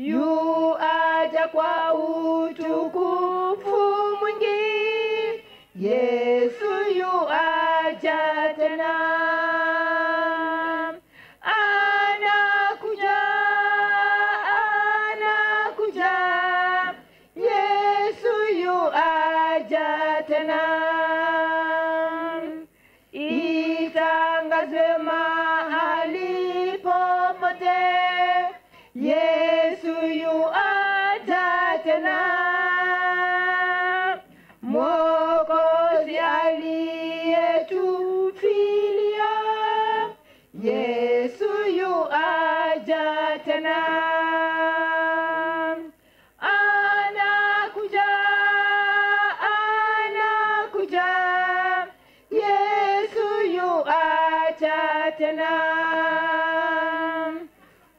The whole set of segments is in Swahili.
yu aja kwa utukufu mwingi. Yesu yu aja tena. Anakuja, anakuja. Yesu yu aja tena. Itangazwe mahali popote, Yesu yu aja tena. Mwokozi aliyetufilia, Yesu yu aja tena. Anakuja, anakuja. Yesu yu aja tena.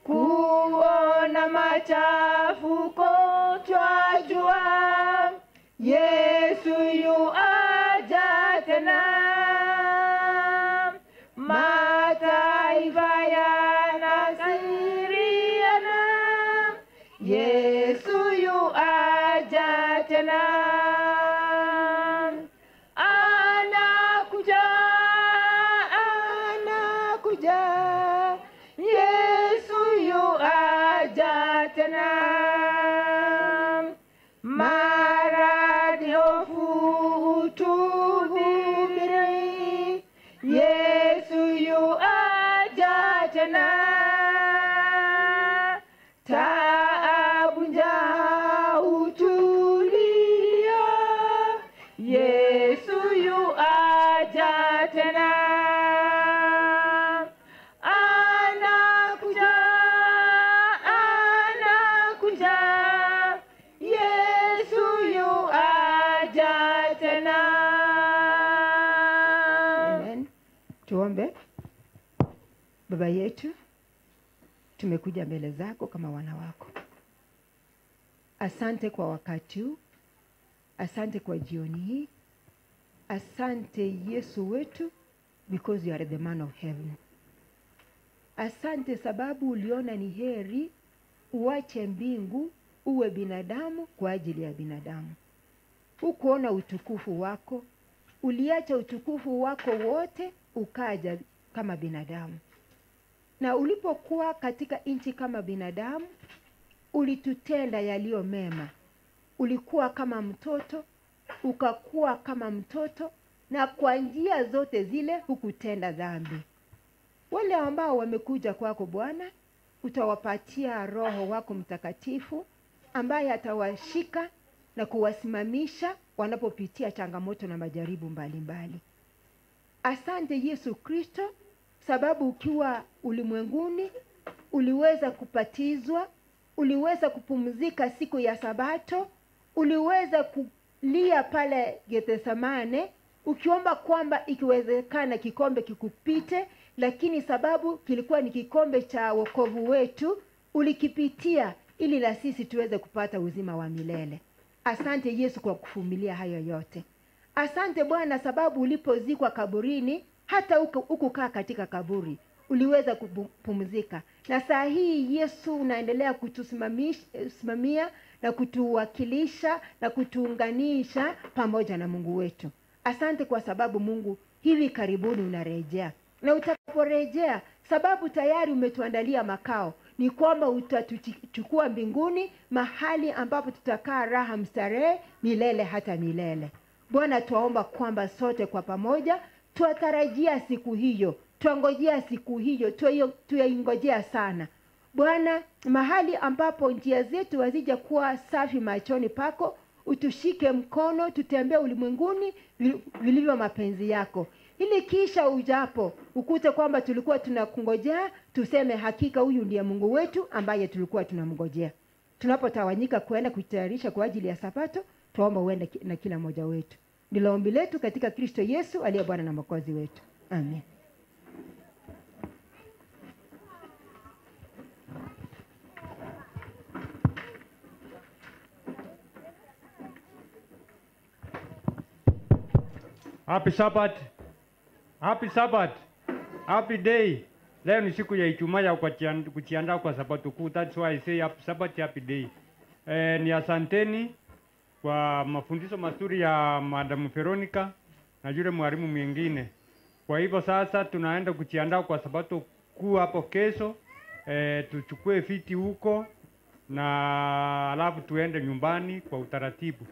Kuona machafuko twajua, Yesu yu aja tena. Mataifa yanasiriana, Yesu yu aja tena. Anakuja, anakuja. Yesu yu aja tena. Maradhi, hofu, utuhubiri, Yesu yu aja tena. Taabu, njaa, utulia, Yesu yu aja tena. Anakuja, anakuja. Yesu yu aja tena. Amen. Tuombe. Baba yetu, tumekuja mbele zako kama wana wako. Asante kwa wakati huu. Asante kwa jioni hii. Asante Yesu wetu, because you are the man of heaven. Asante sababu uliona ni heri uache mbingu uwe binadamu kwa ajili ya binadamu. Hukuona utukufu wako, uliacha utukufu wako wote ukaja kama binadamu. Na ulipokuwa katika nchi kama binadamu, ulitutenda yaliyo mema. Ulikuwa kama mtoto, ukakuwa kama mtoto, na kwa njia zote zile hukutenda dhambi. Wale ambao wamekuja kwako Bwana, utawapatia Roho wako Mtakatifu ambaye atawashika na kuwasimamisha wanapopitia changamoto na majaribu mbalimbali. Asante Yesu Kristo, sababu ukiwa ulimwenguni uliweza kupatizwa, uliweza kupumzika siku ya Sabato, uliweza kulia pale Getsemane ukiomba kwamba ikiwezekana kikombe kikupite, lakini sababu kilikuwa ni kikombe cha wokovu wetu, ulikipitia ili na sisi tuweze kupata uzima wa milele. Asante Yesu kwa kuvumilia hayo yote. Asante Bwana sababu ulipozikwa kaburini, hata hukukaa katika kaburi, uliweza kupumzika. Na saa hii Yesu unaendelea kutusimamia na kutuwakilisha na kutuunganisha pamoja na Mungu wetu. Asante kwa sababu Mungu hivi karibuni unarejea. Na utakaporejea, sababu tayari umetuandalia makao, ni kwamba utatuchukua mbinguni, mahali ambapo tutakaa raha mstarehe milele hata milele. Bwana, tuomba kwamba sote kwa pamoja tuatarajia siku hiyo, tuangojea siku hiyo, tuyaingojea sana. Bwana, mahali ambapo njia zetu hazija kuwa safi machoni pako, utushike mkono, tutembee ulimwenguni vilivyo mapenzi yako. Ili kisha ujapo, ukute kwamba tulikuwa tunakungojea, tuseme hakika huyu ndiye Mungu wetu ambaye tulikuwa tunamngojea. Tunapotawanyika kuenda kujitayarisha kwa ajili ya Sabato, tuomba uende na kila mmoja wetu. Ndilo ombi letu katika Kristo Yesu aliye Bwana na Mwokozi wetu. Amen. Happy Sabbath. Happy Sabbath. Happy day. leo ni siku ya Ijumaa ya kujiandaa kwa Sabato kuu. That's why I say Sabbath happy day. Ni asanteni kwa mafundisho mazuri ya Madam Veronica na yule mwalimu mwingine. Kwa hivyo sasa tunaenda kujiandaa kwa Sabato kuu hapo kesho. Tuchukue viti huko na alafu tuende nyumbani kwa utaratibu.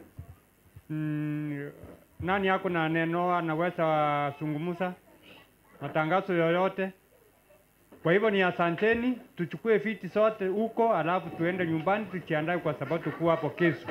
Nani yako na neno anaweza zungumza matangazo yoyote? Kwa hivyo ni asanteni, tuchukue viti sote huko alafu tuende nyumbani tujiandae kwa Sabato kuu hapo kesho.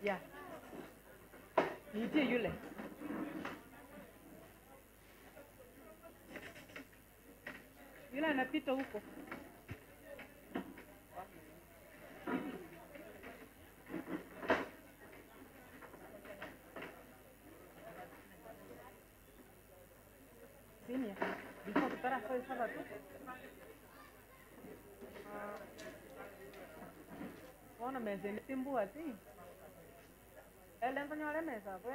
Ya. Nitie yule. Yule anapita huko. Sini ya. Bisa tutara kwa Sabato. Ona meze ni timbu ati. Ele ntonyole meza bwe.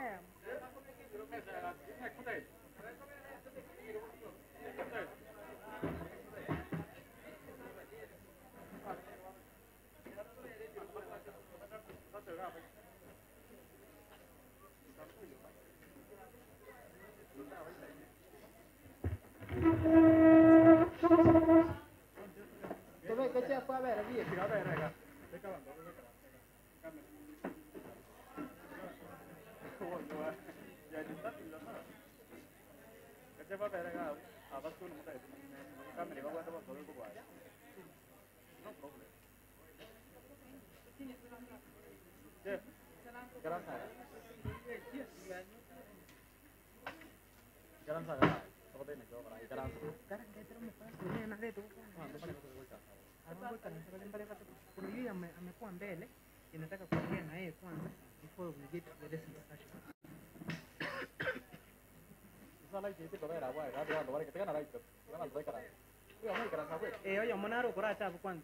Dove che c'è qua vera via? Amekuwa mbele, inataka kuongea na yeye kwanza before we get to the rest of the discussion. Oyo monaro kora tabu kwanza.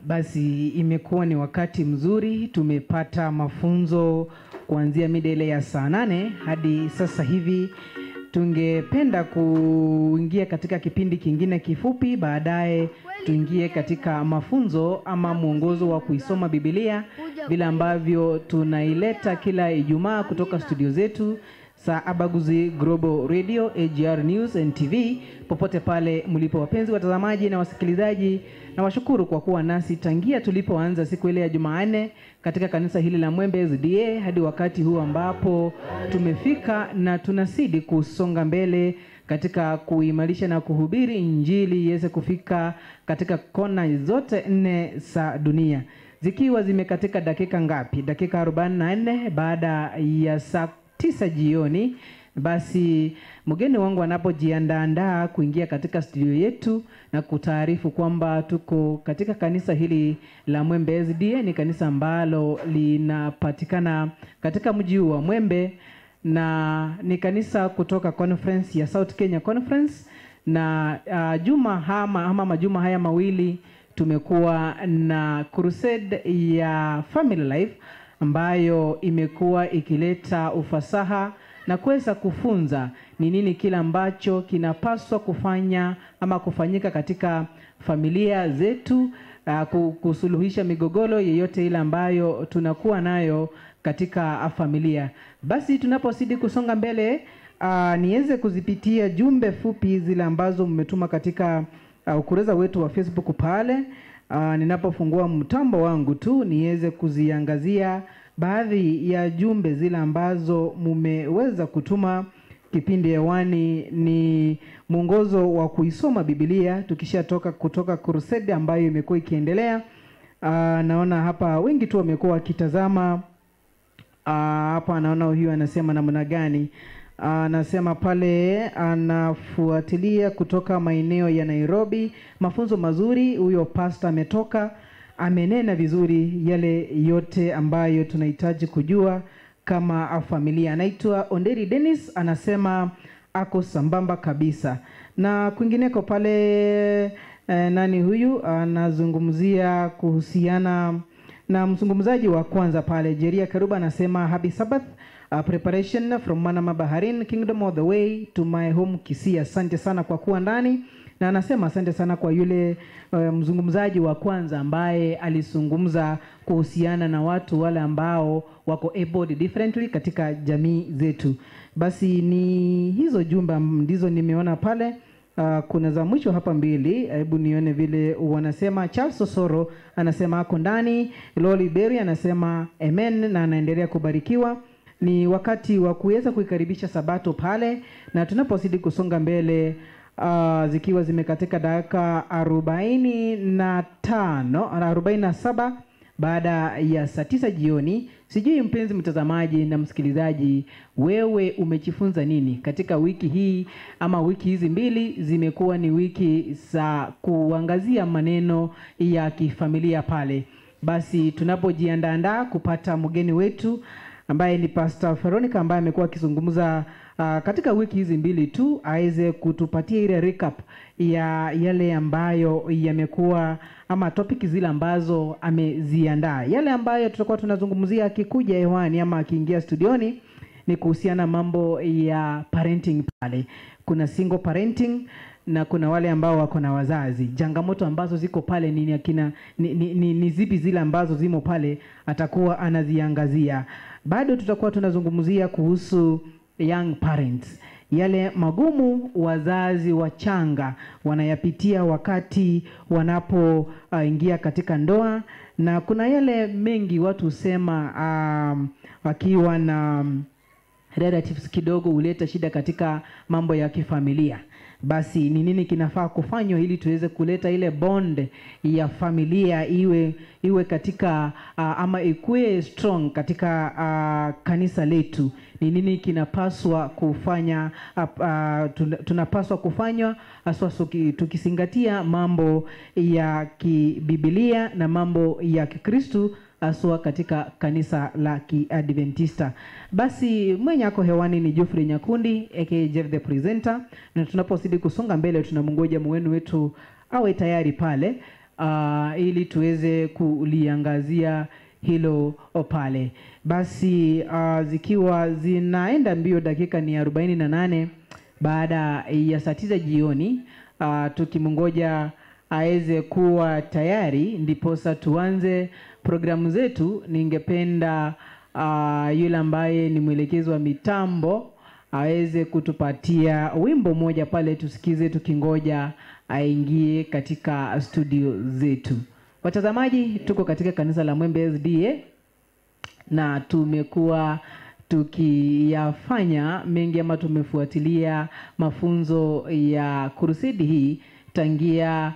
Basi imekuwa ni wakati mzuri, tumepata mafunzo kuanzia mida ile ya saa 8 hadi sasa hivi. Tungependa kuingia katika kipindi kingine kifupi, baadaye tuingie katika mafunzo ama mwongozo wa kuisoma Biblia vile ambavyo tunaileta kila Ijumaa kutoka studio zetu za Abaguzi Global Radio, AGR News and TV. Popote pale mlipo wapenzi watazamaji na wasikilizaji, na washukuru kwa kuwa nasi tangia tulipoanza siku ile ya Jumanne katika kanisa hili la Mwembe S.D.A hadi wakati huu ambapo tumefika, na tunazidi kusonga mbele katika kuimarisha na kuhubiri Injili iweze kufika katika kona zote 4 za dunia. zikiwa zimekatika dakika ngapi? Dakika 44 baada ya saa 9 jioni. Basi mgeni wangu anapojiandaa kuingia katika studio yetu na kutaarifu kwamba tuko katika kanisa hili la Mwembe S.D.A. Ni kanisa ambalo linapatikana katika mji wa Mwembe, na ni kanisa kutoka conference ya South Kenya Conference. Na majuma haya mawili tumekuwa na Crusade ya Family Life ambayo imekuwa ikileta ufasaha na kuweza kufunza ni nini kila ambacho kinapaswa kufanya ama kufanyika katika familia zetu, kusuluhisha migogoro yeyote ile ambayo tunakuwa nayo katika familia. Basi tunapozidi kusonga mbele, niweze kuzipitia jumbe fupi zile ambazo mmetuma katika ukurasa wetu wa Facebook pale. Ninapofungua mtambo wangu tu niweze kuziangazia baadhi ya jumbe zile ambazo mumeweza kutuma. Kipindi hewani ni mwongozo wa kuisoma Biblia tukishatoka kutoka Crusade ambayo imekuwa ikiendelea. Naona hapa wengi tu wamekuwa wakitazama. Hapa naona huyu anasema namna gani. Anasema pale anafuatilia kutoka maeneo ya Nairobi. Mafunzo mazuri, huyo pastor ametoka, amenena vizuri yale yote ambayo tunahitaji kujua kama familia. Anaitwa Onderi Dennis, anasema ako sambamba kabisa. Na kwingineko pale nani huyu anazungumzia kuhusiana na mzungumzaji wa kwanza pale Jeria Karuba, anasema happy Sabbath, preparation from Manama Baharin, kingdom all the way to my home Kisii. Asante sana kwa kuwa ndani, na anasema asante sana kwa yule mzungumzaji wa kwanza ambaye alizungumza kuhusiana na watu wale ambao wako abled differently katika jamii zetu. Basi ni hizo jumbe ndizo nimeona pale. Kuna za mwisho hapa mbili, hebu nione vile wanasema. Charles Sosoro anasema ako ndani. Loli Berry anasema amen na anaendelea kubarikiwa. Ni wakati wa kuweza kuikaribisha Sabato pale, na tunapozidi kusonga mbele zikiwa zimekatika dakika 47 baada ya saa 9 jioni. Sijui mpenzi mtazamaji na msikilizaji, wewe umejifunza nini katika wiki hii, ama wiki hizi mbili zimekuwa ni wiki za kuangazia maneno ya kifamilia pale. Basi tunapojiandaa kupata mgeni wetu ambaye ni Pastor Veronica ambaye amekuwa akizungumza katika wiki hizi mbili tu, aweze kutupatia ile recap ya yale ambayo yamekuwa ama topic zile ambazo ameziandaa. Yale ambayo tutakuwa tunazungumzia akikuja hewani ama akiingia studioni ni kuhusiana mambo ya parenting pale. Kuna single parenting na kuna wale ambao wako na wazazi. Changamoto ambazo ziko pale ni zipi zile ambazo zimo pale, atakuwa anaziangazia. Bado tutakuwa tunazungumzia kuhusu young parents, yale magumu wazazi wachanga wanayapitia wakati wanapoingia katika ndoa, na kuna yale mengi watu husema wakiwa na relatives kidogo huleta shida katika mambo ya kifamilia. Basi ni nini kinafaa kufanywa ili tuweze kuleta ile bond ya familia iwe katika ama ikue strong katika kanisa letu? Ni nini kinapaswa kufanya, tunapaswa kufanywa haswa tukizingatia mambo ya kibiblia na mambo ya Kikristo haswa katika kanisa la Kiadventista. Basi mwenye ako hewani ni Geoffrey Nyakundi aka Jeff the presenter, na tunapozidi kusonga mbele tunamngoja mwenu wetu awe tayari pale ili tuweze kuliangazia hilo pale. Basi zikiwa zinaenda mbio, dakika ni 48 baada ya saa 9 jioni, tukimngoja aweze kuwa tayari ndiposa tuanze programu zetu. Ningependa yule ambaye ni mwelekezi wa mitambo aweze kutupatia wimbo moja pale tusikize, tukingoja aingie katika studio zetu. Watazamaji, tuko katika kanisa la Mwembe S.D.A. na tumekuwa tukiyafanya mengi ama tumefuatilia mafunzo ya Crusade hii tangia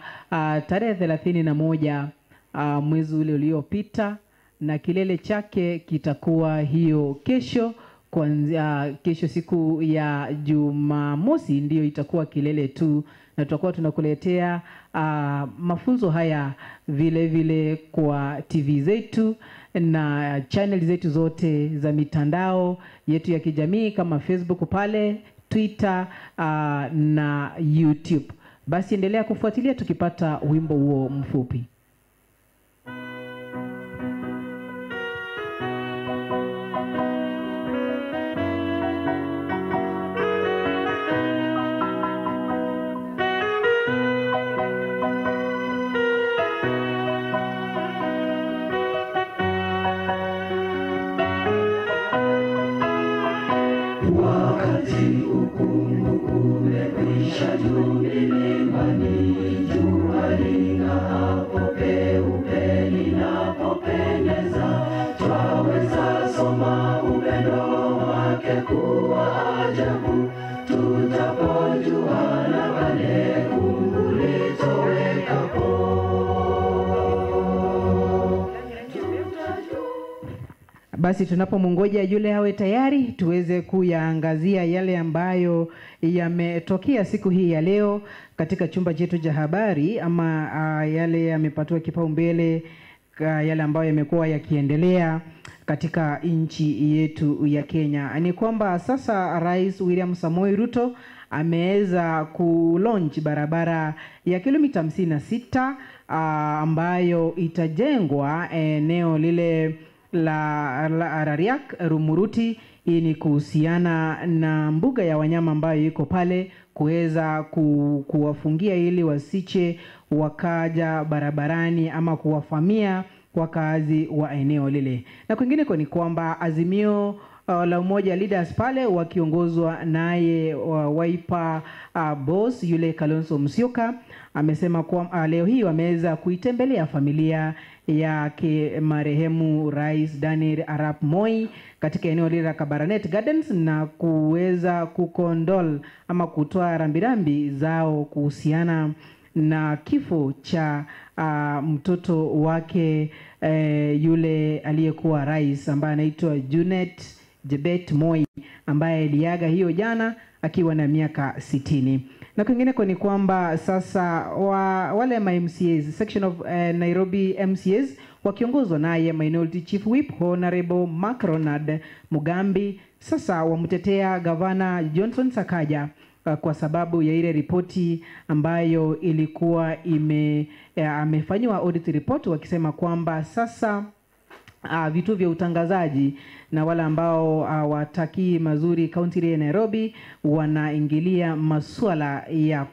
tarehe 31 mwezi ule uliopita, na kilele chake kitakuwa hiyo kesho. Kuanzia kesho siku ya Jumamosi ndio itakuwa kilele tu, na tutakuwa tunakuletea mafunzo haya vile vile kwa TV zetu na channel zetu zote za mitandao yetu ya kijamii kama Facebook pale, Twitter na YouTube. Basi endelea kufuatilia tukipata wimbo huo mfupi. Basi tunapomungoja yule awe tayari, tuweze kuyaangazia yale ambayo yametokea siku hii ya leo katika chumba chetu cha habari, ama yale yamepatiwa kipaumbele, yale ambayo yamekuwa yakiendelea katika nchi yetu ya Kenya. Ni kwamba sasa Rais William Samoei Ruto ameweza kulaunch barabara ya kilomita 56 ambayo itajengwa eneo lile la Arariak Rumuruti. Hii ni kuhusiana na mbuga ya wanyama ambayo iko pale, kuweza kuwafungia ili wasiche wakaja barabarani ama kuwafamia wakazi wa eneo lile. Na kwingine ni kwamba Azimio la Umoja Leaders pale wakiongozwa naye Wiper boss yule Kalonzo Musyoka amesema kwa leo hii wameweza kuitembelea familia yake marehemu Rais Daniel Arap Moi katika eneo lile la Kabarnet Gardens, na kuweza kukondol ama kutoa rambirambi zao kuhusiana na kifo cha mtoto wake yule aliyekuwa rais ambaye anaitwa Junet Jebet Moi, ambaye aliaga hiyo jana akiwa na miaka 60. Na kwingine ni kwamba sasa wale MCAs section of Nairobi MCAs wakiongozwa naye Minority Chief Whip Honorable Mark Ronald Mugambi sasa wamtetea Gavana Johnson Sakaja kwa sababu ya ile ripoti ambayo ilikuwa amefanywa audit report, wakisema kwamba sasa vitu vya utangazaji na wala ambao wataki mazuri kaunti ya Nairobi wanaingilia masuala ya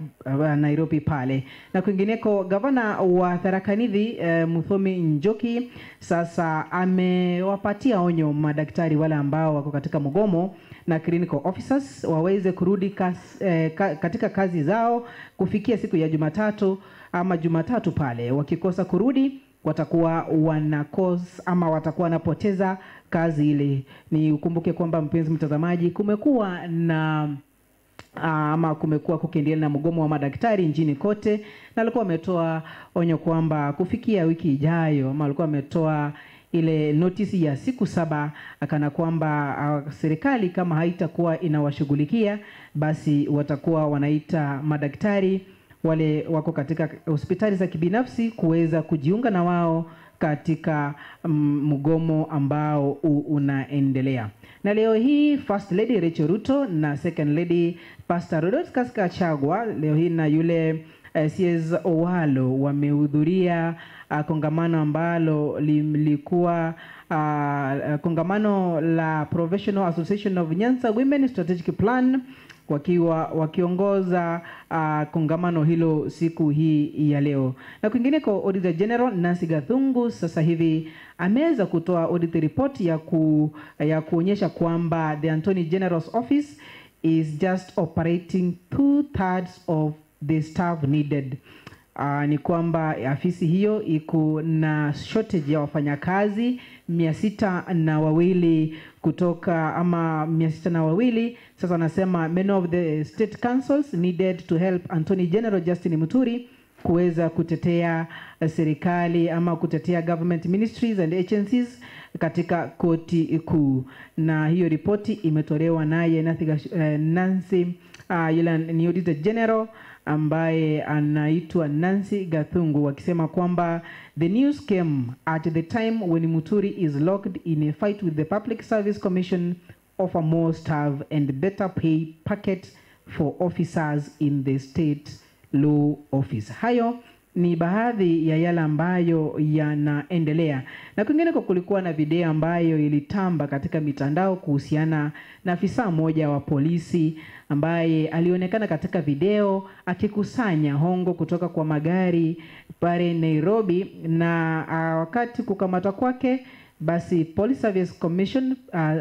Nairobi pale. Na kwingineko gavana wa Tharaka Nithi Muthomi Njoki sasa amewapatia onyo madaktari wala ambao wako katika mgomo na clinical officers waweze kurudi katika kazi zao kufikia siku ya Jumatatu pale. Wakikosa kurudi watakuwa watakuwa wanapoteza kazi ile. Ni ukumbuke kwamba mpenzi mtazamaji, kumekuwa kukiendelea na mgomo wa madaktari nchini kote, na alikuwa ametoa onyo kwamba kufikia wiki ijayo, ama alikuwa ametoa ile notice ya siku 7 akana kwamba serikali kama haitakuwa inawashughulikia, basi watakuwa wanaita madaktari wale wako katika hospitali za kibinafsi kuweza kujiunga na wao katika mgomo ambao unaendelea. Na leo hii First Lady Rachel Ruto na Second Lady Pastor Rhodes Gachagua leo hii na yule CS Owalo wamehudhuria kongamano ambalo lilikuwa kongamano la Professional Association of Nyanza Women Strategic Plan, wakiongoza kongamano hilo siku hii ya leo. Na kwingine kwa Auditor General Nancy Gathungu sasa hivi ameweza kutoa audit report ya kuonyesha kwamba the Attorney General's office is just operating 2/3 of the staff needed. Ni kwamba afisi hiyo iko na shortage ya wafanyakazi 602 kutoka ama 602. Sasa anasema many of the state councils needed to help Attorney General Justin Muturi kuweza kutetea serikali ama kutetea government ministries and agencies katika koti kuu, na hiyo ripoti imetolewa naye Nancy yule ni Auditor General ambaye anaitwa Nancy Gathungu, wakisema kwamba the news came at the time when Muturi is locked in a fight with the Public Service Commission of a more staff and better pay packet for officers in the state law office. Hayo ni baadhi ya yale ambayo yanaendelea, na kwingine kwa kulikuwa na video ambayo ilitamba katika mitandao kuhusiana na afisa mmoja wa polisi ambaye alionekana katika video akikusanya hongo kutoka kwa magari pale Nairobi, na wakati kukamatwa kwake basi Police Service Commission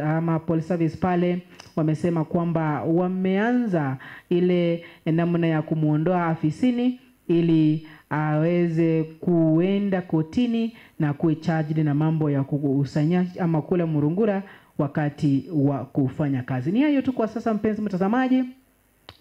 ama Police Service pale wamesema kwamba wameanza ile namna ya kumuondoa afisini ili aweze kuenda kotini na kuwe charged na mambo ya kukusanya ama kula murungura wakati wa kufanya kazi. Ni hayo tu kwa sasa, mpenzi mtazamaji,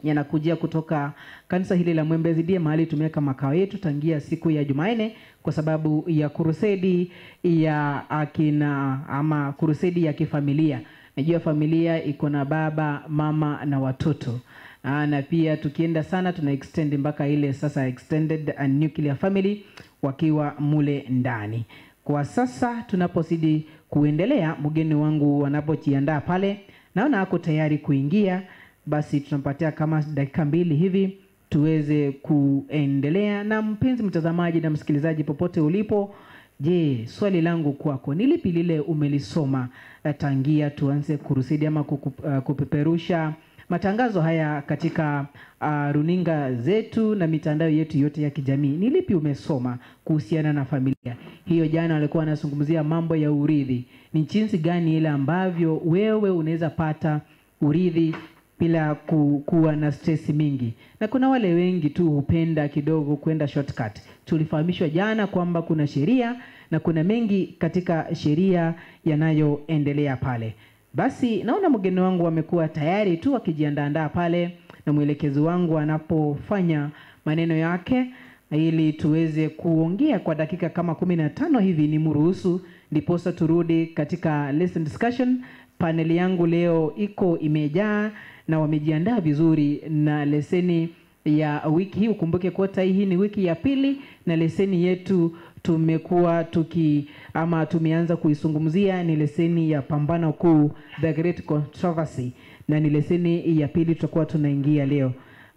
yanakujia kutoka kanisa hili la Mwembe S.D.A, mahali tumeweka makao yetu tangia siku ya Jumanne kwa sababu ya Crusade ya akina ama Crusade ya kifamilia. Najua familia iko na baba, mama na watoto. Na pia tukienda sana tuna extend mpaka ile sasa extended and nuclear family wakiwa mule ndani. Kwa sasa tunapozidi kuendelea, mgeni wangu wanapojiandaa pale, naona ako tayari kuingia, basi tunampatia kama dakika 2 hivi tuweze kuendelea. Na mpenzi mtazamaji na msikilizaji popote ulipo, je, swali langu kwako ni lipi lile umelisoma tangia tuanze Crusade ama kupeperusha matangazo haya katika runinga zetu na mitandao yetu yote ya kijamii? Ni lipi umesoma kuhusiana na familia hiyo? Jana walikuwa wanazungumzia mambo ya urithi. Ni jinsi gani ile ambavyo wewe unaweza pata urithi bila kuwa na stress mingi, na kuna wale wengi tu hupenda kidogo kwenda shortcut. Tulifahamishwa jana kwamba kuna sheria na kuna mengi katika sheria yanayoendelea pale. Basi naona mgeni wangu wamekuwa tayari tu akijiandaa pale, na mwelekezi wangu anapofanya maneno yake ili tuweze kuongea kwa dakika kama 15 hivi ni mruhusu, ndiposa turudi katika lesson discussion. Panel yangu leo iko imejaa na wamejiandaa vizuri na leseni ya wiki hii. Ukumbuke kwota hii ni wiki ya pili na leseni yetu tumekuwa tumeanza kuizungumzia ni leseni ya pambano kuu, the great controversy, na ni leseni ya pili tutakuwa tunaingia leo.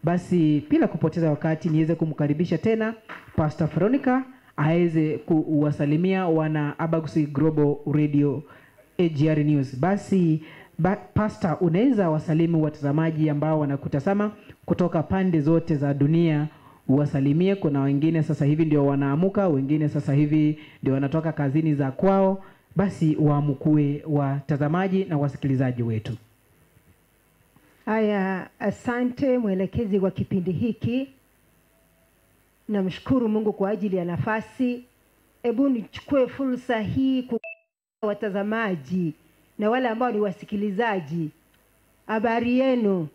Basi bila kupoteza wakati niweze kumkaribisha tena Pastor Veronica aweze kuwasalimia wana Abagusi Global Radio AGR News. Basi Pastor, unaweza wasalimu watazamaji ambao wanakutazama kutoka pande zote za dunia, uwasalimie. Kuna wengine sasa hivi ndio wanaamuka, wengine sasa hivi ndio wanatoka kazini za kwao. Basi waamukue watazamaji na wasikilizaji wetu. Haya, asante mwelekezi wa kipindi hiki. Namshukuru Mungu kwa ajili ya nafasi. Hebu nichukue fursa hii kwa watazamaji na wale ambao ni wasikilizaji. Habari yenu?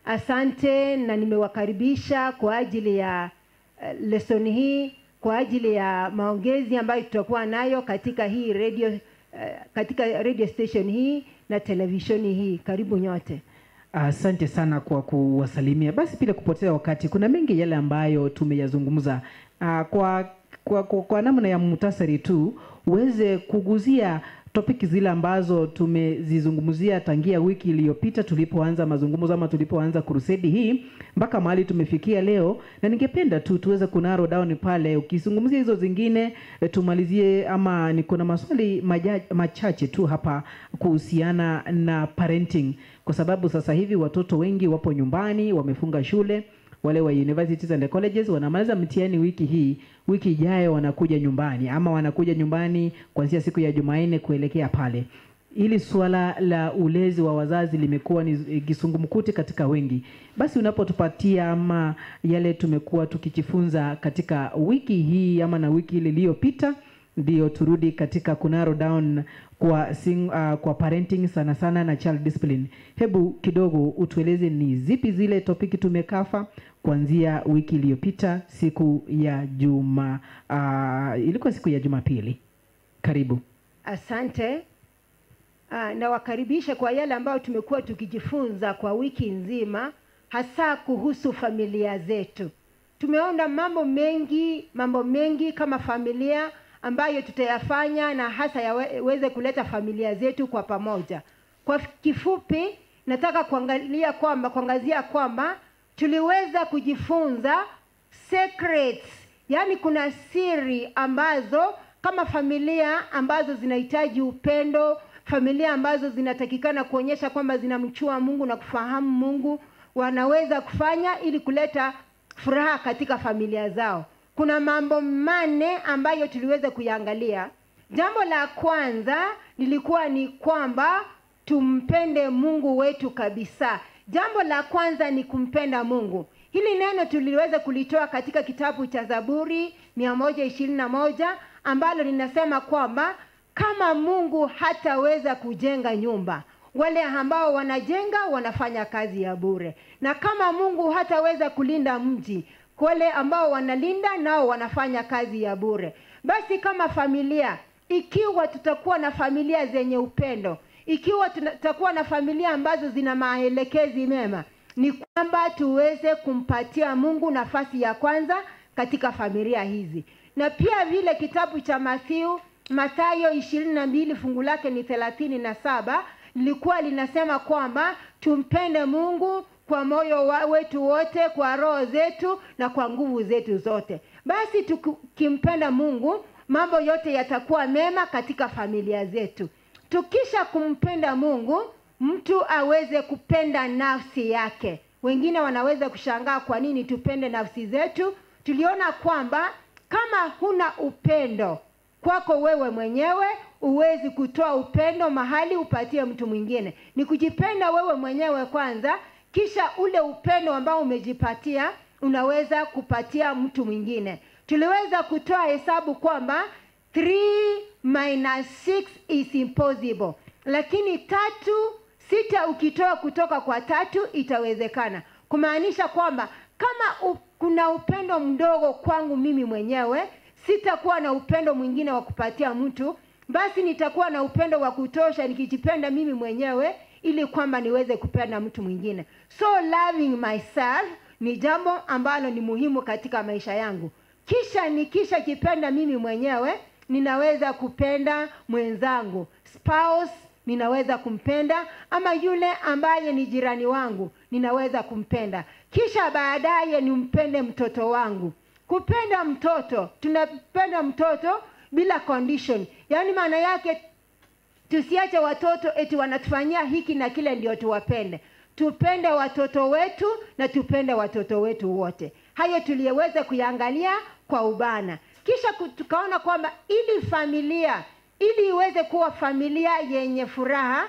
Asante, na nimewakaribisha kwa ajili ya lesson hii, kwa ajili ya maongezi ambayo tutakuwa nayo katika hii radio, katika radio station hii na televisheni hii. Karibu nyote. Asante sana kwa kuwasalimia. Basi bila kupoteza wakati, kuna mengi yale ambayo tumeyazungumza. Kwa namna ya muhtasari tu uweze kuguzia topiki zile ambazo tumezizungumzia tangia wiki iliyopita tulipoanza mazungumzo ama tulipoanza Crusade hii mpaka mahali tumefikia leo, na ningependa tu tuweze kunarrow down pale. Ukizungumzia hizo zingine tumalizie, ama niko na maswali machache tu hapa kuhusiana na parenting, kwa sababu sasa hivi watoto wengi wapo nyumbani, wamefunga shule. Wale wa universities and colleges wanamaliza mtihani wiki hii, wiki ijayo wanakuja nyumbani, ama wanakuja nyumbani kuanzia siku ya Jumanne kuelekea pale. Ili swala la ulezi wa wazazi limekuwa ni kisungumkuti katika wengi. Basi unapotupatia ama yale tumekuwa tukijifunza katika wiki hii ama na wiki ile iliyopita, ndio turudi katika kunarrow down kwa parenting sana sana na child discipline. Hebu kidogo utueleze ni zipi zile topiki tumekafa kuanzia wiki iliyopita siku ya ilikuwa siku ya Jumapili. Karibu. Asante. Na wakaribisha kwa yale ambayo tumekuwa tukijifunza kwa wiki nzima, hasa kuhusu familia zetu. Tumeona mambo mengi kama familia ambayo tutayafanya na hasa yaweze kuleta familia zetu kwa pamoja. Kwa kifupi nataka kuangazia kwamba tuliweza kujifunza secrets, yani kuna siri ambazo kama familia ambazo zinahitaji upendo, familia ambazo zinatakikana kuonyesha kwamba zinamjua Mungu na kufahamu Mungu, wanaweza kufanya ili kuleta furaha katika familia zao. Kuna mambo 4 ambayo tuliweza kuyaangalia. Jambo la kwanza lilikuwa ni kwamba tumpende Mungu wetu kabisa. Jambo la kwanza ni kumpenda Mungu. Hili neno tuliweza kulitoa katika kitabu cha Zaburi 121 ambalo linasema kwamba kama Mungu hataweza kujenga nyumba, wale ambao wanajenga wanafanya kazi ya bure. Na kama Mungu hataweza kulinda mji, wale ambao wanalinda nao wanafanya kazi ya bure. Basi kama familia, ikiwa tutakuwa na familia zenye upendo, ikiwa tutakuwa na familia ambazo zina maelekezi mema, ni kwamba tuweze kumpatia Mungu nafasi ya kwanza katika familia hizi. Na pia vile kitabu cha Mathayo 22 fungu lake ni 37 lilikuwa linasema kwamba tumpende Mungu kwa moyo wetu wote, kwa roho zetu na kwa nguvu zetu zote. Basi tukimpenda Mungu, mambo yote yatakuwa mema katika familia zetu. Tukisha kumpenda Mungu, mtu aweze kupenda nafsi yake. Wengine wanaweza kushangaa kwa nini tupende nafsi zetu. Tuliona kwamba kama huna upendo kwako wewe mwenyewe, uwezi kutoa upendo mahali upatie mtu mwingine. Ni kujipenda wewe mwenyewe kwanza, kisha ule upendo ambao umejipatia unaweza kupatia mtu mwingine. Tuliweza kutoa hesabu kwamba 3 minus 6 is impossible. Lakini 6 ukitoa kutoka kwa 3 itawezekana. Kumaanisha kwamba kama kuna upendo mdogo kwangu mimi mwenyewe, sitakuwa na upendo mwingine wa kupatia mtu, basi nitakuwa na upendo wa kutosha nikijipenda mimi mwenyewe ili kwamba niweze kupenda mtu mwingine. So loving myself ni jambo ambalo ni muhimu katika maisha yangu. Kisha jipenda mimi mwenyewe, ninaweza kupenda mwenzangu, spouse ninaweza kumpenda, ama yule ambaye ni jirani wangu ninaweza kumpenda. Kisha baadaye nimpende mtoto wangu. Kupenda mtoto, tunapenda mtoto bila condition. Yaani maana yake tusiache watoto eti wanatufanyia hiki na kile ndio tuwapende. Tupende watoto wetu na tupende watoto wetu wote. Hayo tuliweza kuyaangalia kwa ubana. Kisha tukaona kwamba ili iweze kuwa familia yenye furaha,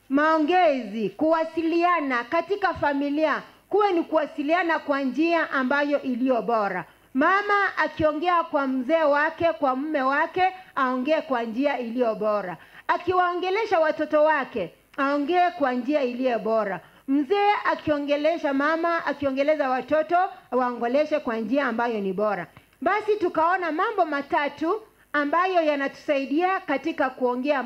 maongezi, kuwasiliana katika familia kuwe ni kuwasiliana kwa njia ambayo iliyo bora. Mama akiongea kwa mzee wake, kwa mume wake, aongee kwa njia iliyo bora. Akiwaongelesha watoto wake, aongee kwa njia iliyo bora. Mzee akiongelesha mama, akiongeleza watoto, waongeleshe kwa njia ambayo ni bora. Basi tukaona mambo 3 ambayo yanatusaidia katika kuongea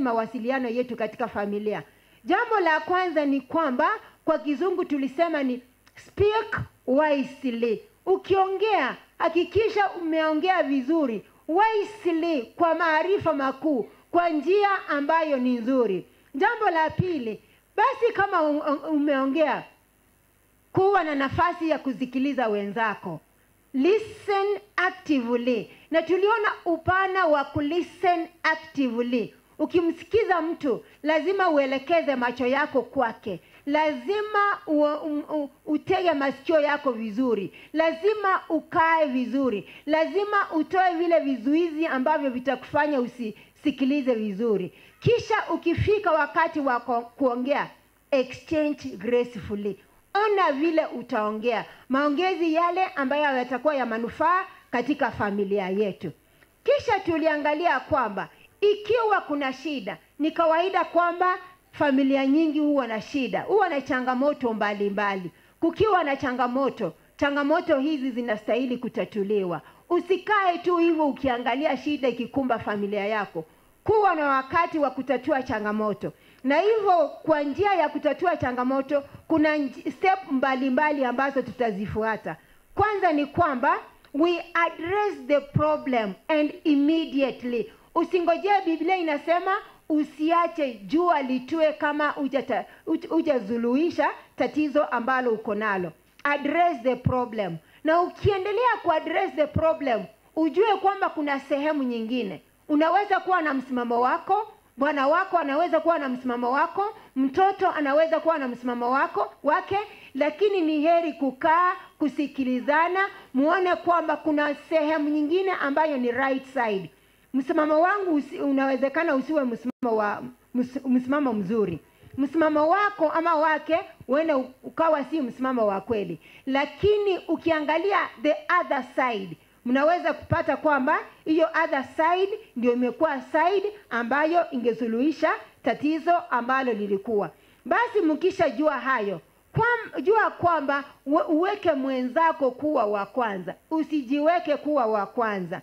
mawasiliano yetu katika familia. Jambo la kwanza ni kwamba kwa kizungu tulisema ni speak wisely. Ukiongea hakikisha umeongea vizuri, wisely, kwa maarifa makuu, kwa njia ambayo ni nzuri. Jambo la pili, basi kama umeongea, kuwa na nafasi ya kusikiliza wenzako. Listen actively. Na tuliona upana wa kulisten actively. Ukimsikiza mtu, lazima uelekeze macho yako kwake. Lazima utege masikio yako vizuri. Lazima ukae vizuri. Lazima utoe vile vizuizi ambavyo vitakufanya usisikilize vizuri. Kisha ukifika wakati wa kuongea, exchange gracefully. Ona vile utaongea. Maongezi yale ambayo yatakuwa ya manufaa katika familia yetu. Kisha tuliangalia kwamba ikiwa kuna shida, ni kawaida kwamba familia nyingi huwa na shida, huwa na changamoto mbalimbali. Kukiwa na changamoto hizi zinastahili kutatuliwa. Usikae tu hivyo ukiangalia shida ikikumba familia yako. Kuwa na wakati wa kutatua changamoto. Na hivyo kwa njia ya kutatua changamoto kuna step mbalimbali ambazo tutazifuata. Kwanza ni kwamba we address the problem and immediately. Usingojee, Biblia inasema usiache jua litue kama hujazuluhisha tatizo ambalo uko nalo. Address the problem. Na ukiendelea kuaddress the problem, ujue kwamba kuna sehemu nyingine. Unaweza kuwa na msimamo wako, bwana wako anaweza kuwa na msimamo wako, mtoto anaweza kuwa na msimamo wake, lakini ni heri kukaa, kusikilizana, muone kwamba kuna sehemu nyingine ambayo ni right side. Msimamo wangu unawezekana usiwe msimamo mzuri. Msimamo wako ama wake uende ukawa si msimamo wa kweli. Lakini ukiangalia the other side, mnaweza kupata kwamba hiyo other side ndio imekuwa side ambayo ingesuluhisha tatizo ambalo lilikuwa. Basi mkisha jua hayo, jua kwamba uweke mwenzako kuwa wa kwanza. Usijiweke kuwa wa kwanza.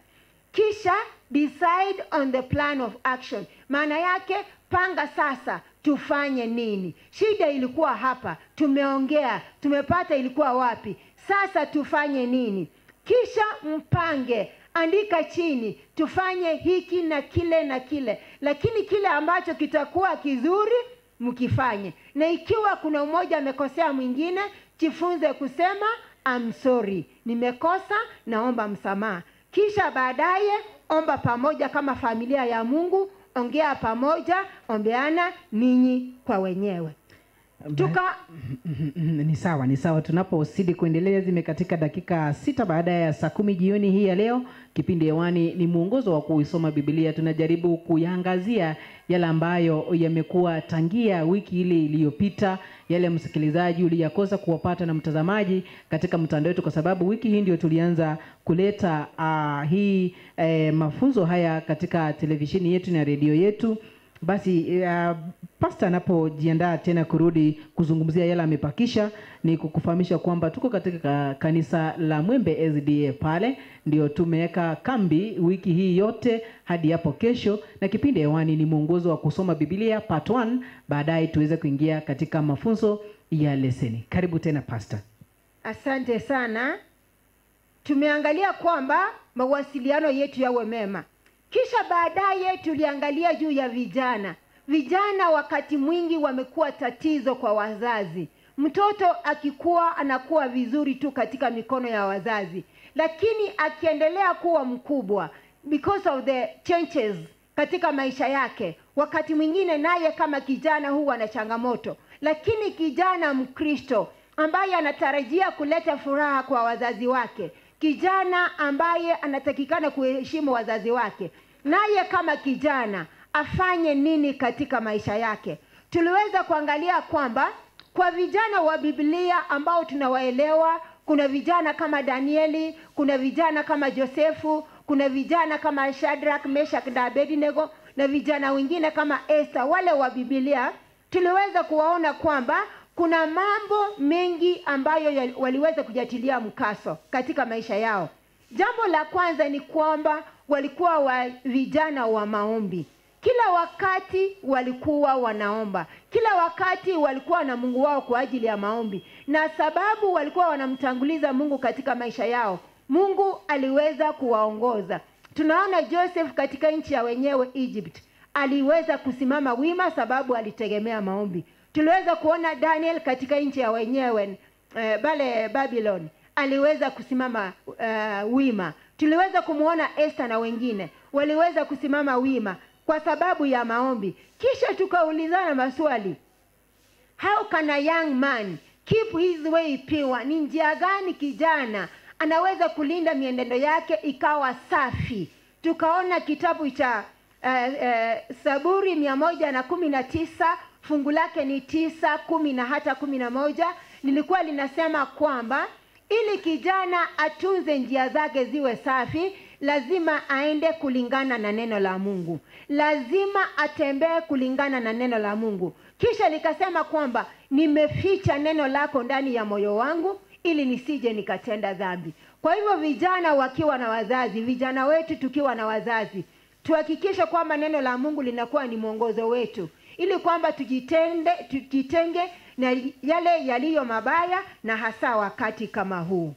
Kisha decide on the plan of action. Maana yake panga sasa tufanye nini. Shida ilikuwa hapa, tumeongea, tumepata ilikuwa wapi. Sasa tufanye nini? Kisha mpange, andika chini, tufanye hiki na kile na kile. Lakini kile ambacho kitakuwa kizuri mkifanye. Na ikiwa kuna mmoja amekosea mwingine, jifunze kusema I'm sorry, nimekosa, naomba msamaha. Kisha baadaye omba pamoja kama familia ya Mungu, ongea pamoja, ombeana ninyi kwa wenyewe. Ni sawa tunapozidi kuendelea. Zimekatika dakika 6 baada ya saa 10 jioni hii ya leo. Kipindi hewani ni mwongozo wa kuisoma Biblia. Tunajaribu kuyaangazia yale ambayo yamekuwa tangia wiki ile iliyopita, yale msikilizaji uliyakosa kuwapata na mtazamaji katika mtandao wetu, kwa sababu wiki hii ndio tulianza kuleta mafunzo haya katika televisheni yetu na redio yetu. Basi pastor anapojiandaa tena kurudi kuzungumzia yale amepakisha, ni kukufahamisha kwamba tuko katika kanisa la Mwembe S.D.A pale ndio tumeweka kambi wiki hii yote hadi hapo kesho, na kipindi hewani ni mwongozo wa kusoma Biblia part 1. Baadaye tuweze kuingia katika mafunzo ya leseni. Karibu tena pastor. Asante sana. Tumeangalia kwamba mawasiliano yetu yawe mema. Kisha baadaye tuliangalia juu ya vijana. Vijana wakati mwingi wamekuwa tatizo kwa wazazi. Mtoto akikuwa anakuwa vizuri tu katika mikono ya wazazi, lakini akiendelea kuwa mkubwa because of the changes katika maisha yake, wakati mwingine naye kama kijana huwa na changamoto. Lakini kijana Mkristo ambaye anatarajia kuleta furaha kwa wazazi wake, kijana ambaye anatakikana kuheshimu wazazi wake, naye kama kijana afanye nini katika maisha yake? Tuliweza kuangalia kwamba kwa vijana wa Biblia ambao tunawaelewa, kuna vijana kama Danieli, kuna vijana kama Josefu, kuna vijana kama Shadrach, Meshach na Abednego, na vijana wengine kama Esther, wale wa Biblia. Tuliweza kuwaona kwamba kuna mambo mengi ambayo waliweza kujatilia mkaso katika maisha yao. Jambo la kwanza ni kwamba walikuwa vijana wa maombi. Kila wakati walikuwa wanaomba. Kila wakati walikuwa na Mungu wao kwa ajili ya maombi. Na sababu walikuwa wanamtanguliza Mungu katika maisha yao, Mungu aliweza kuwaongoza. Tunaona Joseph katika nchi ya wenyewe Egypt aliweza kusimama wima sababu alitegemea maombi. Tuliweza kuona Daniel katika nchi ya wenyewe Babylon aliweza kusimama wima. Tuliweza kumuona Esther na wengine waliweza kusimama wima kwa sababu ya maombi. Kisha tukaulizana maswali. How can a young man keep his way pure? Ni njia gani kijana anaweza kulinda mienendo yake ikawa safi? Tukaona kitabu cha Zaburi 119 fungu lake ni 9, 10 na hata 11. Lilikuwa linasema kwamba ili kijana atunze njia zake ziwe safi, lazima aende kulingana na neno la Mungu. Lazima atembee kulingana na neno la Mungu. Kisha likasema kwamba nimeficha neno lako ndani ya moyo wangu ili nisije nikatenda dhambi. Kwa hivyo vijana wakiwa na wazazi, vijana wetu tukiwa na wazazi, tuhakikishe kwamba neno la Mungu linakuwa ni mwongozo wetu, ili kwamba tujitenge na yale yaliyo mabaya, na hasa wakati kama huu.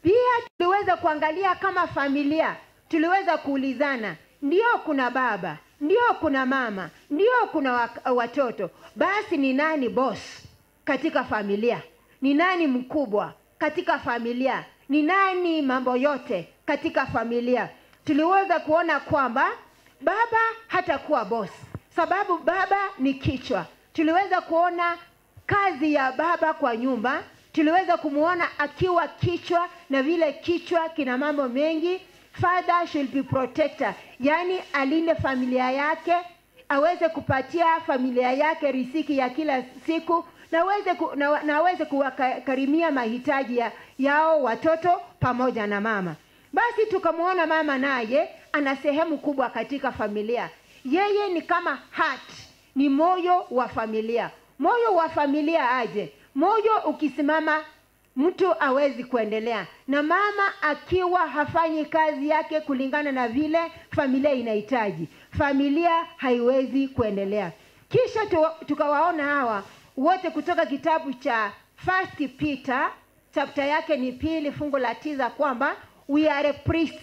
Pia tuliweza kuangalia kama familia, tuliweza kuulizana, ndio kuna baba, ndio kuna mama, ndio kuna watoto, basi ni nani boss katika familia? Ni nani mkubwa katika familia? Ni nani mambo yote katika familia? Tuliweza kuona kwamba baba hatakuwa boss, sababu baba ni kichwa. Tuliweza kuona kazi ya baba kwa nyumba. Tuliweza kumuona akiwa kichwa, na vile kichwa kina mambo mengi. Father should be protector, yani alinde familia yake, aweze kupatia familia yake riziki ya kila siku, na aweze kuwakarimia mahitaji yao watoto pamoja na mama. Basi tukamuona mama naye ana sehemu kubwa katika familia. Yeye ni kama heart, ni moyo wa familia. Moyo wa familia aje? Moyo ukisimama mtu hawezi kuendelea, na mama akiwa hafanyi kazi yake kulingana na vile familia inahitaji, familia haiwezi kuendelea. Kisha tukawaona hawa wote kutoka kitabu cha 1 Peter chapter yake ni 2 fungu la 9 kwamba we are a priest.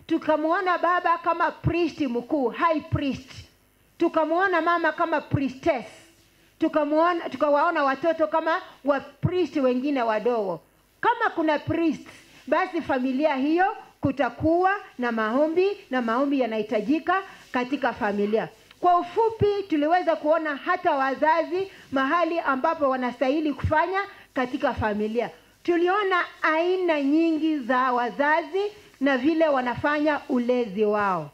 Tukamuona baba kama priest mkuu, high priest. Tukamuona mama kama priestess. Tukawaona watoto kama wa priest wengine wadogo. Kama kuna priest, basi familia hiyo kutakuwa na maombi, na maombi yanahitajika katika familia. Kwa ufupi, tuliweza kuona hata wazazi mahali ambapo wanastahili kufanya katika familia. Tuliona aina nyingi za wazazi na vile wanafanya ulezi wao.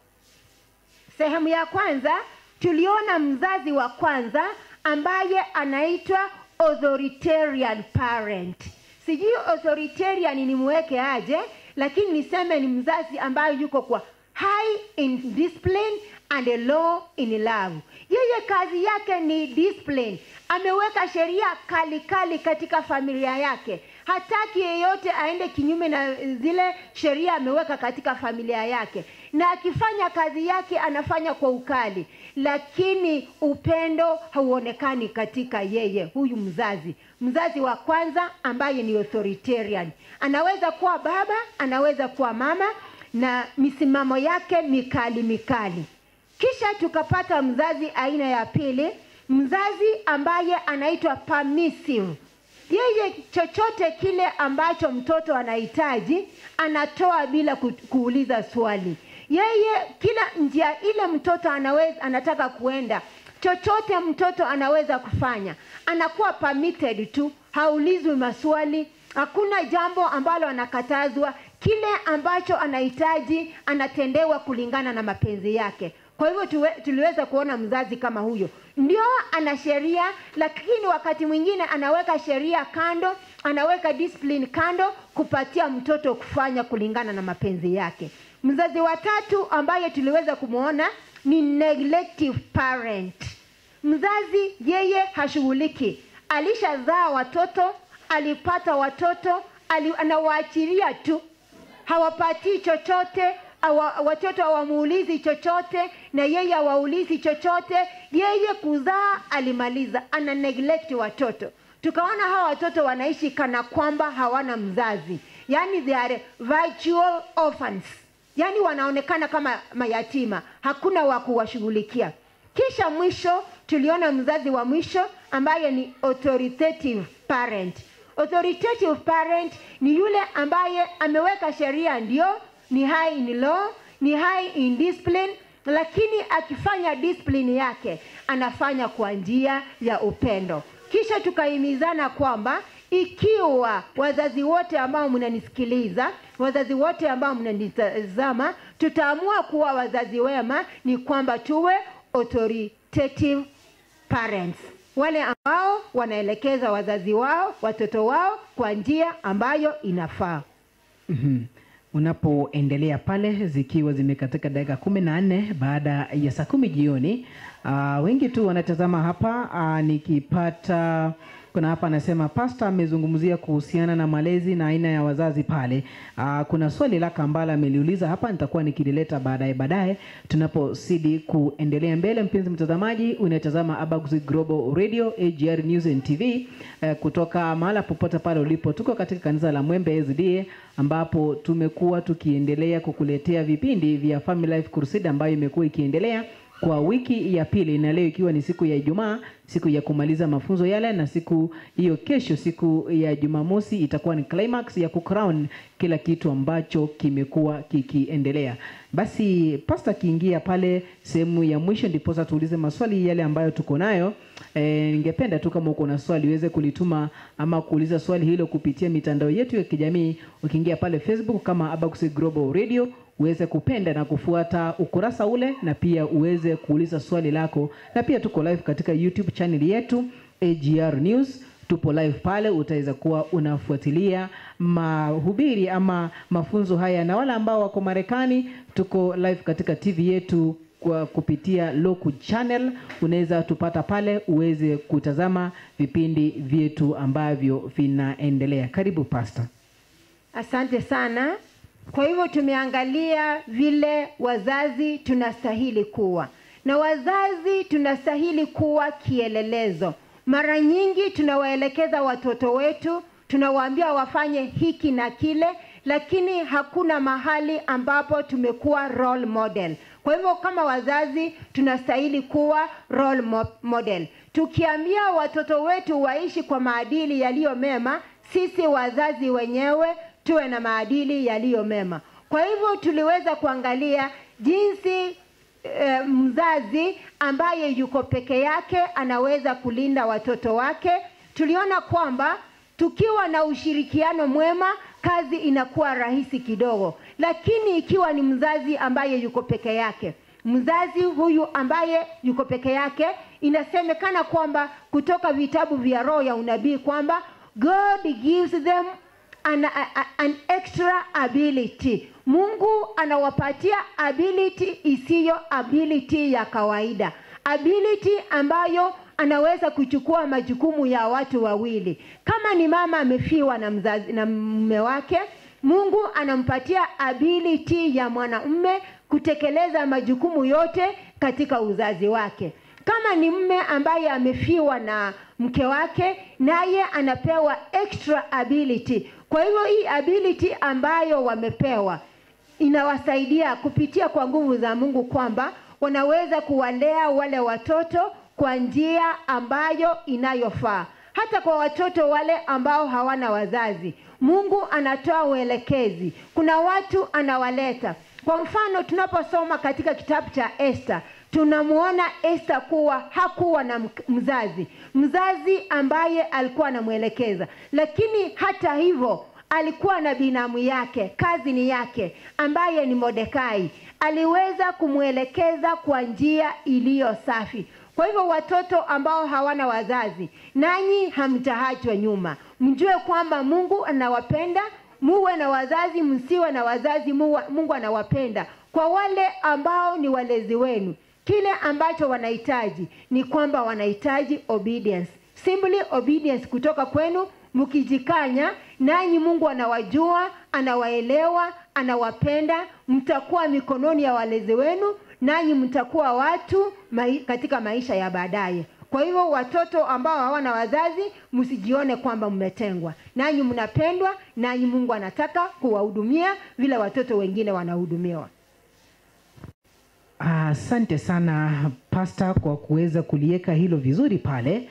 Sehemu ya kwanza, tuliona mzazi wa kwanza ambaye anaitwa authoritarian parent. Sijui authoritarian ni muweke aje, lakini niseme ni mzazi ambaye yuko kwa high in discipline and low in love. Yeye kazi yake ni discipline. Ameweka sheria kali katika familia yake. Hataki yeyote aende kinyume na zile sheria ameweka katika familia yake. Na akifanya kazi yake anafanya kwa ukali, lakini upendo hauonekani katika yeye huyu mzazi. Mzazi wa kwanza ambaye ni authoritarian. Anaweza kuwa baba, anaweza kuwa mama, na misimamo yake mikali. Kisha tukapata mzazi aina ya pili, mzazi ambaye anaitwa permissive. Yeye chochote kile ambacho mtoto anahitaji anatoa bila kuuliza swali. Yeye kila njia ile mtoto anataka kuenda, chochote mtoto anaweza kufanya, anakuwa permitted tu, haulizwi maswali. Hakuna jambo ambalo anakatazwa. Kile ambacho anahitaji anatendewa kulingana na mapenzi yake. Kwa hivyo tuliweza kuona mzazi kama huyo. Ndio ana sheria, lakini wakati mwingine anaweka sheria kando, anaweka discipline kando kupatia mtoto kufanya kulingana na mapenzi yake. Mzazi wa tatu ambaye tuliweza kumuona ni neglective parent. Mzazi yeye hashughuliki. Alishazaa watoto, alipata watoto, anawaachilia tu. Hawapatii chochote, watoto hawamuulizi chochote, na yeye hawaulizi chochote. Yeye kuzaa alimaliza, ana neglect watoto. Tukaona hawa watoto wanaishi kana kwamba hawana mzazi. Yani they are virtual orphans. Yani wanaonekana kama mayatima, hakuna wa kuwashughulikia. Kisha mwisho tuliona mzazi wa mwisho ambaye ni authoritative parent. Authoritative parent ni yule ambaye ameweka sheria, ndio ni high in law, ni high in discipline, lakini akifanya discipline yake anafanya kwa njia ya upendo. Kisha tukahimizana kwamba ikiwa wazazi wote ambao mnanisikiliza, wazazi wote ambao mnanitazama, tutaamua kuwa wazazi wema, ni kwamba tuwe authoritative parents. Wale ambao wanaelekeza wazazi wao, watoto wao kwa njia ambayo inafaa. unapoendelea pale, zikiwa zimekatika dakika 14 baada ya saa 10 jioni. Wengi tu wanatazama hapa. Nikipata kuna hapa anasema pastor amezungumzia kuhusiana na malezi na aina ya wazazi pale. Kuna swali la Kambala ameliuliza hapa, nitakuwa nikilileta baadaye tunapozidi kuendelea mbele. Mpenzi mtazamaji, unatazama Abaguzi Global Radio, AGR News and TV, kutoka mahala popote pale ulipo. Tuko katika kanisa la Mwembe S.D.A, ambapo tumekuwa tukiendelea kukuletea vipindi vya Family Life Crusade ambayo imekuwa ikiendelea kwa wiki ya pili, na leo ikiwa ni siku ya Ijumaa, siku ya kumaliza mafunzo yale, na siku hiyo kesho, siku ya Jumamosi, itakuwa ni climax ya kucrown kila kitu ambacho kimekuwa kikiendelea. Basi pastor kiingia pale sehemu ya mwisho, ndipo sasa tuulize maswali yale ambayo tuko nayo. Ningependa tu kama uko na swali uweze kulituma ama kuuliza swali hilo kupitia mitandao yetu ya kijamii. Ukiingia pale Facebook kama Abaguzi Global Radio, uweze kupenda na kufuata ukurasa ule, na pia uweze kuuliza swali lako. Na pia tuko live katika YouTube channel yetu AGR News, tupo live pale, utaweza kuwa unafuatilia mahubiri ama mafunzo haya. Na wala ambao wako Marekani, tuko live katika TV yetu kwa kupitia local channel, unaweza tupata pale uweze kutazama vipindi vyetu ambavyo vinaendelea. Karibu pastor. Asante sana. Kwa hivyo tumeangalia vile wazazi tunastahili kuwa, na wazazi tunastahili kuwa kielelezo. Mara nyingi tunawaelekeza watoto wetu, tunawaambia wafanye hiki na kile, lakini hakuna mahali ambapo tumekuwa role model. Kwa hivyo kama wazazi tunastahili kuwa role model. Tukiambia watoto wetu waishi kwa maadili yaliyo mema, sisi wazazi wenyewe tuwe na maadili yaliyo mema. Kwa hivyo tuliweza kuangalia jinsi mzazi ambaye yuko peke yake anaweza kulinda watoto wake. Tuliona kwamba tukiwa na ushirikiano mwema, kazi inakuwa rahisi kidogo. Lakini ikiwa ni mzazi ambaye yuko peke yake, mzazi huyu ambaye yuko peke yake, inasemekana kwamba kutoka vitabu vya roho ya unabii kwamba God gives them an extra ability. Mungu anawapatia ability isiyo ability ya kawaida, ability ambayo anaweza kuchukua majukumu ya watu wawili. Kama ni mama amefiwa na mume wake, Mungu anampatia ability ya mwanamume kutekeleza majukumu yote katika uzazi wake. Kama ni mume ambaye amefiwa na mke wake, naye anapewa extra ability. Kwa hivyo hii ability ambayo wamepewa inawasaidia kupitia kwa nguvu za Mungu kwamba wanaweza kuwalea wale watoto kwa njia ambayo inayofaa. Hata kwa watoto wale ambao hawana wazazi, Mungu anatoa uelekezi. Kuna watu anawaleta. Kwa mfano tunaposoma katika kitabu cha Esther, tunamuona Esther kuwa hakuwa na mzazi ambaye alikuwa anamuelekeza, lakini hata hivyo alikuwa na binamu yake, kazini yake ambaye ni Mordekai. Aliweza kumuelekeza kwa njia iliyo safi. Kwa hivyo watoto ambao hawana wazazi, nanyi hamtaachwa nyuma. Mjue kwamba Mungu anawapenda. Muwe na wazazi, msiwe na wazazi, Mungu anawapenda. Kwa wale ambao ni walezi wenu, kile ambacho wanahitaji ni kwamba wanahitaji obedience. Simply obedience kutoka kwenu. Mkijikanya, nanyi Mungu anawajua, anawaelewa, anawapenda. Mtakuwa mikononi ya walezi wenu, nanyi mtakuwa watu katika maisha ya baadaye. Kwa hivyo watoto ambao hawana wazazi, msijione kwamba mmetengwa. Nanyi mnapendwa, nanyi Mungu anataka kuwahudumia vile watoto wengine wanahudumiwa. Asante sana pastor kwa kuweza kuliweka hilo vizuri pale.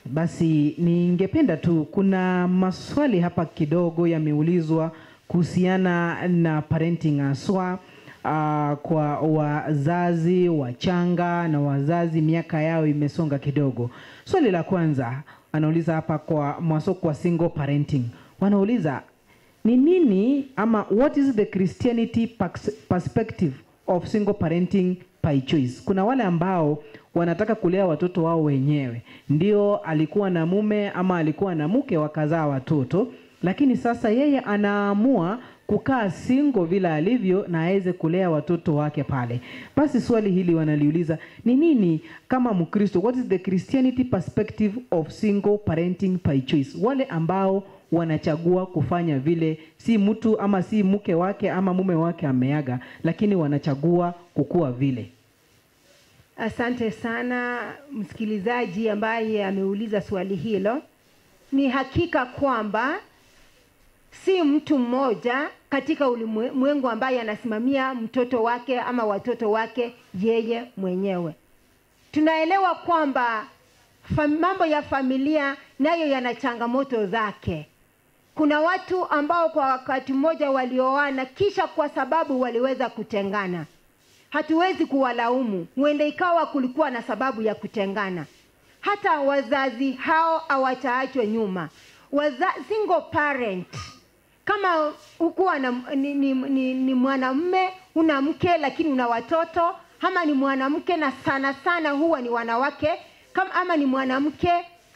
Basi ningependa tu, kuna maswali hapa kidogo yameulizwa kuhusiana na parenting aswa kwa wazazi wachanga na wazazi miaka yao imesonga kidogo. Swali la kwanza anauliza hapa kwa single parenting. Wanauliza ni nini ama what is the Christianity perspective of single parenting by choice? Kuna wale ambao wanataka kulea watoto wao wenyewe. Ndio alikuwa na mume ama alikuwa na mke wakazaa watoto, lakini sasa yeye anaamua kukaa single vile alivyo na aweze kulea watoto wake pale. Basi swali hili wanaliuliza, ni nini kama Mkristo, what is the Christianity perspective of single parenting by choice? Wale ambao wanachagua kufanya vile, si mtu ama si mke wake ama mume wake ameaga, lakini wanachagua kukua vile. Asante sana msikilizaji ambaye ameuliza swali hilo. Ni hakika kwamba si mtu mmoja katika ulimwengu ambaye anasimamia mtoto wake ama watoto wake yeye mwenyewe. Tunaelewa kwamba mambo ya familia nayo yana changamoto zake. Kuna watu ambao kwa wakati mmoja walioana kisha kwa sababu waliweza kutengana. Hatuwezi kuwalaumu, huenda ikawa kulikuwa na sababu ya kutengana. Hata wazazi hao hawataachwa nyuma. Single parent, kama ukuwa ni mwanamume una mke lakini una watoto, ama ni mwanamke na sana sana huwa ni wanawake, ama ni mwanamke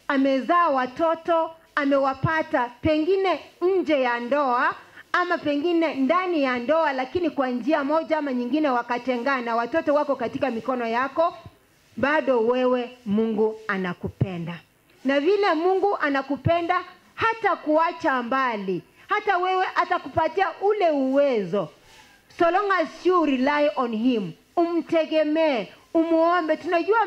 amezaa watoto amewapata pengine nje ya ndoa ama pengine ndani ya ndoa, lakini kwa njia moja ama nyingine wakatengana, watoto wako katika mikono yako, bado wewe Mungu anakupenda. Na vile Mungu anakupenda hata kuacha mbali, hata wewe atakupatia ule uwezo, so long as you rely on him, umtegemee, umuombe. Tunajua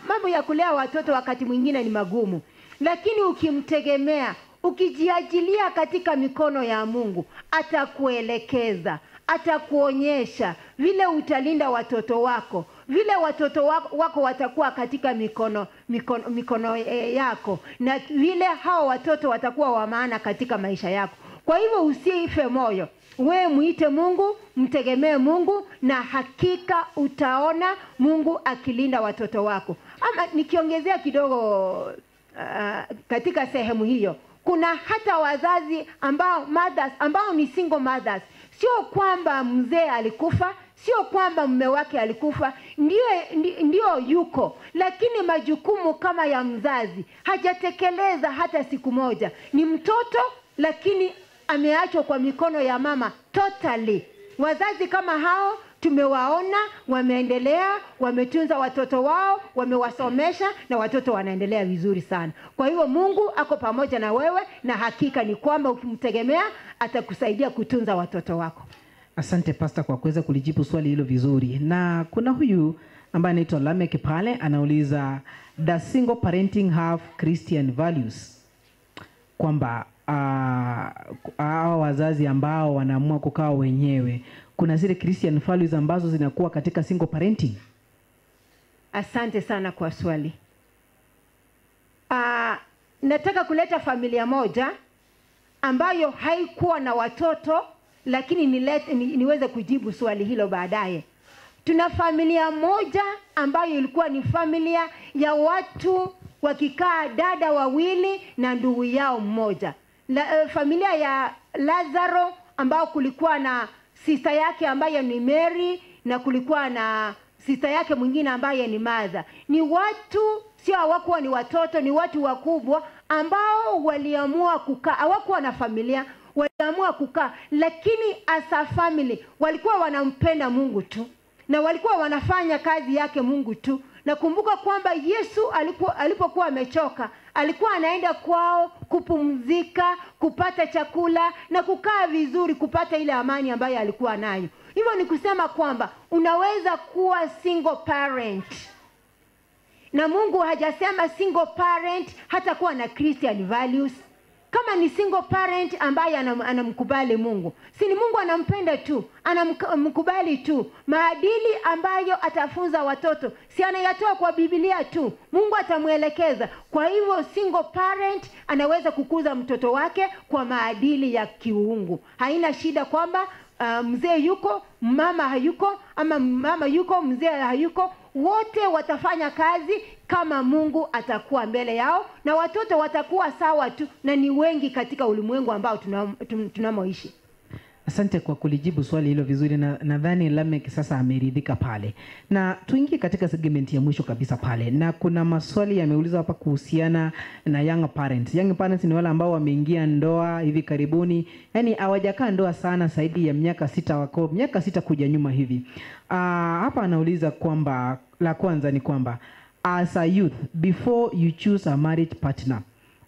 mambo ya kulea watoto wakati mwingine ni magumu, lakini ukimtegemea, ukijiajilia katika mikono ya Mungu, atakuelekeza, atakuonyesha vile utalinda watoto wako, vile watoto wako watakuwa katika mikono yako, na vile hao watoto watakuwa wa maana katika maisha yako. Kwa hivyo usife moyo, wewe muite Mungu, mtegemee Mungu, na hakika utaona Mungu akilinda watoto wako. Ama nikiongezea kidogo katika sehemu hiyo, kuna hata wazazi ambao ni single mothers. Sio kwamba mzee alikufa, sio kwamba mume wake alikufa, ndio yuko, lakini majukumu kama ya mzazi hajatekeleza hata siku moja. Ni mtoto lakini ameachwa kwa mikono ya mama totally. Wazazi kama hao tumewaona wameendelea, wametunza watoto wao, wamewasomesha na watoto wanaendelea vizuri sana. Kwa hivyo Mungu ako pamoja na wewe, na hakika ni kwamba ukimtegemea atakusaidia kutunza watoto wako. Asante Pastor kwa kuweza kulijibu swali hilo vizuri. Na kuna huyu ambaye anaitwa Lamek pale anauliza, does single parenting have Christian values? Kwamba hao wazazi ambao wanaamua kukaa wenyewe, kuna zile Christian values ambazo zinakuwa katika single parenting? Asante sana kwa swali. Nataka kuleta familia moja ambayo haikuwa na watoto, lakini niweze kujibu swali hilo baadaye. Tuna familia moja ambayo ilikuwa ni familia ya watu wakikaa, dada wawili na ndugu yao mmoja. Familia ya Lazaro ambao kulikuwa na sister yake ambaye ni Mary, na kulikuwa na sister yake mwingine ambaye ni Martha. Ni watu, sio hawakuwa ni watoto, ni watu wakubwa ambao waliamua kukaa, hawakuwa na familia, waliamua kukaa, lakini as a family walikuwa wanampenda Mungu tu, na walikuwa wanafanya kazi yake Mungu tu. Na kumbuka kwamba Yesu alipokuwa amechoka, alikuwa anaenda kwao kupumzika, kupata chakula na kukaa vizuri, kupata ile amani ambayo alikuwa nayo. Hivyo ni kusema kwamba unaweza kuwa single parent, na Mungu hajasema single parent hata kuwa na Christian values. Kama ni single parent ambaye anamkubali Mungu, si ni Mungu anampenda tu, anamkubali tu, maadili ambayo atafunza watoto si anayatoa kwa Biblia tu, Mungu atamuelekeza. Kwa hivyo single parent anaweza kukuza mtoto wake kwa maadili ya kiungu. Haina shida kwamba mzee yuko, mama hayuko, ama mama yuko, mzee hayuko. Wote watafanya kazi kama Mungu atakuwa mbele yao, na watoto watakuwa sawa tu, na ni wengi katika ulimwengu ambao tunamoishi. Asante kwa kulijibu swali hilo vizuri, na nadhani Lamek sasa ameridhika pale. Na tuingie katika segment ya mwisho kabisa pale. Na kuna maswali yameulizwa hapa kuhusiana na young parents. Young parents ni wale ambao wameingia ndoa hivi karibuni. Yaani hawajakaa ndoa sana, zaidi ya miaka 6 kuja nyuma hivi. Hapa anauliza kwamba la kwanza ni kwamba as a youth, before you choose a marriage partner,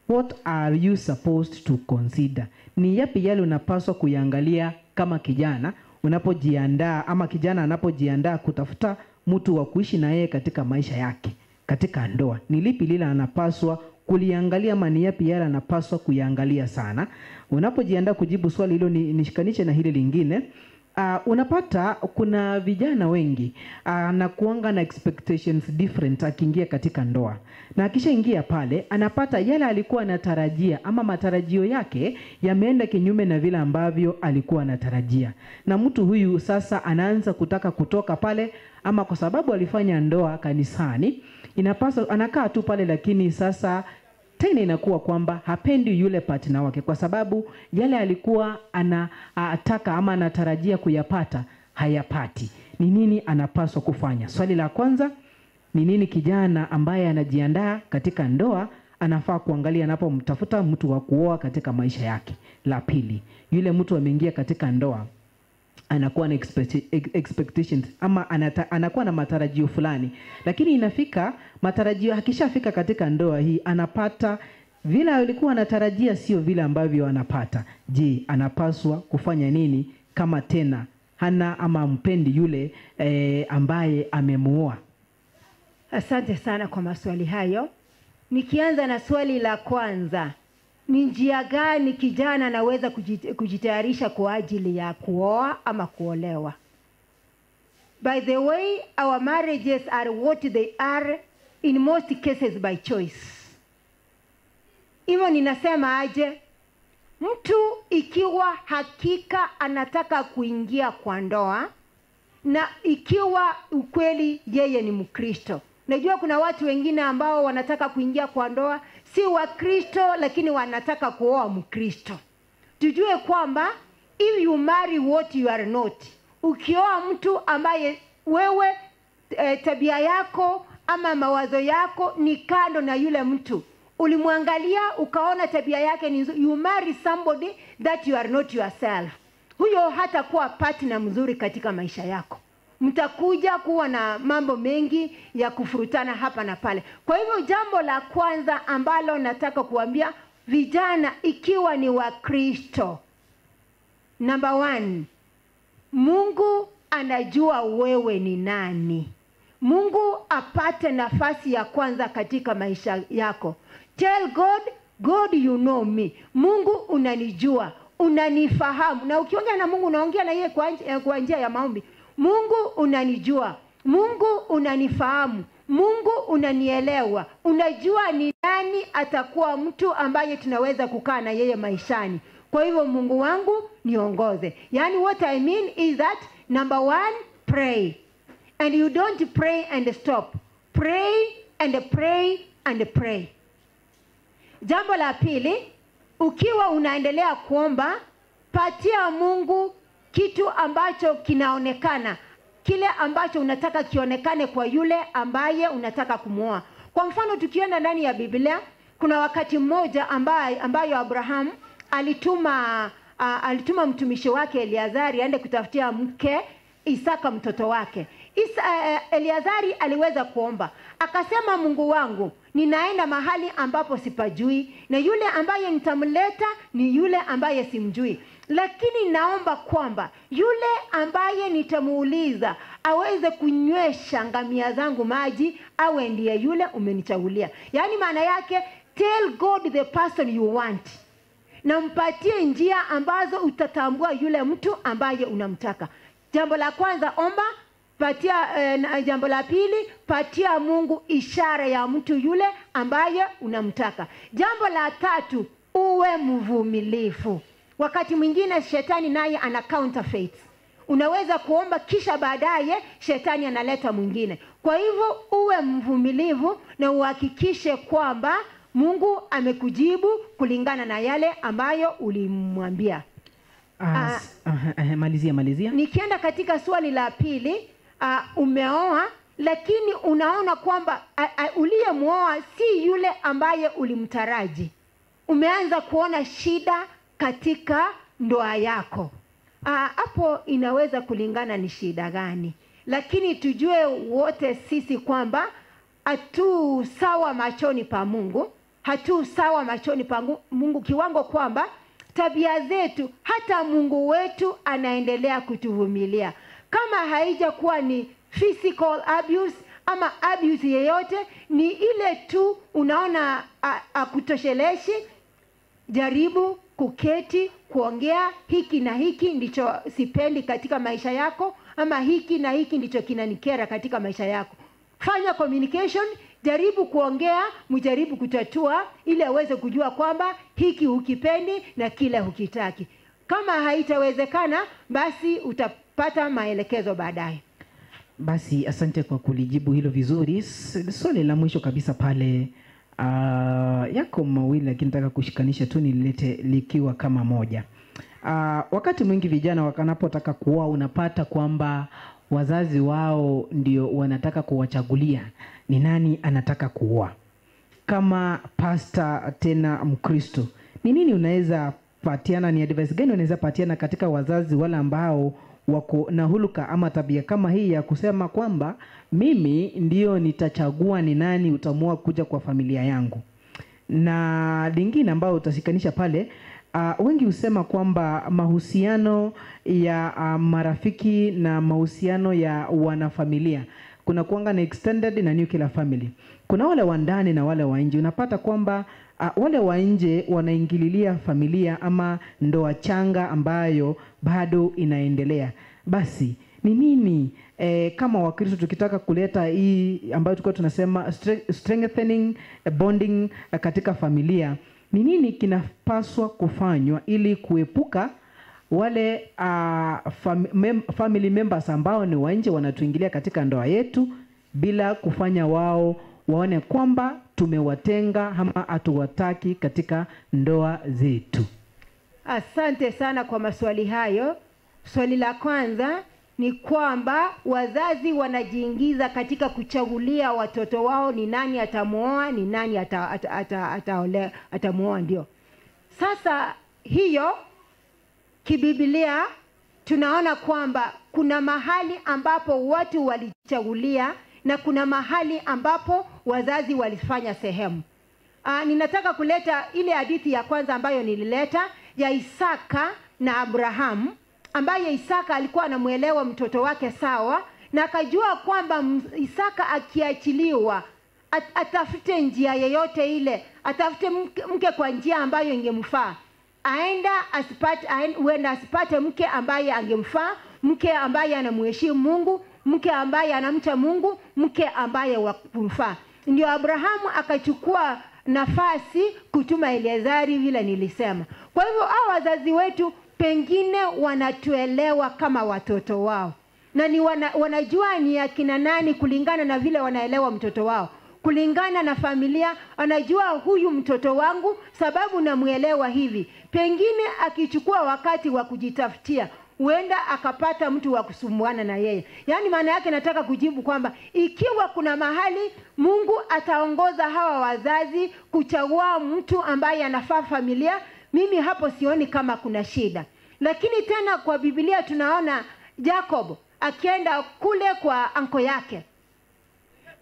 what are you supposed to consider? Ni yapi yale unapaswa kuyangalia kama kijana unapojiandaa, ama kijana anapojiandaa kutafuta mtu wa kuishi na yeye katika maisha yake, katika ndoa? Ni lipi lile anapaswa kuliangalia, ama ni yapi yale anapaswa kuyangalia sana? Unapojiandaa kujibu swali hilo, nishikanishe na hili lingine. Unapata kuna vijana wengi na kuanga na expectations different akiingia katika ndoa, na akishaingia pale anapata yale alikuwa anatarajia, ama matarajio yake yameenda kinyume na vile ambavyo alikuwa anatarajia, na mtu huyu sasa anaanza kutaka kutoka pale, ama kwa sababu alifanya ndoa kanisani inapaswa anakaa tu pale, lakini sasa tena inakuwa kwamba hapendi yule partner wake kwa sababu yale alikuwa anataka ama anatarajia kuyapata hayapati. Ni nini anapaswa kufanya? Swali la kwanza, ni nini kijana ambaye anajiandaa katika ndoa anafaa kuangalia anapomtafuta mtu wa kuoa katika maisha yake? La pili, yule mtu ameingia katika ndoa anakuwa na expectations, ama anakuwa na matarajio fulani, lakini inafika matarajio, akishafika katika ndoa hii anapata vile alikuwa anatarajia sio vile ambavyo anapata. Je, anapaswa kufanya nini kama tena hana ama mpendi yule ambaye amemuoa? Asante sana kwa maswali hayo. Nikianza na swali la kwanza, ni njia gani kijana anaweza kujitayarisha kwa ajili ya kuoa ama kuolewa? By the way, our marriages are what they are in most cases by choice. Hivyo ninasema aje? Mtu ikiwa hakika anataka kuingia kwa ndoa, na ikiwa ukweli yeye ni Mkristo. Najua kuna watu wengine ambao wanataka kuingia kwa ndoa si Wakristo, lakini wanataka kuoa Mkristo. Tujue kwamba if you marry what you are not, ukioa mtu ambaye wewe tabia yako ama mawazo yako ni kando na yule mtu, ulimwangalia ukaona tabia yake ni you marry somebody that you are not yourself, huyo hata kuwa partner mzuri katika maisha yako. Mtakuja kuwa na mambo mengi ya kufurutana hapa na pale. Kwa hivyo jambo la kwanza ambalo nataka kuambia vijana ikiwa ni Wakristo, number 1, Mungu anajua wewe ni nani. Mungu apate nafasi ya kwanza katika maisha yako. Tell God, God you know me. Mungu unanijua, unanifahamu. Na ukiongea na Mungu unaongea na yeye kwa njia ya maombi. Mungu unanijua, Mungu unanifahamu, Mungu unanielewa, unajua ni nani atakuwa mtu ambaye tunaweza kukaa na yeye maishani. Kwa hivyo Mungu wangu niongoze. Yani what I mean is that number 1, pray. And you don't pray and stop. Pray and pray and pray. Jambo la pili, ukiwa unaendelea kuomba, patia Mungu kitu ambacho kinaonekana, kile ambacho unataka kionekane kwa yule ambaye unataka kumuoa. Kwa mfano tukienda ndani ya Biblia, kuna wakati mmoja ambayo Abraham alituma mtumishi wake Eliazari aende kutafutia mke Isaka mtoto wake. Eliazari aliweza kuomba, akasema, Mungu wangu, ninaenda mahali ambapo sipajui, na yule ambaye nitamleta ni yule ambaye simjui, lakini naomba kwamba yule ambaye nitamuuliza aweze kunywesha ngamia zangu maji awe ndiye yule umenichagulia. Yani maana yake, tell God the person you want, na mpatie njia ambazo utatambua yule mtu ambaye unamtaka. Jambo la kwanza, omba. Jambo la pili, patia Mungu ishara ya mtu yule ambaye unamtaka. Jambo la tatu, uwe mvumilivu. Wakati mwingine shetani naye ana counterfeits. Unaweza kuomba kisha baadaye shetani analeta mwingine. Kwa hivyo uwe mvumilivu na uhakikishe kwamba Mungu amekujibu kulingana na yale ambayo ulimwambia. Malizia. Nikienda katika swali la pili, umeoa lakini unaona kwamba uliyemuoa si yule ambaye ulimtaraji. Umeanza kuona shida katika ndoa yako. Hapo inaweza kulingana ni shida gani. Lakini tujue wote sisi kwamba hatu sawa machoni pa Mungu. Hatu sawa machoni pa Mungu kiwango kwamba tabia zetu hata Mungu wetu anaendelea kutuvumilia. Kama haija kuwa ni physical abuse ama abuse yeyote, ni ile tu unaona akutosheleshi, jaribu kuketi kuongea, hiki na hiki ndicho sipendi katika maisha yako, ama hiki na hiki ndicho kinanikera katika maisha yako. Fanya communication, jaribu kuongea, mjaribu kutatua ili aweze kujua kwamba hiki hukipendi na kile hukitaki. Kama haitawezekana, basi utapata maelekezo baadaye. Basi asante kwa kulijibu hilo vizuri. Swali la mwisho kabisa pale, yako mawili lakini nataka kushikanisha tu nilete likiwa kama moja. Wakati mwingi vijana wakanapotaka kuoa, unapata kwamba wazazi wao ndio wanataka kuwachagulia ni nani anataka kuoa. Kama pastor tena Mkristo, ni nini unaweza patiana, ni advice gani unaweza patiana katika wazazi wale ambao wako na huluka ama tabia kama hii ya kusema kwamba mimi ndio nitachagua ni nani utaamua kuja kwa familia yangu? Na lingine ambao utashikanisha pale, wengi husema kwamba mahusiano ya marafiki na mahusiano ya wanafamilia kuna kuanga na extended na nuclear family. Kuna wale wa ndani na wale wa nje. Unapata kwamba wale wa nje wanaingililia familia ama ndoa changa ambayo bado inaendelea. Basi ni nini kama Wakristo tukitaka kuleta hii ambayo tulikuwa tunasema strengthening bonding katika familia, ni nini kinapaswa kufanywa ili kuepuka wale family members ambao ni wa nje wanatuingilia katika ndoa yetu bila kufanya wao waone kwamba tumewatenga ama hatuwataki katika ndoa zetu? Asante sana kwa maswali hayo. Swali la kwanza ni kwamba wazazi wanajiingiza katika kuchagulia watoto wao ni nani atamuoa, ni nani atamuoa. Ndio. Sasa hiyo kibiblia tunaona kwamba kuna mahali ambapo watu walichagulia na kuna mahali ambapo wazazi walifanya sehemu. Ninataka kuleta ile hadithi ya kwanza ambayo nilileta ya Isaka na Abrahamu, ambaye Isaka alikuwa anamuelewa mtoto wake sawa, na akajua kwamba Isaka akiachiliwa atafute njia yoyote ile, atafute mke kwa njia ambayo ingemfaa. Huenda asipate mke ambaye angemfaa, mke ambaye anamheshimu Mungu, mke ambaye anamcha Mungu, mke ambaye wakumfaa. Ndio Abrahamu akachukua nafasi kutuma Eliezari vile nilisema. Kwa hivyo hao wazazi wetu pengine wanatuelewa kama watoto wao. Na ni wanajua ni akina nani kulingana na vile wanaelewa mtoto wao. Kulingana na familia, anajua huyu mtoto wangu sababu namuelewa hivi. Pengine akichukua wakati wa kujitafutia, huenda akapata mtu wa kusumbuana na yeye. Yaani maana yake nataka kujibu kwamba ikiwa kuna mahali Mungu ataongoza hawa wazazi kuchagua mtu ambaye anafaa familia, mimi hapo sioni kama kuna shida. Lakini tena kwa Biblia tunaona Jacob akienda kule kwa anko yake,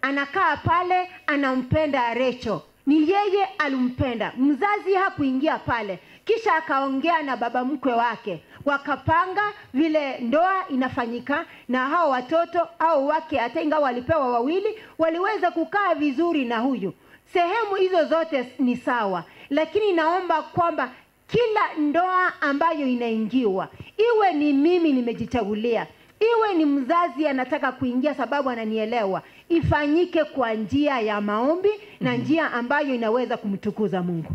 anakaa pale, anampenda Rachel. Ni yeye alimpenda, mzazi hakuingia pale. Kisha akaongea na baba mkwe wake, wakapanga vile ndoa inafanyika, na hao watoto au wake hata ingawa walipewa wawili, waliweza kukaa vizuri na huyu. Sehemu hizo zote ni sawa, lakini naomba kwamba kila ndoa ambayo inaingiwa, iwe ni mimi nimejichagulia, iwe ni mzazi anataka kuingia sababu ananielewa, ifanyike kwa njia ya maombi na njia ambayo inaweza kumtukuza Mungu.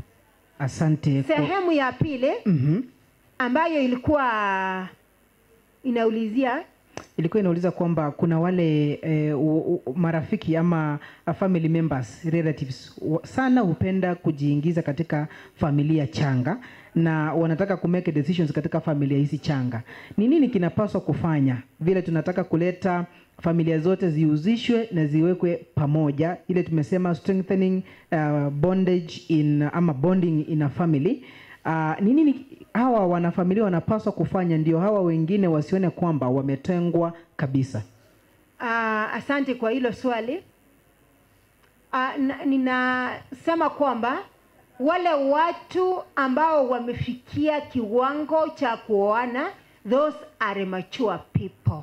Asante. Sehemu ya pili ambayo ilikuwa inauliza kwamba kuna wale marafiki ama family members, relatives sana hupenda kujiingiza katika familia changa, na wanataka kumake decisions katika familia hizi changa. Ni nini kinapaswa kufanya? Vile tunataka kuleta familia zote zihusishwe na ziwekwe pamoja, ile tumesema strengthening bonding in a family. Ni nini hawa wanafamilia wanapaswa kufanya ndio hawa wengine wasione kwamba wametengwa kabisa? Asante kwa hilo swali. Ninasema kwamba wale watu ambao wamefikia kiwango cha kuoana, those are mature people.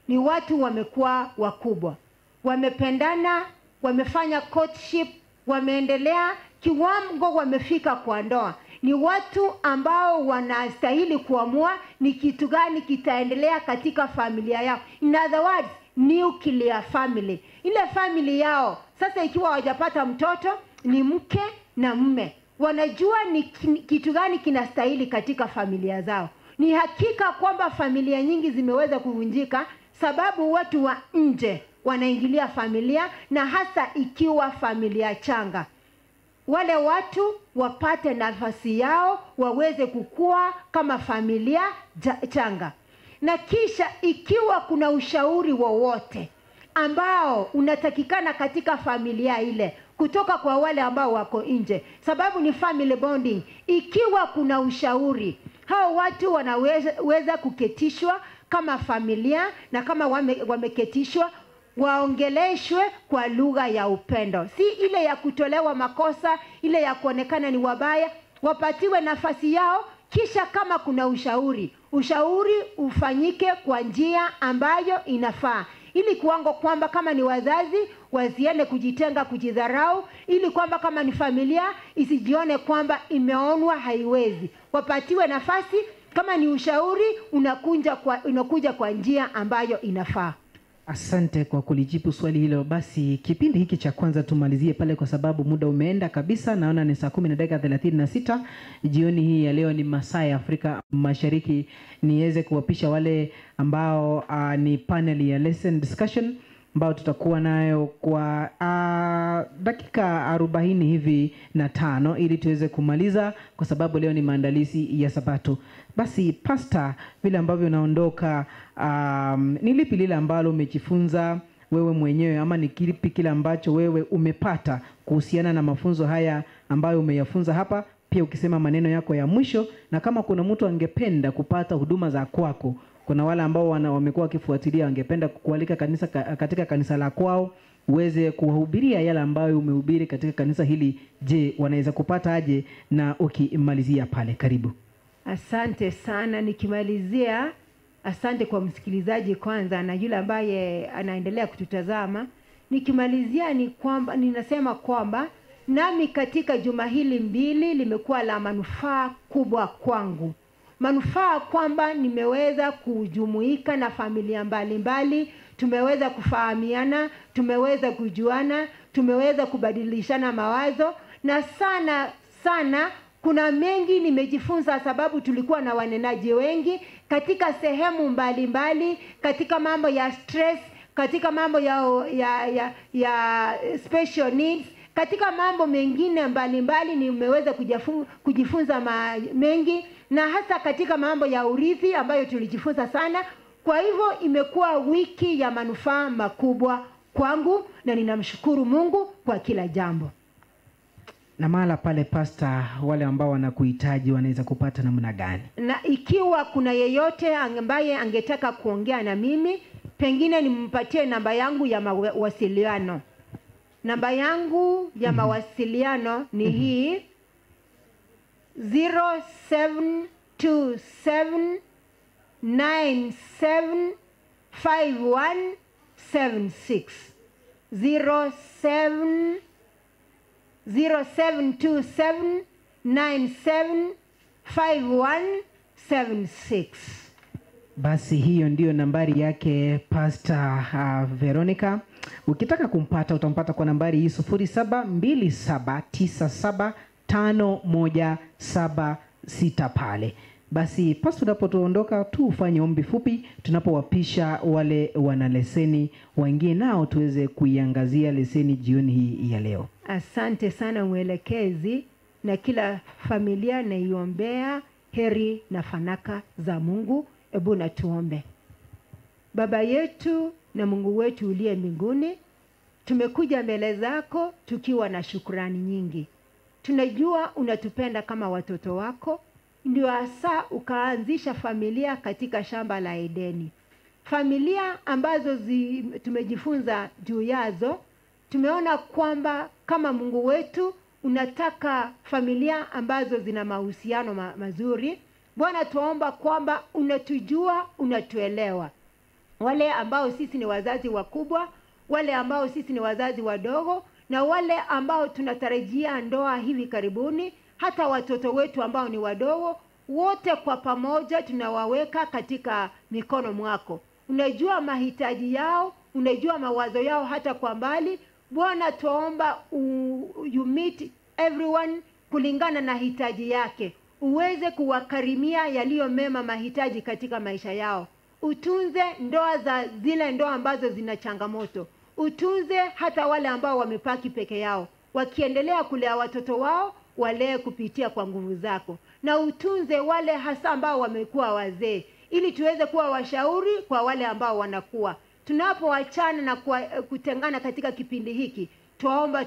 Ni watu wamekuwa wakubwa, wamependana, wamefanya courtship, wameendelea kiwango, wamefika kwa ndoa. Ni watu ambao wanastahili kuamua ni kitu gani kitaendelea katika familia yao. In other words, nuclear family. Ile family yao sasa, ikiwa hawajapata mtoto, ni mke na mume, wanajua ni kitu gani kinastahili katika familia zao. Ni hakika kwamba familia nyingi zimeweza kuvunjika sababu watu wa nje wanaingilia familia, na hasa ikiwa familia changa. Wale watu wapate nafasi yao, waweze kukua kama familia changa. Na kisha ikiwa kuna ushauri wowote ambao unatakikana katika familia ile kutoka kwa wale ambao wako nje, sababu ni family bonding, ikiwa kuna ushauri, hao watu wanaweza kuketishwa kama familia, na kama wameketishwa, waongeleshwe kwa lugha ya upendo, si ile ya kutolewa makosa, ile ya kuonekana ni wabaya. Wapatiwe nafasi yao, kisha kama kuna ushauri ufanyike kwa njia ambayo inafaa, ili kuango kwamba kama ni wazazi wasiende kujitenga, kujidharau, ili kwamba kama ni familia isijione kwamba imeonwa, haiwezi. Wapatiwe nafasi, kama ni ushauri unakuja kwa njia ambayo inafaa. Asante kwa kulijibu swali hilo. Basi kipindi hiki cha kwanza tumalizie pale kwa sababu muda umeenda kabisa. Naona ni saa 10:36 jioni hii ya leo, ni masaa ya Afrika Mashariki. Niweze kuwapisha wale ambao ni panel ya lesson discussion ambao tutakuwa nayo kwa dakika 40 hivi na 5 ili tuweze kumaliza, kwa sababu leo ni maandalizi ya Sabato. Basi pastor, vile ambavyo unaondoka, ni lipi lile ambalo umejifunza wewe mwenyewe, ama ni kipi kile ambacho wewe umepata kuhusiana na mafunzo haya ambayo umeyafunza hapa? Pia ukisema maneno yako ya mwisho, na kama kuna mtu angependa kupata huduma za kwako, kuna wale ambao wamekuwa wakifuatilia, wangependa kukualika katika kanisa la kwao uweze kuwahubiria yale ambayo umehubiri katika kanisa hili, je, wanaweza kupata aje? Na ukimalizia pale, karibu. Asante sana. Nikimalizia, asante kwa msikilizaji kwanza na yule ambaye anaendelea kututazama. Nikimalizia ni kwamba ninasema kwamba nami katika juma hili mbili limekuwa la manufaa kubwa kwangu. Manufaa kwamba nimeweza kujumuika na familia mbalimbali, tumeweza kufahamiana, tumeweza kujuana, tumeweza kubadilishana mawazo, na sana kuna mengi nimejifunza, sababu tulikuwa na wanenaji wengi katika sehemu mbalimbali, katika mambo ya stress, katika mambo ya special needs, katika mambo mengine mbalimbali nimeweza kujifunza mengi, na hasa katika mambo ya urithi ambayo tulijifunza sana. Kwa hivyo imekuwa wiki ya manufaa makubwa kwangu, na ninamshukuru Mungu kwa kila jambo. Na mahala pale pastor, wale ambao wanakuhitaji wanaweza kupata namna gani? Na ikiwa kuna yeyote ambaye angetaka kuongea na mimi, pengine nimpatie namba yangu ya mawasiliano. Namba yangu ya mawasiliano ni hii: 0727975176. 0727975176. Basi hiyo ndiyo nambari yake Pastor Veronica. Ukitaka kumpata utampata kwa nambari hii 0727975176 pale. Basi pastor, unapotuondoka tu ufanye ombi fupi tunapowapisha wale wana leseni waingie nao tuweze kuiangazia leseni jioni hii ya leo. Asante sana mwelekezi. na kila familia naiombea heri na fanaka za Mungu. Ebu na tuombe. Baba yetu na Mungu wetu uliye mbinguni, tumekuja mbele zako tukiwa na shukrani nyingi. Tunajua unatupenda kama watoto wako, ndio hasa ukaanzisha familia katika shamba la Edeni. Familia ambazo tumejifunza juu yazo, tumeona kwamba kama Mungu wetu unataka familia ambazo zina mahusiano mazuri. Bwana, tuomba kwamba unatujua, unatuelewa. Wale ambao sisi ni wazazi wakubwa, wale ambao sisi ni wazazi wadogo, na wale ambao tunatarajia ndoa hivi karibuni, hata watoto wetu ambao ni wadogo, wote kwa pamoja tunawaweka katika mikono mwako. Unajua mahitaji yao, unajua mawazo yao hata kwa mbali. Bwana, tuomba you meet everyone kulingana na hitaji yake. Uweze kuwakarimia yaliyo mema mahitaji katika maisha yao. Utunze ndoa za zile ndoa ambazo zina changamoto. Utunze hata wale ambao wamepaki peke yao, wakiendelea kulea watoto wao, walee kupitia kwa nguvu zako. Na utunze wale hasa ambao wamekuwa wazee, ili tuweze kuwa washauri kwa wale ambao wanakuwa. Tunapoachana na kutengana katika kipindi hiki, tuomba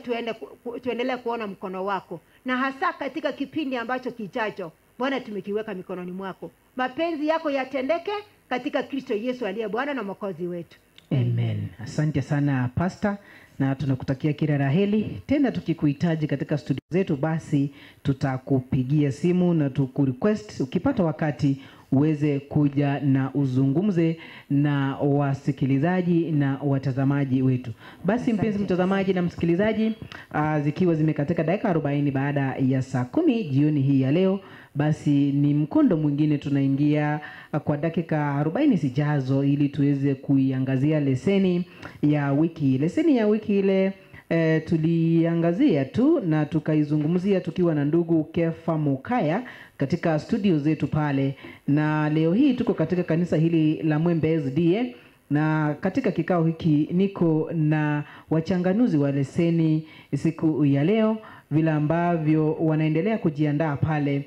tuendelee kuona mkono wako. Na hasa katika kipindi ambacho kijacho, Bwana, tumekiweka mikononi mwako. Mapenzi yako yatendeke katika Kristo Yesu aliye Bwana na Mwokozi wetu. Amen. Asante sana Pastor, na tunakutakia kila la heri. Tena tukikuhitaji katika studio zetu, basi tutakupigia simu na tukurequest ukipata wakati uweze kuja na uzungumze na wasikilizaji na watazamaji wetu. Basi mpenzi mtazamaji na msikilizaji, zikiwa zimekatika dakika 40 baada ya saa 10 jioni hii ya leo, basi ni mkondo mwingine tunaingia kwa dakika 40 zijazo ili tuweze kuiangazia leseni ya wiki. Leseni ya wiki ile tuliangazia tu na tukaizungumzia tukiwa na ndugu Kefa Mukaya katika studio zetu pale, na leo hii tuko katika kanisa hili la Mwembe S.D.A, na katika kikao hiki niko na wachanganuzi wa leseni siku ya leo, vile ambavyo wanaendelea kujiandaa pale.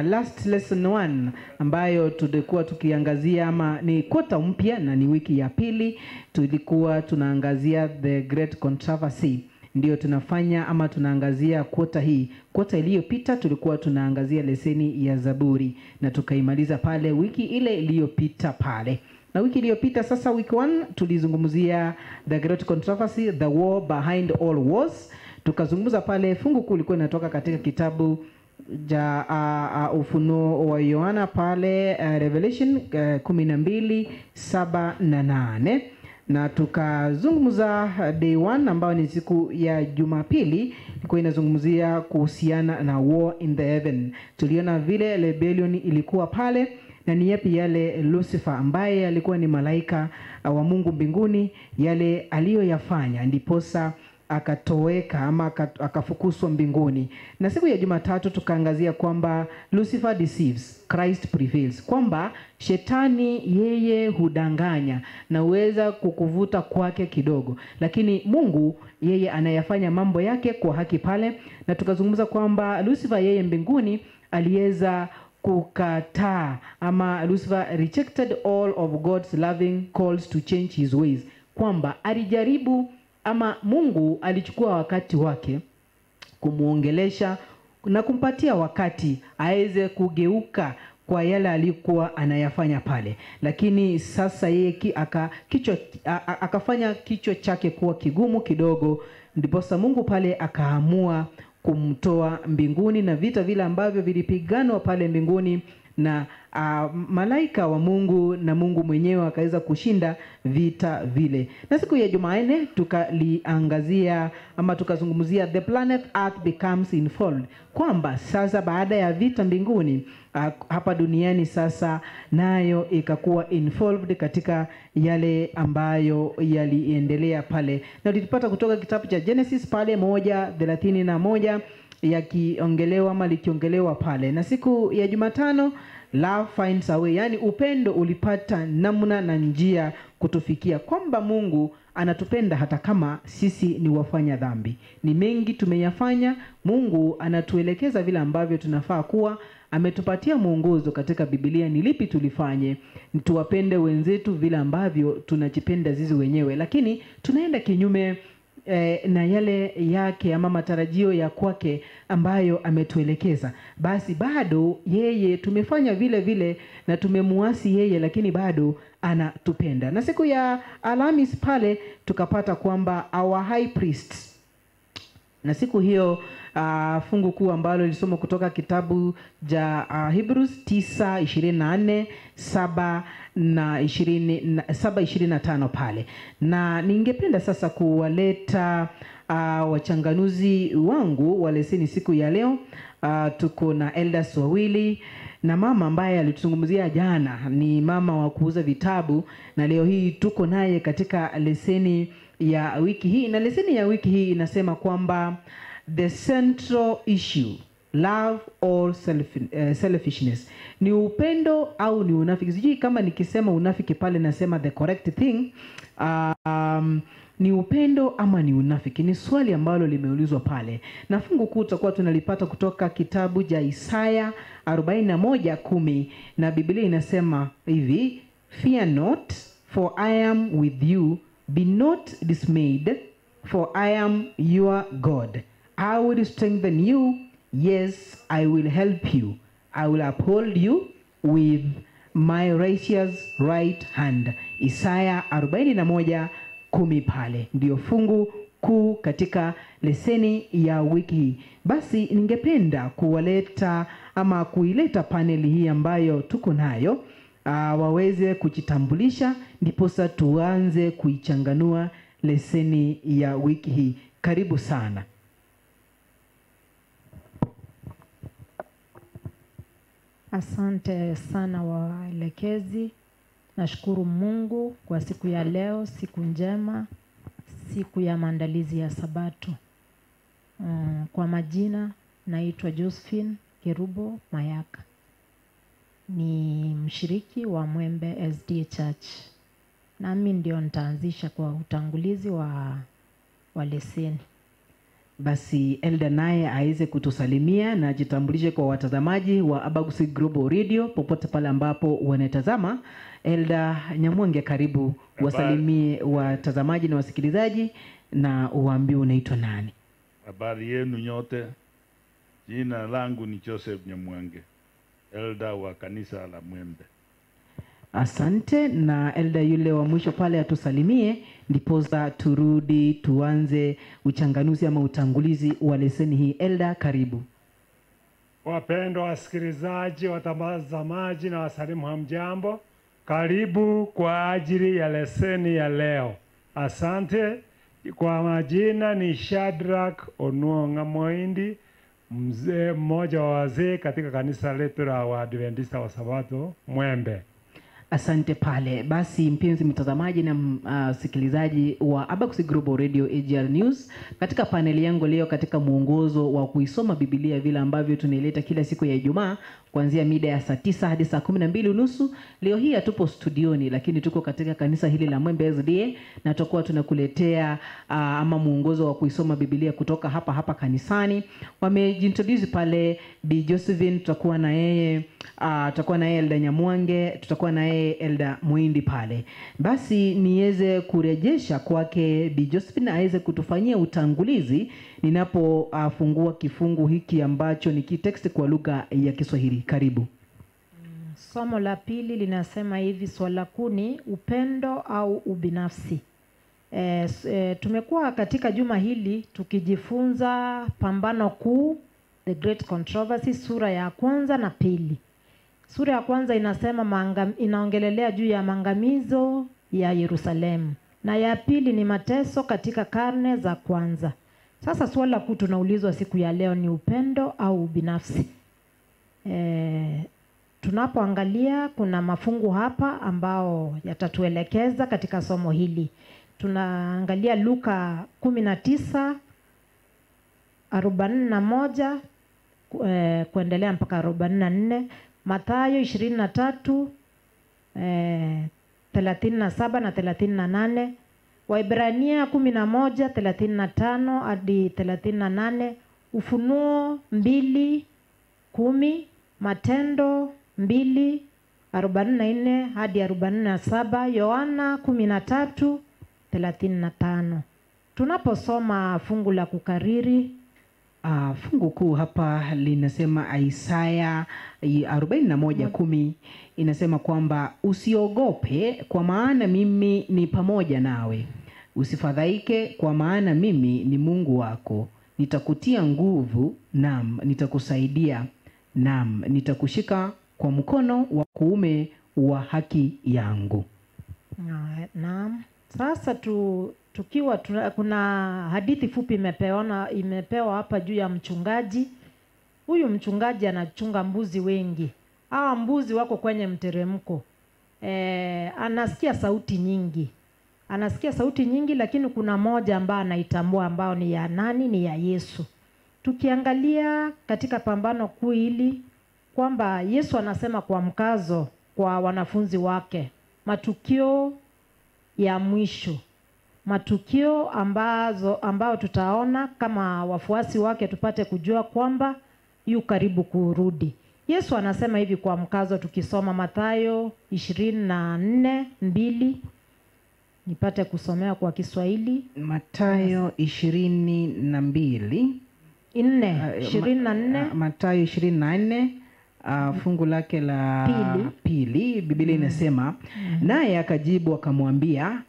Last lesson 1 ambayo tulikuwa tukiangazia ama ni kota mpya na ni wiki ya pili, tulikuwa tunaangazia the great controversy. Ndio tunafanya ama tunaangazia kota hii. Kota iliyopita tulikuwa tunaangazia leseni ya Zaburi na tukaimaliza pale wiki ile iliyopita pale. Na wiki iliyopita sasa week 1 tulizungumzia the great controversy, the war behind all wars. Tukazungumza pale fungu kuu lilikuwa linatoka katika kitabu ja Ufunuo wa Yohana pale Revelation 12:7 na 8, na tukazungumza day 1 ambayo ni siku ya Jumapili, ilikuwa inazungumzia kuhusiana na war in the heaven. Tuliona vile rebellion ilikuwa pale na ni yapi yale Lucifer ambaye alikuwa ni malaika wa Mungu mbinguni, yale aliyoyafanya ndiposa akatoweka ama akafukuswa mbinguni. Na siku ya Jumatatu tukaangazia kwamba Lucifer deceives, Christ prevails, kwamba shetani yeye hudanganya na uweza kukuvuta kwake kidogo, lakini Mungu yeye anayafanya mambo yake kwa haki pale. Na tukazungumza kwamba Lucifer yeye mbinguni aliweza kukataa ama Lucifer rejected all of God's loving calls to change his ways, kwamba alijaribu ama Mungu alichukua wakati wake kumuongelesha na kumpatia wakati aweze kugeuka kwa yale alikuwa anayafanya pale, lakini sasa yeye akafanya kichwa chake kuwa kigumu kidogo, ndipo Mungu pale akaamua kumtoa mbinguni, na vita vile ambavyo vilipiganwa pale mbinguni na malaika wa Mungu na Mungu mwenyewe akaweza kushinda vita vile. Na siku ya Jumanne tukaliangazia ama tukazungumzia the planet Earth becomes involved, kwamba sasa baada ya vita mbinguni hapa duniani sasa nayo ikakuwa involved katika yale ambayo yaliendelea pale. Na tulipata kutoka kitabu cha Genesis pale 1:31 yakiongelewa ama likiongelewa pale. Na siku ya Jumatano love finds a way, yani upendo ulipata namna na njia kutufikia, kwamba Mungu anatupenda hata kama sisi ni wafanya dhambi. Ni mengi tumeyafanya, Mungu anatuelekeza vile ambavyo tunafaa kuwa, ametupatia mwongozo katika Biblia ni lipi tulifanye, tuwapende wenzetu vile ambavyo tunajipenda sisi wenyewe, lakini tunaenda kinyume na yale yake ama matarajio ya kwake ambayo ametuelekeza. Basi bado yeye tumefanya vile vile na tumemuasi yeye, lakini bado anatupenda. Na siku ya Alhamisi pale tukapata kwamba our high priest, na siku hiyo fungu kuu ambalo lilisoma kutoka kitabu cha Hebrews 9:24, 7:25 pale. Na ningependa sasa kuwaleta wachanganuzi wangu wa leseni siku ya leo. Tuko na elders wawili na mama ambaye alituzungumzia jana, ni mama wa kuuza vitabu, na leo hii tuko naye katika leseni ya wiki hii. Na leseni ya wiki hii inasema kwamba the central issue, love or selfishness, ni upendo au ni unafiki. Sijui kama nikisema unafiki pale nasema the correct thing. Ni upendo ama ni unafiki, ni swali ambalo limeulizwa pale. Na fungu kuu tutakuwa tunalipata kutoka kitabu cha Isaya 41:10, na Biblia inasema hivi: fear not, for I am with you, be not dismayed, for I am your God. I will strengthen you, yes, I will help you. I will uphold you with my righteous right hand. Isaya 41:10 pale ndio fungu kuu katika leseni ya wiki hii. Basi ningependa kuwaleta ama kuileta paneli hii ambayo tuko nayo, waweze kujitambulisha ndiposa tuanze kuichanganua leseni ya wiki hii. Karibu sana. Asante sana waelekezi. Nashukuru Mungu kwa siku ya leo, siku njema, siku ya maandalizi ya Sabato. Kwa majina naitwa Josephine Kerubo Mayaka. Ni mshiriki wa Mwembe S.D.A Church. Nami ndio nitaanzisha kwa utangulizi wa leseni. Basi Elda naye aweze kutusalimia na jitambulishe kwa watazamaji wa Abagusi Global Radio popote pale ambapo wanatazama. Elda Nyamwenge, karibu wasalimie watazamaji na wasikilizaji na uwaambie unaitwa nani. Habari yenu nyote. Jina langu ni Joseph Nyamwenge, Elda wa kanisa la Mwembe. Asante. Na Elda yule wa mwisho pale atusalimie, ndiposa turudi tuanze uchanganuzi ama utangulizi wa leseni hii. Elda, karibu. Wapendwa wasikilizaji, watazamaji na wasalimu, hamjambo. Karibu kwa ajili ya leseni ya leo. Asante. Kwa majina ni Shadrack Onuonga Moindi, mzee mmoja wa wazee katika kanisa letu la Waadventista wa Sabato Mwembe. Asante pale. Basi mpenzi mtazamaji na sikilizaji wa Abagusi Global Radio AGR News, katika paneli yangu leo katika mwongozo wa kuisoma Biblia vile ambavyo tunaileta kila siku ya Ijumaa kuanzia mida ya saa 9 hadi saa 12:30. Leo hii hatupo studioni, lakini tuko katika kanisa hili la Mwembe S.D.A na tutakuwa tunakuletea ama mwongozo wa kuisoma Biblia kutoka hapa kanisani. Wamejintroduce pale Bi Josephine, tutakuwa na yeye Elda Nyamwange, tutakuwa na yeye Elda Muindi pale. Basi niweze kurejesha kwake Bi Josephine aweze kutufanyia utangulizi ninapofungua kifungu hiki ambacho ni text kwa lugha ya Kiswahili. Karibu. Somo la pili linasema hivi: swala kuu ni upendo au ubinafsi. Tumekuwa katika juma hili tukijifunza pambano kuu, the great controversy, sura ya kwanza na pili. Sura ya kwanza inasema inaongelelea juu ya maangamizo ya Yerusalemu, na ya pili ni mateso katika karne za kwanza. Sasa swala kuu tunaulizwa siku ya leo ni upendo au ubinafsi. Tunapoangalia kuna mafungu hapa ambao yatatuelekeza katika somo hili. Tunaangalia Luka 19:41 kuendelea mpaka 44, Mathayo 23:37 na 38, Waibrania 11:35 hadi 38, Ufunuo 2:10, Matendo 2:44 hadi 47, Yohana 13:35. Tunaposoma fungu la kukariri, fungu kuu hapa linasema Isaya 41:10 inasema kwamba usiogope kwa maana mimi ni pamoja nawe. Usifadhaike kwa maana mimi ni Mungu wako. Nitakutia nguvu, naam, nitakusaidia, naam, nitakushika kwa mkono wa kuume wa haki yangu. Naam. Sasa kuna hadithi fupi imepewa hapa juu ya mchungaji. Huyu mchungaji anachunga mbuzi wengi. Hawa mbuzi wako kwenye mteremko. Anasikia sauti nyingi, lakini kuna moja ambayo anaitambua, ambao ni ya nani? Ni ya Yesu. Tukiangalia katika pambano kuu hili kwamba Yesu anasema kwa mkazo kwa wanafunzi wake matukio ya mwisho, matukio ambao tutaona kama wafuasi wake tupate kujua kwamba yu karibu kurudi. Yesu anasema hivi kwa mkazo, tukisoma Mathayo 24:2, nipate kusomea kwa Kiswahili. Mathayo 24. Mathayo 24 fungu lake la pili, Biblia inasema naye akajibu akamwambia,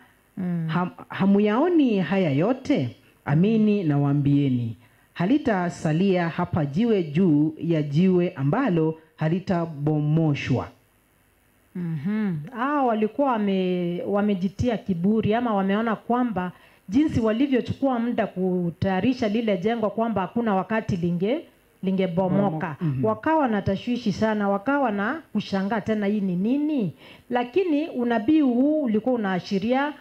hamuyaoni haya yote? Amini nawaambieni, halitasalia hapa jiwe juu ya jiwe ambalo halitabomoshwa. Hao walikuwa wamejitia kiburi, ama wameona kwamba jinsi walivyochukua muda kutayarisha lile jengo kwamba hakuna wakati lingebomoka. Wakawa na tashwishi sana, wakawa na kushangaa tena hii ni nini. Lakini unabii huu ulikuwa unaashiria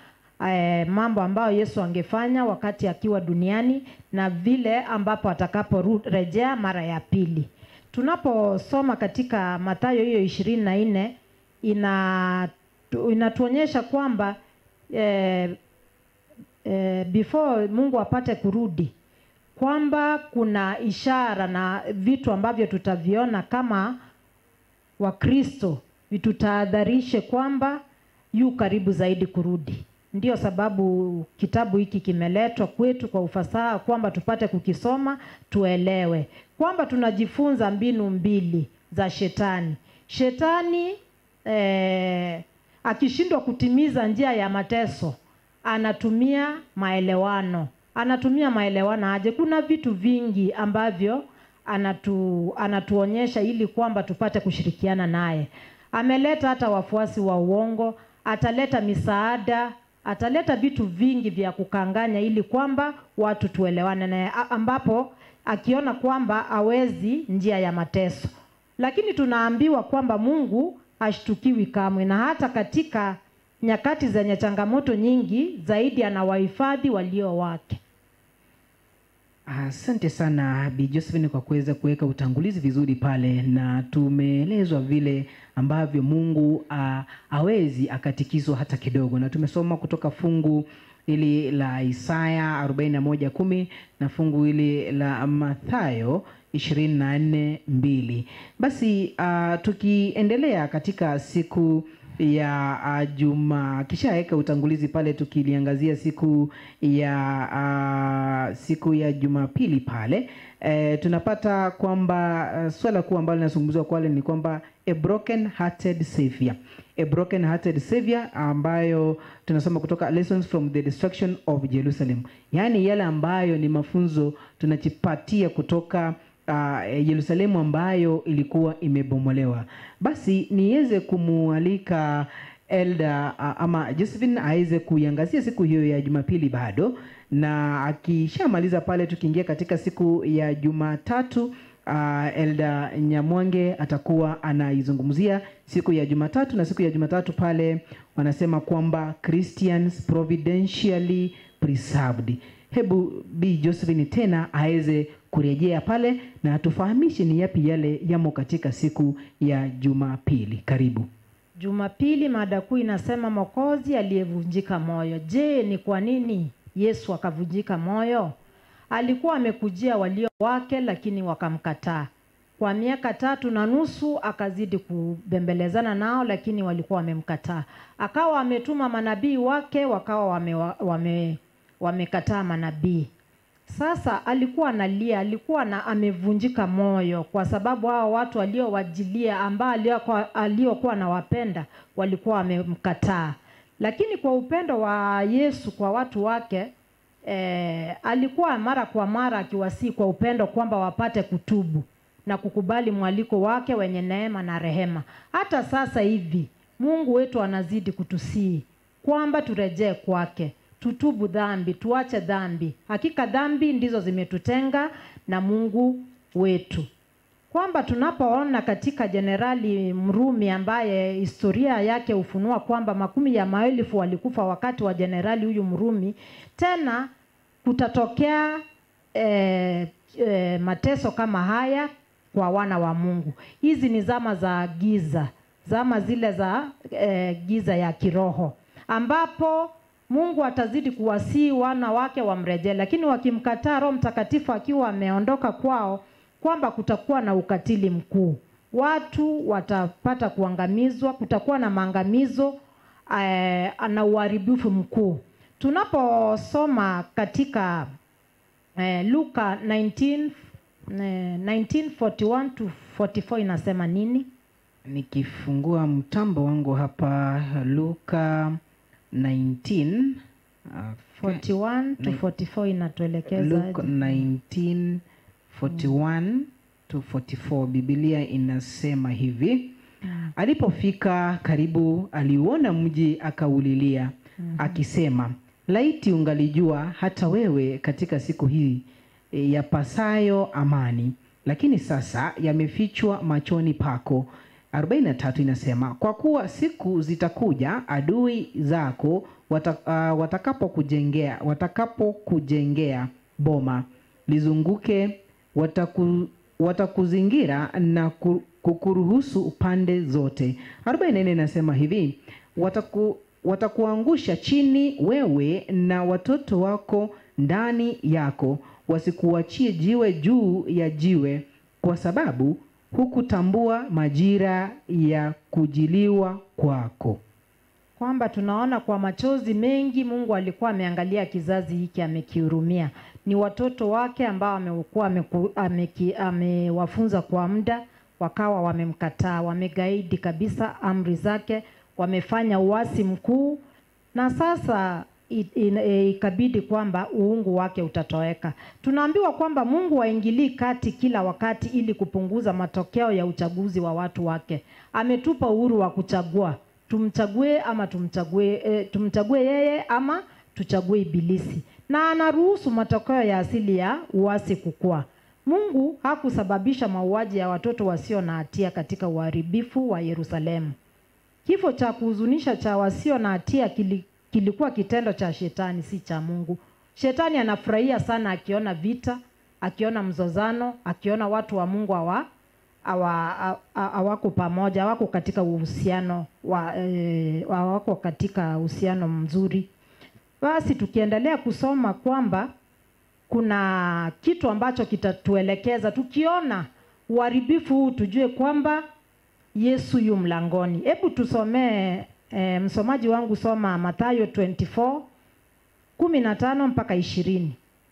mambo ambayo Yesu angefanya wakati akiwa duniani na vile ambapo atakaporejea mara ya pili. Tunaposoma katika Mathayo hiyo 24 inatuonyesha kwamba before Mungu apate kurudi, kwamba kuna ishara na vitu ambavyo tutaviona kama Wakristo vitutahadharishe kwamba yu karibu zaidi kurudi. Ndio sababu kitabu hiki kimeletwa kwetu kwa ufasaha, kwamba tupate kukisoma tuelewe kwamba tunajifunza mbinu mbili za shetani. Shetani akishindwa kutimiza njia ya mateso, anatumia maelewano. Aje, kuna vitu vingi ambavyo anatuonyesha ili kwamba tupate kushirikiana naye. Ameleta hata wafuasi wa uongo, ataleta misaada, ataleta vitu vingi vya kukanganya ili kwamba watu tuelewane naye, ambapo akiona kwamba hawezi njia ya mateso. Lakini tunaambiwa kwamba Mungu hashtukiwi kamwe, na hata katika nyakati zenye changamoto nyingi zaidi anawahifadhi walio wake. Asante sana Bi Josephine kwa kuweza kuweka utangulizi vizuri pale, na tumeelezwa vile ambavyo Mungu hawezi akatikizwa hata kidogo, na tumesoma kutoka fungu ili la Isaya 41:10 na fungu ili la Mathayo 24:2. Basi tukiendelea katika siku ya juma, kisha utangulizi pale tukiliangazia siku ya Jumapili pale, tunapata kwamba swala kuu ambalo linazungumzwa kwale ni kwamba a broken hearted savior, ambayo tunasoma kutoka Lessons from the Destruction of Jerusalem, yaani yale ambayo ni mafunzo tunajipatia kutoka Yerusalemu ambayo ilikuwa imebomolewa. Basi niweze kumualika Elder ama Josephine aweze kuiangazia siku hiyo ya Jumapili bado, na akishamaliza pale tukiingia katika siku ya Jumatatu, Elder Nyamwange atakuwa anaizungumzia siku ya Jumatatu. Na siku ya Jumatatu pale wanasema kwamba Christians providentially preserved. Hebu Bi Josephine tena aweze kurejea pale na atufahamishe ni yapi yale yamo katika siku ya Jumapili. Karibu. Jumapili mada kuu inasema Mwokozi aliyevunjika moyo. Je, ni kwa nini Yesu akavunjika moyo? Alikuwa amekujia walio wake lakini wakamkataa. Kwa miaka 3.5 akazidi kubembelezana nao lakini walikuwa wamemkataa. Akawa ametuma manabii wake wakawa wamekataa manabii. Sasa alikuwa analia, amevunjika moyo kwa sababu hao watu waliowajilia ambao aliokuwa anawapenda walikuwa wamemkataa. Lakini kwa upendo wa Yesu kwa watu wake alikuwa mara kwa mara akiwasihi kwa upendo kwamba wapate kutubu na kukubali mwaliko wake wenye neema na rehema. Hata sasa hivi Mungu wetu anazidi kutusihi kwamba turejee kwake, tutubu dhambi, tuache dhambi. Hakika dhambi ndizo zimetutenga na Mungu wetu. Kwamba tunapoona katika Jenerali Mrumi ambaye historia yake ufunua kwamba 10,000 walikufa wakati wa jenerali huyu Mrumi, tena kutatokea mateso kama haya kwa wana wa Mungu. Hizi ni zama za giza, zama zile za giza ya kiroho, ambapo Mungu atazidi kuwasihi wana wake wamrejee, lakini wakimkataa Roho Mtakatifu akiwa ameondoka kwao, kwamba kutakuwa na ukatili mkuu. Watu watapata kuangamizwa, kutakuwa na maangamizo na uharibifu mkuu. Tunaposoma katika Luka 19:41 to 44 inasema nini? Nikifungua mtambo wangu hapa, Luka 19:41 to 44 inatuelekeza Luka 19:41 to 44, Biblia inasema hivi. Alipofika karibu, aliuona mji akaulilia, akisema, laiti ungalijua hata wewe katika siku hii yapasayo amani, lakini sasa yamefichwa machoni pako. 43 inasema, kwa kuwa siku zitakuja adui zako watakapokujengea boma lizunguke, watakuzingira na kukuruhusu upande zote. 44 inasema hivi, watakuangusha chini wewe na watoto wako ndani yako, wasikuachie jiwe juu ya jiwe, kwa sababu hukutambua majira ya kujiliwa kwako. Kwamba tunaona kwa machozi mengi Mungu alikuwa ameangalia kizazi hiki, amekihurumia. Ni watoto wake ambao amewafunza kwa muda, wakawa wamemkataa, wamegaidi kabisa amri zake, wamefanya uasi mkuu, na sasa ikabidi kwamba uungu wake utatoweka. Tunaambiwa kwamba Mungu haingilii kati kila wakati ili kupunguza matokeo ya uchaguzi wa watu wake. Ametupa uhuru wa kuchagua, tumchague ama tumchague yeye ama tuchague ibilisi, na anaruhusu matokeo ya asili ya uasi kukua. Mungu hakusababisha mauaji ya watoto wasio na hatia katika uharibifu wa Yerusalemu. Kifo cha kuhuzunisha cha wasio na hatia kilikuwa kitendo cha shetani, si cha Mungu. Shetani anafurahia sana akiona vita, akiona mzozano, akiona watu wa Mungu hawako pamoja, hawako katika uhusiano hawako katika uhusiano mzuri. Basi tukiendelea kusoma kwamba kuna kitu ambacho kitatuelekeza, tukiona uharibifu huu tujue kwamba Yesu yu mlangoni. Hebu tusomee, msomaji wangu soma Mathayo 24:15 mpaka 20.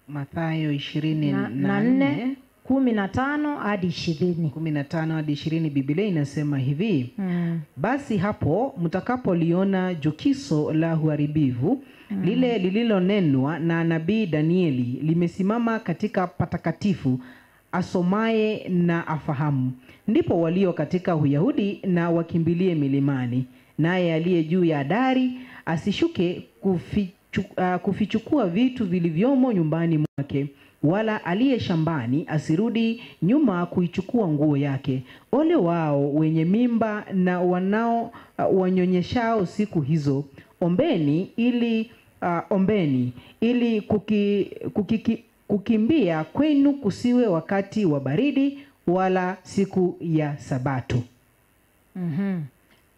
Mathayo 24 15 hadi 20. 15 hadi 20, Biblia inasema hivi. Basi hapo mtakapoliona jukiso la uharibifu lile lililonenwa na nabii Danieli limesimama katika patakatifu, asomaye na afahamu, ndipo walio katika Uyahudi na wakimbilie milimani, naye aliye juu ya dari asishuke kufichukua vitu vilivyomo nyumbani mwake, wala aliye shambani asirudi nyuma kuichukua nguo yake. Ole wao wenye mimba na wanao wanyonyeshao siku hizo. Ombeni ili kukimbia kwenu kusiwe wakati wa baridi wala siku ya Sabato.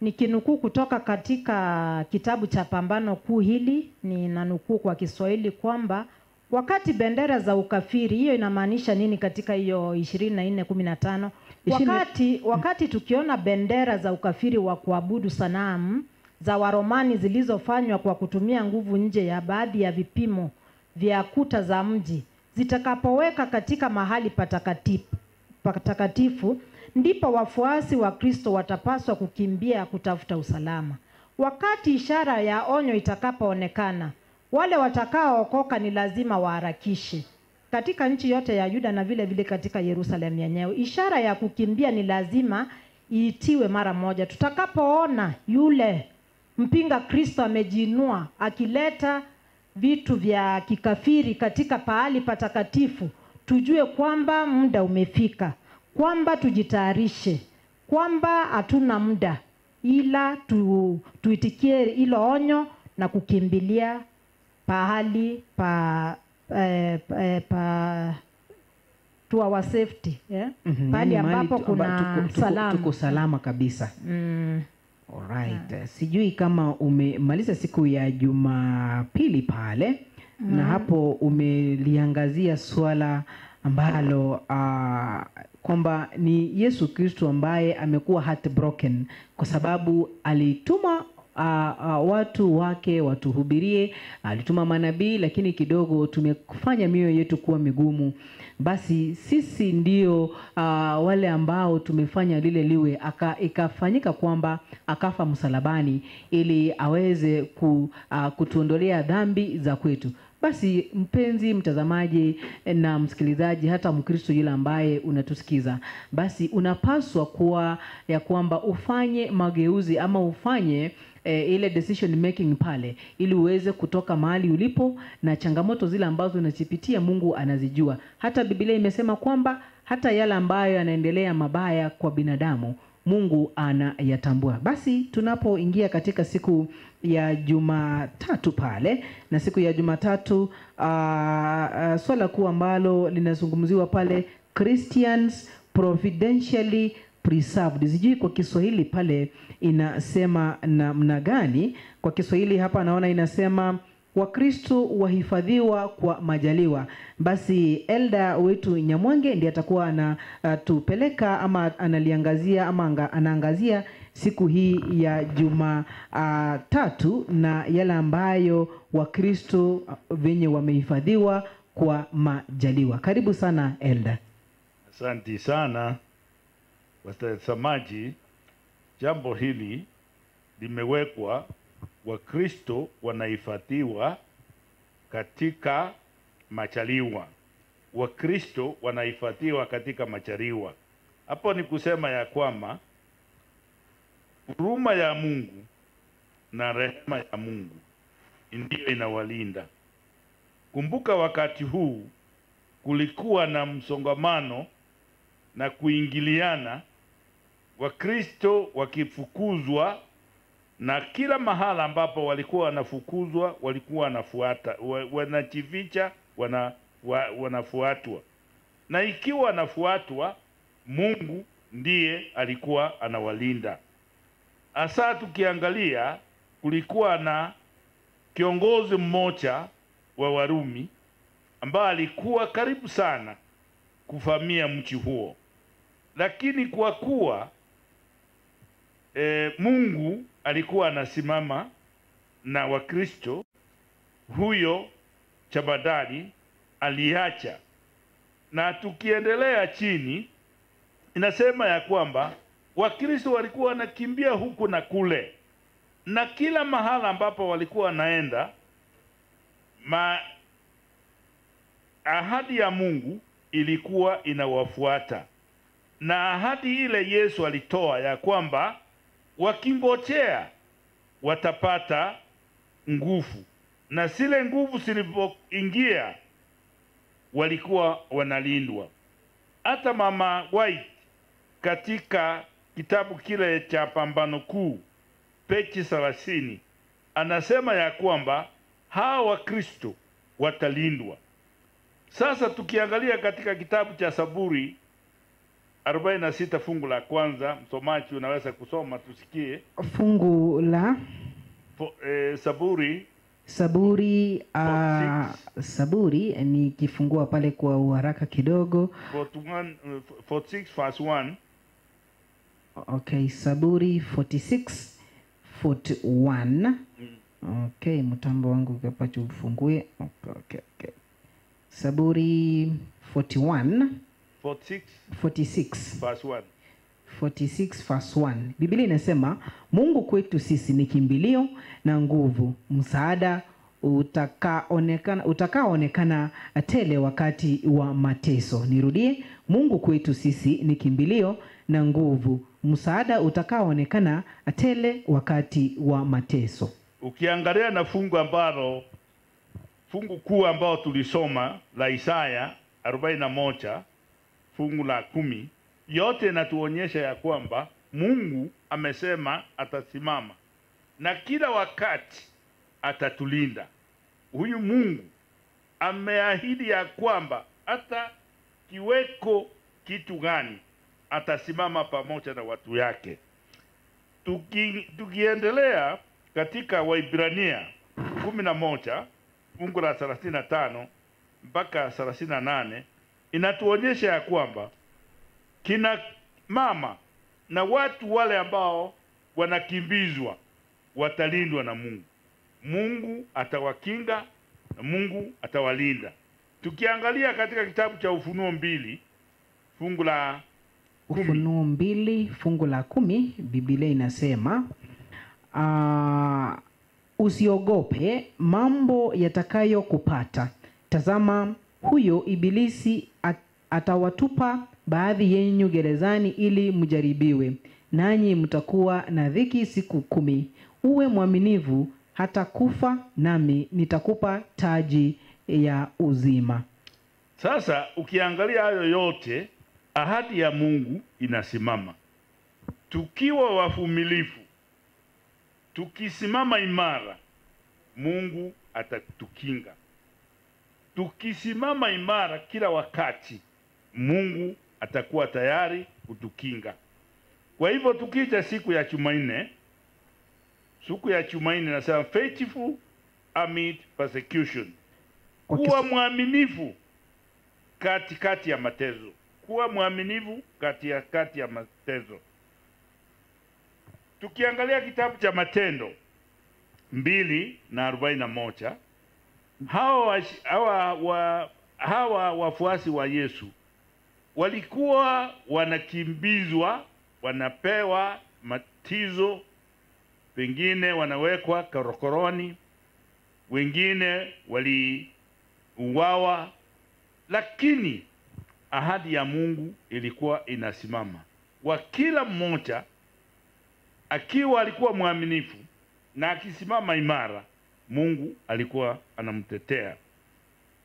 Nikinukuu kutoka katika kitabu cha Pambano Kuu hili, ninanukuu kwa Kiswahili kwamba wakati bendera za ukafiri, hiyo inamaanisha nini katika hiyo 24:15? Wakati tukiona bendera za ukafiri wa kuabudu sanamu za Waromani zilizofanywa kwa kutumia nguvu nje ya baadhi ya vipimo vya kuta za mji zitakapoweka katika mahali patakatifu, ndipo wafuasi wa Kristo watapaswa kukimbia kutafuta usalama. Wakati ishara ya onyo itakapoonekana, wale watakaookoka ni lazima waharakishe. Katika nchi yote ya Yuda na vile vile katika Yerusalemu yenyewe, ishara ya kukimbia ni lazima iitiwe mara moja. Tutakapoona yule mpinga Kristo amejiinua akileta vitu vya kikafiri katika pahali patakatifu, tujue kwamba muda umefika, kwamba tujitayarishe, kwamba hatuna muda ila tuitikie hilo onyo na kukimbilia pahali to our safety, yeah? Pahali ambapo kuna salama. Tuko salama kabisa. Alright. Sijui kama umemaliza siku ya Jumapili pale na hapo umeliangazia swala ambalo kwamba ni Yesu Kristo ambaye amekuwa heartbroken kwa sababu alituma watu wake watuhubirie, alituma manabii, lakini kidogo tumefanya mioyo yetu kuwa migumu. Basi sisi ndio wale ambao tumefanya lile liwe, ikafanyika kwamba akafa msalabani ili aweze kutuondolea dhambi za kwetu. Basi mpenzi mtazamaji na msikilizaji, hata Mkristo yule ambaye unatusikiza, basi unapaswa kuwa ya kwamba ufanye mageuzi ama ufanye ile decision making pale ili uweze kutoka mahali ulipo, na changamoto zile ambazo unazipitia Mungu anazijua. Hata Biblia imesema kwamba hata yale ambayo yanaendelea mabaya kwa binadamu Mungu anayatambua. Basi tunapoingia katika siku ya Jumatatu pale, na siku ya Jumatatu swala kuu ambalo linazungumziwa pale, Christians providentially preserved. Sijui kwa Kiswahili pale inasema namna gani. Kwa Kiswahili hapa naona inasema Wakristo wahifadhiwa kwa majaliwa. Basi elda wetu Nyamwenge ndiye atakuwa anatupeleka ama analiangazia ama anaangazia siku hii ya Jumatatu na yale ambayo Wakristo venye wamehifadhiwa kwa majaliwa. Karibu sana elda. Asante sana watazamaji. Jambo hili limewekwa, Wakristo wanahifadhiwa katika machaliwa. Wakristo wanahifadhiwa katika machaliwa. Hapo ni kusema ya kwamba huruma ya Mungu na rehema ya Mungu ndiyo inawalinda. Kumbuka wakati huu kulikuwa na msongamano na kuingiliana, Wakristo wakifukuzwa, na kila mahala ambapo walikuwa wanafukuzwa walikuwa wanafuata, wanajificha, wanafuatwa. Na ikiwa wanafuatwa, Mungu ndiye alikuwa anawalinda. Asa tukiangalia, kulikuwa na kiongozi mmoja wa Warumi ambaye alikuwa karibu sana kuvamia mji huo, lakini kwa kuwa Mungu alikuwa anasimama na Wakristo, huyo jabadari aliacha. Na tukiendelea chini inasema ya kwamba Wakristo walikuwa wanakimbia huku na kule, na kila mahala ambapo walikuwa wanaenda, ahadi ya Mungu ilikuwa inawafuata. Na ahadi ile Yesu alitoa ya kwamba wakingojea watapata nguvu, na zile nguvu zilipoingia walikuwa wanalindwa. Hata Mama White katika kitabu kile cha Pambano Kuu peji 30 anasema ya kwamba hawa Wakristo watalindwa. Sasa tukiangalia katika kitabu cha Zaburi 46 fungu la kwanza, msomaji unaweza kusoma tusikie. Fungu la Saburi Saburi ni kifungua pale kwa uharaka kidogo. 46 verse 1. Okay, Saburi 46:41. Okay, mtambo wangu kapacho ufungue. Okay. Saburi 46 verse 1. 46 verse 1. Biblia inasema, Mungu kwetu sisi ni kimbilio na nguvu, msaada utakaoonekana tele wakati wa mateso. Nirudie, Mungu kwetu sisi ni kimbilio na nguvu, msaada utakaoonekana tele wakati wa mateso. Ukiangalia na fungu kuu ambao tulisoma la Isaya 41 fungu la 10, yote inatuonyesha ya kwamba Mungu amesema atasimama na kila wakati atatulinda. Huyu Mungu ameahidi ya kwamba hata kiweko kitu gani atasimama pamoja na watu yake. Tukiendelea katika Waibrania 11 fungu la 35 mpaka 38, inatuonyesha ya kwamba kina mama na watu wale ambao wanakimbizwa watalindwa na Mungu. Mungu atawakinga na Mungu atawalinda. Tukiangalia katika kitabu cha Ufunuo 2 fungu la 10. Ufunuo 2 fungu la 10, Biblia inasema, usiogope mambo yatakayokupata. Tazama, huyo ibilisi atawatupa baadhi yenu gerezani ili mjaribiwe, nanyi mtakuwa na dhiki siku 10. Uwe mwaminifu hata kufa, nami nitakupa taji ya uzima. Sasa ukiangalia hayo yote, ahadi ya Mungu inasimama. Tukiwa wavumilivu, tukisimama imara, Mungu atatukinga. Tukisimama imara kila wakati, Mungu atakuwa tayari kutukinga. Kwa hivyo tukija siku ya Jumanne, nasema faithful amid persecution. Kuwa mwaminifu katikati ya mateso. Kuwa mwaminifu katikati ya mateso. Tukiangalia kitabu cha Matendo 2:41, hawa wafuasi wa Yesu walikuwa wanakimbizwa, wanapewa matizo, wengine wanawekwa korokoroni, wengine waliuawa, lakini ahadi ya Mungu ilikuwa inasimama. Wa kila mmoja akiwa alikuwa mwaminifu na akisimama imara, Mungu alikuwa anamtetea.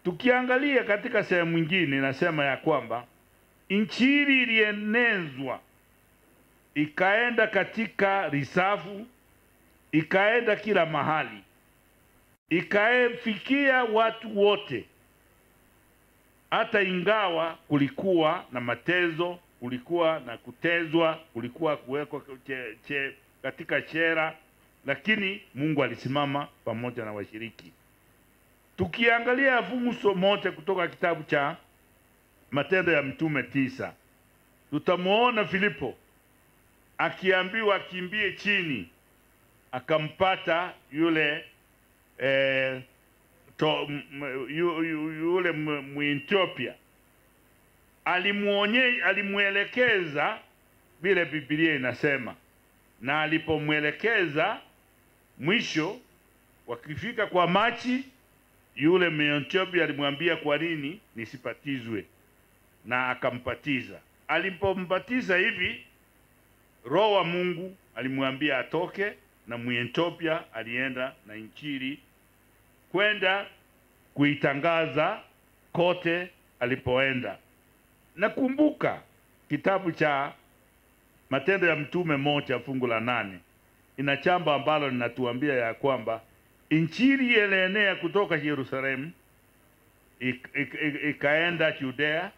Tukiangalia katika sehemu nyingine inasema ya kwamba injili ilienezwa, ikaenda katika risafu, ikaenda kila mahali, ikafikia watu wote. Hata ingawa kulikuwa na mateso, kulikuwa na kutezwa, kulikuwa kuwekwa katika chera, lakini Mungu alisimama pamoja na washiriki. Tukiangalia fungu moja kutoka kitabu cha Matendo ya Mitume 9, tutamuona Filipo akiambiwa akimbie chini, akampata yule yule Mwethiopia. Alimuelekeza vile Biblia inasema, na alipomwelekeza, mwisho wakifika kwa maji, yule Mwethiopia alimwambia kwa nini nisipatizwe, na akampatiza. Alipompatiza hivi, Roho wa Mungu alimwambia atoke, na Mwethiopia alienda na injili kwenda kuitangaza kote alipoenda. Nakumbuka kitabu cha Matendo ya Mitume 1 fungu la 8 ina jambo ambalo linatuambia ya kwamba injili ilienea kutoka Yerusalemu ikaenda Judea,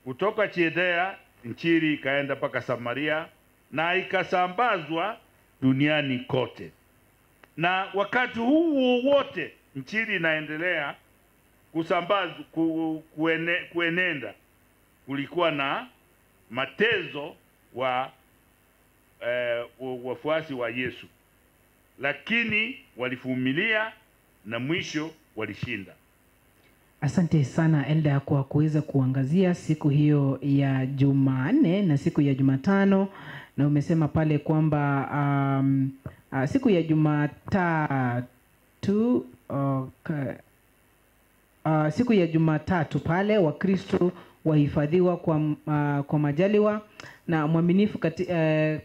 kutoka Judea Injili ikaenda mpaka Samaria na ikasambazwa duniani kote. Na wakati huu wote injili inaendelea kusambazwa, kuenenda, kulikuwa na mateso wa wafuasi wa Yesu, lakini walivumilia na mwisho walishinda. Asante sana Elda kwa kuweza kuangazia siku hiyo ya Jumanne na siku ya Jumatano, na umesema pale kwamba siku ya Jumatatu siku ya Jumatatu pale Wakristo wahifadhiwa kwa majaliwa na mwaminifu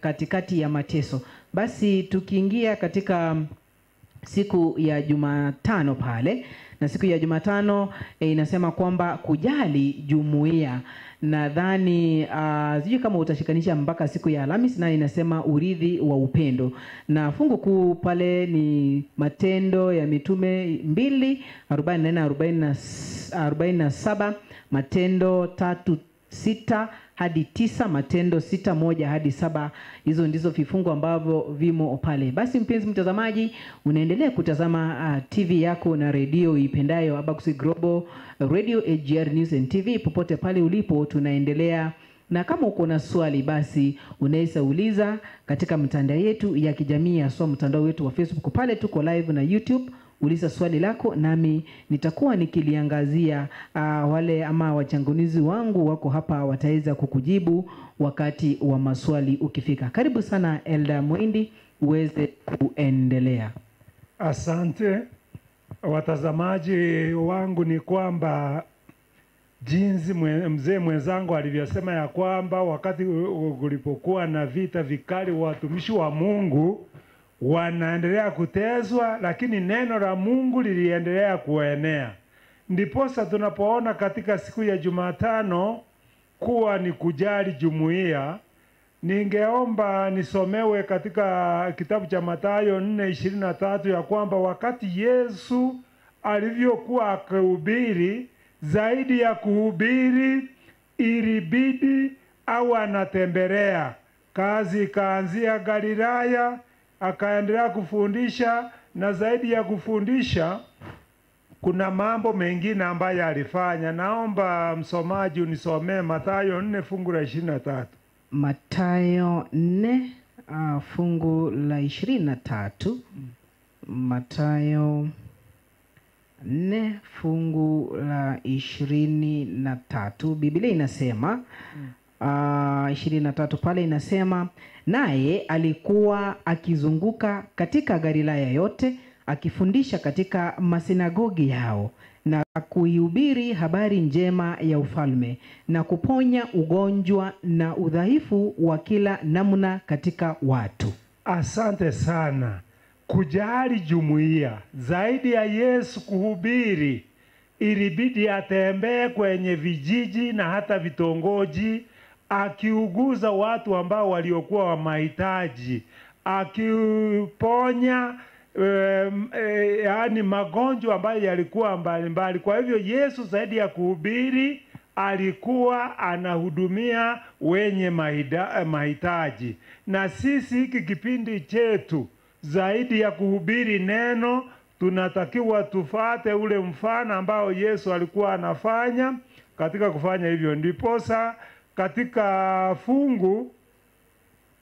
katikati ya mateso. Basi tukiingia katika siku ya Jumatano pale, na siku ya Jumatano inasema kwamba kujali jumuiya. Nadhani sijui kama utashikanisha mpaka siku ya Alhamisi, na inasema urithi wa upendo, na fungu kuu pale ni Matendo ya Mitume 2:44-47, Matendo 3:6 hadi 9, Matendo 6:1 hadi 7. Hizo ndizo vifungu ambavyo vimo pale. Basi mpenzi mtazamaji, unaendelea kutazama TV yako na redio ipendayo Abacus Global Radio, AGR News and TV. Popote pale ulipo tunaendelea, na kama uko na swali basi unaweza uliza katika mtandao yetu ya kijamii, hasa mtandao wetu wa Facebook. Pale tuko live na YouTube. Uliza swali lako nami nitakuwa nikiliangazia. Wale ama wachangunuzi wangu wako hapa wataweza kukujibu wakati wa maswali ukifika. Karibu sana Elda Mwindi, uweze kuendelea. Asante watazamaji wangu, ni kwamba jinsi mzee mwenzangu alivyosema ya kwamba wakati kulipokuwa na vita vikali, watumishi wa Mungu wanaendelea kuteswa, lakini neno la Mungu liliendelea kuenea. Ndiposa tunapoona katika siku ya Jumatano kuwa ni kujali jumuiya, ningeomba nisomewe katika kitabu cha Mathayo 4:23 ya kwamba wakati Yesu alivyokuwa akihubiri, zaidi ya kuhubiri ilibidi au anatembelea. Kazi ikaanzia Galilaya, akaendelea kufundisha, na zaidi ya kufundisha kuna mambo mengine ambayo alifanya. Naomba msomaji unisomee Mathayo 4 fungu la 23. Mathayo 4 fungu la 23. Mathayo 4 fungu la 23. Biblia inasema 23 pale inasema, naye alikuwa akizunguka katika Galilaya yote akifundisha katika masinagogi yao na kuihubiri habari njema ya ufalme na kuponya ugonjwa na udhaifu wa kila namna katika watu. Asante sana. Kujali jumuiya, zaidi ya Yesu kuhubiri, ilibidi atembee kwenye vijiji na hata vitongoji, akiuguza watu ambao waliokuwa wa mahitaji, akiponya yaani magonjwa ambayo yalikuwa mbalimbali. Kwa hivyo Yesu zaidi ya kuhubiri alikuwa anahudumia wenye mahitaji. Na sisi hiki kipindi chetu, zaidi ya kuhubiri neno, tunatakiwa tufate ule mfano ambao Yesu alikuwa anafanya katika kufanya hivyo. Ndiposa katika fungu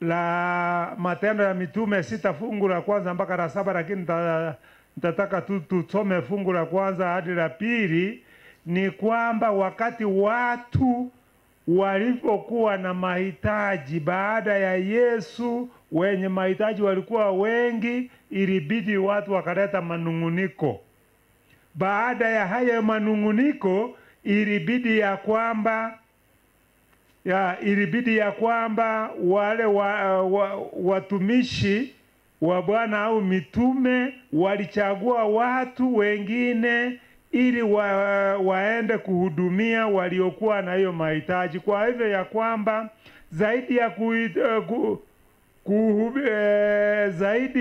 la Matendo ya Mitume 6 fungu la 1 mpaka la 7, lakini nitataka tusome fungu la 1 hadi la 2, ni kwamba wakati watu walipokuwa na mahitaji, baada ya Yesu, wenye mahitaji walikuwa wengi, ilibidi watu wakaleta manunguniko. Baada ya haya manunguniko, ilibidi ya kwamba wale watumishi wa Bwana au mitume walichagua watu wengine ili waende kuhudumia waliokuwa na hiyo mahitaji. Kwa hivyo ya kwamba zaidi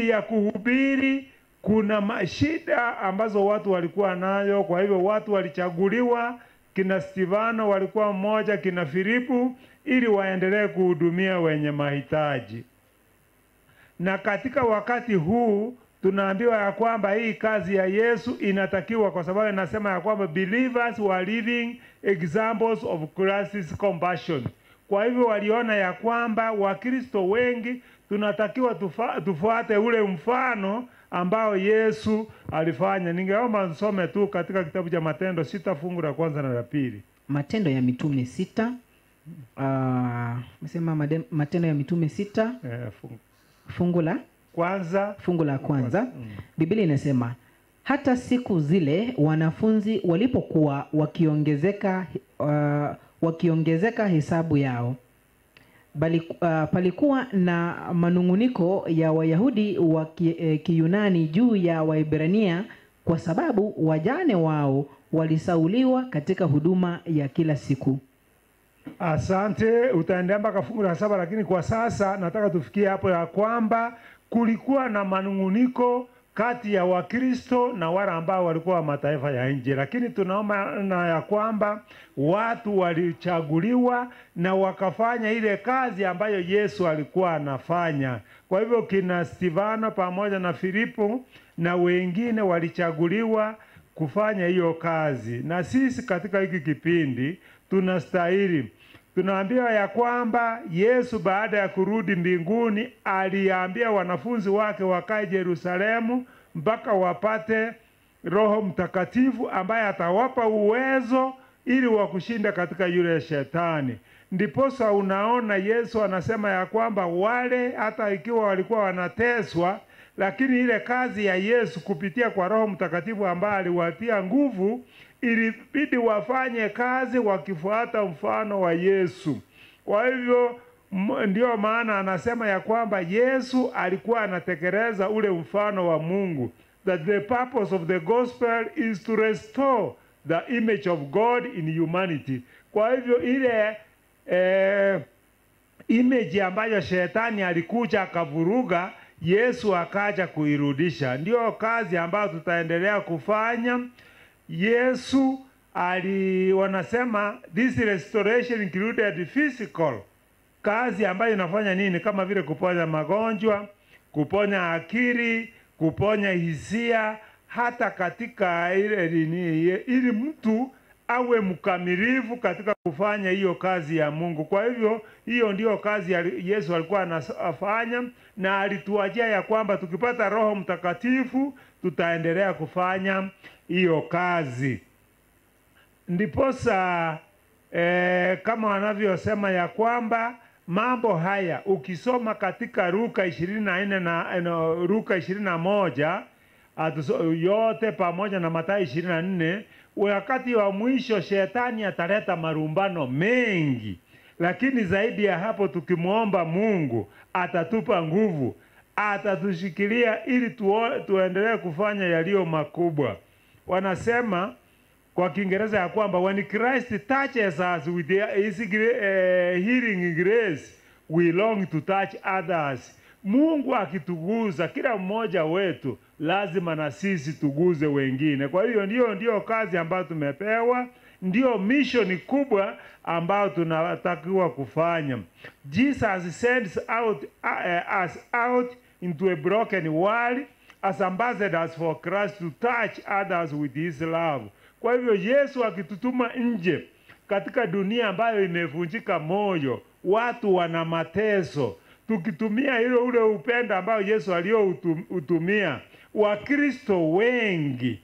ya kuhubiri kuna shida ambazo watu walikuwa nayo. Kwa hivyo watu walichaguliwa. Kina Stefano walikuwa mmoja, kina Filipu, ili waendelee kuhudumia wenye mahitaji. Na katika wakati huu tunaambiwa ya kwamba hii kazi ya Yesu inatakiwa, kwa sababu inasema ya kwamba believers were living examples of Christ's compassion. Kwa hivyo waliona ya kwamba Wakristo wengi tunatakiwa tufuate ule mfano ambao Yesu alifanya. Ningeomba nisome tu katika kitabu cha Matendo 6 fungu la kwanza na la pili. Matendo ya Mitume 6. Nasema Matendo ya Mitume 6 fungu la kwanza. Biblia inasema, hata siku zile wanafunzi walipokuwa wakiongezeka hesabu yao, palikuwa na manunguniko ya Wayahudi wa Kiyunani juu ya Waebrania, kwa sababu wajane wao walisauliwa katika huduma ya kila siku. Asante, utaendea mpaka fungu la 7, lakini kwa sasa nataka tufikie hapo ya kwamba kulikuwa na manunguniko kati ya Wakristo na wale ambao walikuwa wa mataifa ya nje, lakini tunaona ya kwamba watu walichaguliwa na wakafanya ile kazi ambayo Yesu alikuwa anafanya. Kwa hivyo kina Stefano pamoja na Filipo na wengine walichaguliwa kufanya hiyo kazi, na sisi katika hiki kipindi tunastahili. Tunaambiwa ya kwamba Yesu baada ya kurudi mbinguni aliambia wanafunzi wake wakae Yerusalemu mpaka wapate Roho Mtakatifu ambaye atawapa uwezo ili wakushinda katika yule shetani. Ndiposa unaona Yesu anasema ya kwamba wale hata ikiwa walikuwa wanateswa, lakini ile kazi ya Yesu kupitia kwa Roho Mtakatifu ambaye aliwatia nguvu, ilibidi wafanye kazi wakifuata mfano wa Yesu. Kwa hivyo ndio maana anasema ya kwamba Yesu alikuwa anatekeleza ule mfano wa Mungu, that the purpose of the gospel is to restore the image of God in humanity. Kwa hivyo ile image ambayo shetani alikuja akavuruga, Yesu akaja kuirudisha. Ndio kazi ambayo tutaendelea kufanya. Yesu wanasema this restoration included physical, kazi ambayo inafanya nini, kama vile kuponya magonjwa, kuponya akili, kuponya hisia, hata katika ili mtu awe mkamilifu katika kufanya hiyo kazi ya Mungu. Kwa hivyo hiyo ndio kazi ya Yesu alikuwa anafanya, na alituachia ya kwamba tukipata Roho Mtakatifu tutaendelea kufanya hiyo kazi. Ndiposa kama wanavyosema ya kwamba mambo haya ukisoma katika Luka 24 na Luka 21 yote pamoja na Mathayo 24, wakati wa mwisho shetani ataleta marumbano mengi, lakini zaidi ya hapo tukimuomba Mungu atatupa nguvu, atatushikilia ili tuendelee kufanya yaliyo makubwa. Wanasema kwa Kiingereza ya kwamba when Christ touches us with his healing grace, we long to touch others. Mungu akituguza kila mmoja wetu, lazima na sisi tuguze wengine. Kwa hiyo ndio kazi ambayo tumepewa, ndio mission kubwa ambayo tunatakiwa kufanya. Jesus sends us out into a broken world as ambassadors for Christ to touch others with his love. Kwa hivyo Yesu akitutuma nje katika dunia ambayo imevunjika moyo, watu wana mateso, tukitumia ule upendo ambao Yesu aliyoutumia, Wakristo wengi,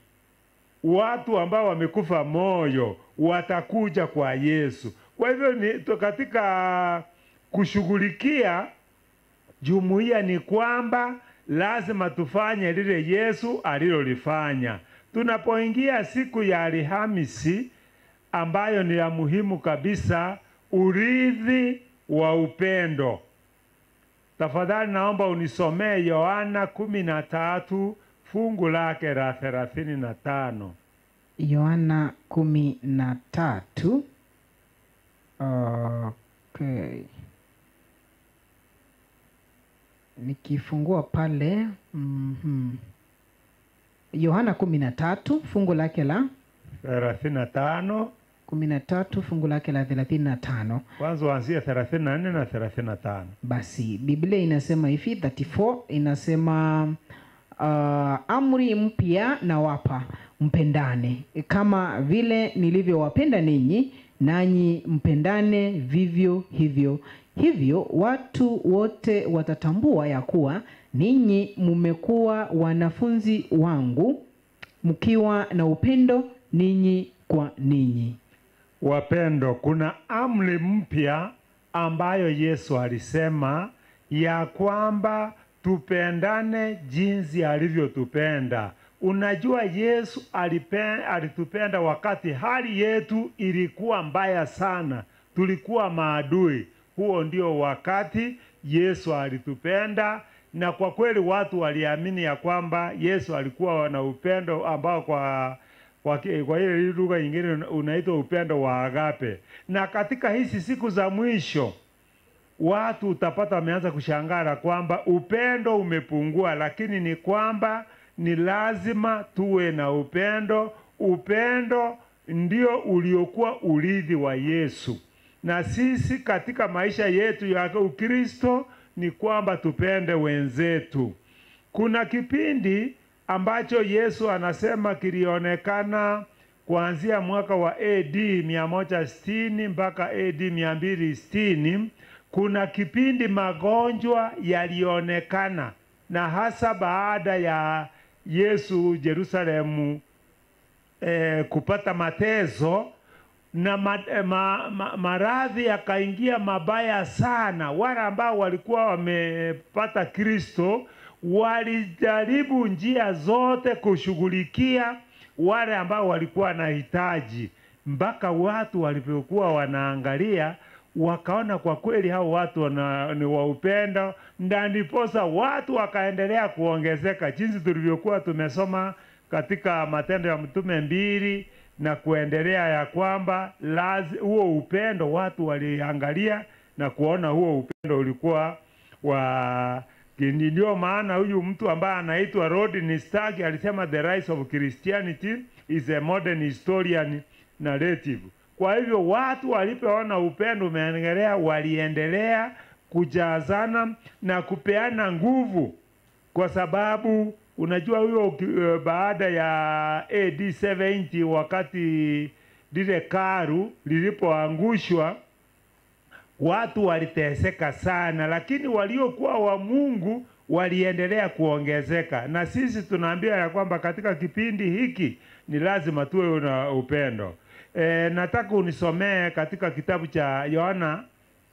watu ambao wamekufa moyo, watakuja kwa Yesu. Kwa hivyo katika kushughulikia jumuiya ni kwamba lazima tufanye lile Yesu alilolifanya. Tunapoingia siku ya Alhamisi ambayo ni ya muhimu kabisa, urithi wa upendo, tafadhali naomba unisomee Yohana 13 fungu lake la 35. Yohana 13. Okay. Nikifungua pale Yohana 13 fungu lake la 35 13 fungu lake la 35. Kwanza waanzie 34 na 35. Basi Biblia inasema hivi, 34 inasema amri mpya nawapa, mpendane kama vile nilivyowapenda ninyi, nanyi mpendane vivyo hivyo. Hivyo watu wote watatambua ya kuwa ninyi mmekuwa wanafunzi wangu, mkiwa na upendo ninyi kwa ninyi. Wapendo, kuna amri mpya ambayo Yesu alisema ya kwamba tupendane jinsi alivyotupenda. Unajua Yesu alitupenda wakati hali yetu ilikuwa mbaya sana. Tulikuwa maadui. Huo ndio wakati Yesu alitupenda, na kwa kweli watu waliamini ya kwamba Yesu alikuwa na upendo ambao kwa ile lugha nyingine unaitwa upendo wa agape. Na katika hizi siku za mwisho watu utapata wameanza kushangaa kwamba upendo umepungua, lakini ni kwamba ni lazima tuwe na upendo. Upendo ndio uliokuwa urithi wa Yesu. Na sisi katika maisha yetu ya Ukristo ni kwamba tupende wenzetu. Kuna kipindi ambacho Yesu anasema kilionekana kuanzia mwaka wa AD 160 mpaka AD 260. Kuna kipindi magonjwa yalionekana, na hasa baada ya Yesu Yerusalemu kupata mateso, na maradhi yakaingia mabaya sana. Wale ambao walikuwa wamepata Kristo walijaribu njia zote kushughulikia wale ambao walikuwa na hitaji, mpaka watu walipokuwa wanaangalia wakaona kwa kweli hao watu ni wa upendo, na ndiposa watu wakaendelea kuongezeka, jinsi tulivyokuwa tumesoma katika Matendo ya Mitume 2 na kuendelea, ya kwamba huo upendo watu waliangalia na kuona huo upendo ulikuwa wa. Ndio maana huyu mtu ambaye anaitwa Rodney Stark alisema the rise of Christianity is a modern historian narrative. Kwa hivyo watu walipoona upendo umeendelea, waliendelea kujazana na kupeana nguvu, kwa sababu unajua huyo baada ya AD 70 wakati lile karu lilipoangushwa watu waliteseka sana, lakini waliokuwa wa Mungu waliendelea kuongezeka. Na sisi tunaambia ya kwamba katika kipindi hiki ni lazima tuwe na upendo. Nataka unisomee katika kitabu cha Yohana,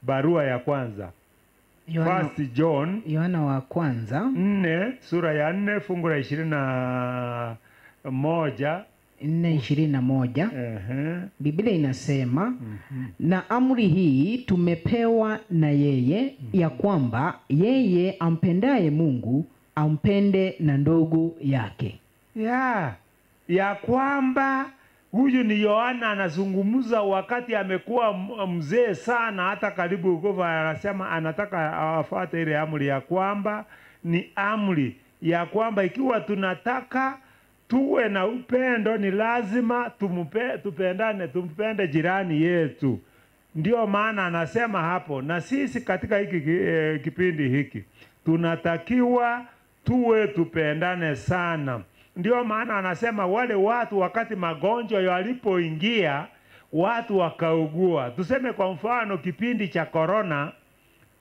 barua ya kwanza. First John, Yohana wa kwanza 4, sura ya 4 fungu la 21. 4:21. Biblia inasema na amri hii tumepewa na yeye, ya kwamba yeye ampendaye Mungu ampende na ndugu yake. Ya kwamba huyu ni Yohana anazungumza wakati amekuwa mzee sana, hata karibu kufa. Anasema anataka afuate ile amri, ya kwamba ni amri ya kwamba ikiwa tunataka tuwe na upendo ni lazima tupendane, tumpende jirani yetu. Ndio maana anasema hapo, na sisi katika hiki kipindi hiki tunatakiwa tupendane sana. Ndio maana anasema wale watu wakati magonjwa yalipoingia watu wakaugua. Tuseme kwa mfano kipindi cha corona,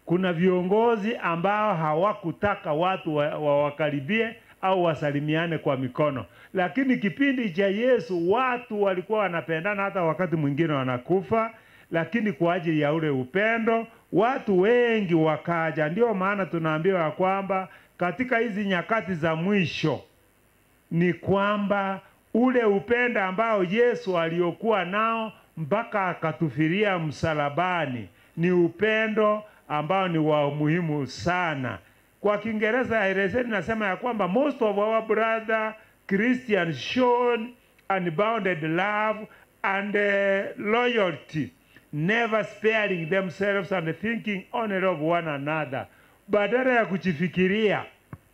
kuna viongozi ambao hawakutaka watu wakaribie au wasalimiane kwa mikono. Lakini kipindi cha Yesu watu walikuwa wanapendana, hata wakati mwingine wanakufa, lakini kwa ajili ya ule upendo watu wengi wakaja. Ndio maana tunaambiwa kwamba katika hizi nyakati za mwisho ni kwamba ule upendo ambao Yesu aliokuwa nao mpaka akatufiria msalabani ni upendo ambao ni wa muhimu sana. Kwa Kiingereza Elezeni nasema ya kwamba most of our brother Christians shown unbounded love and loyalty, never sparing themselves and thinking only of one another. Badala ya kujifikiria,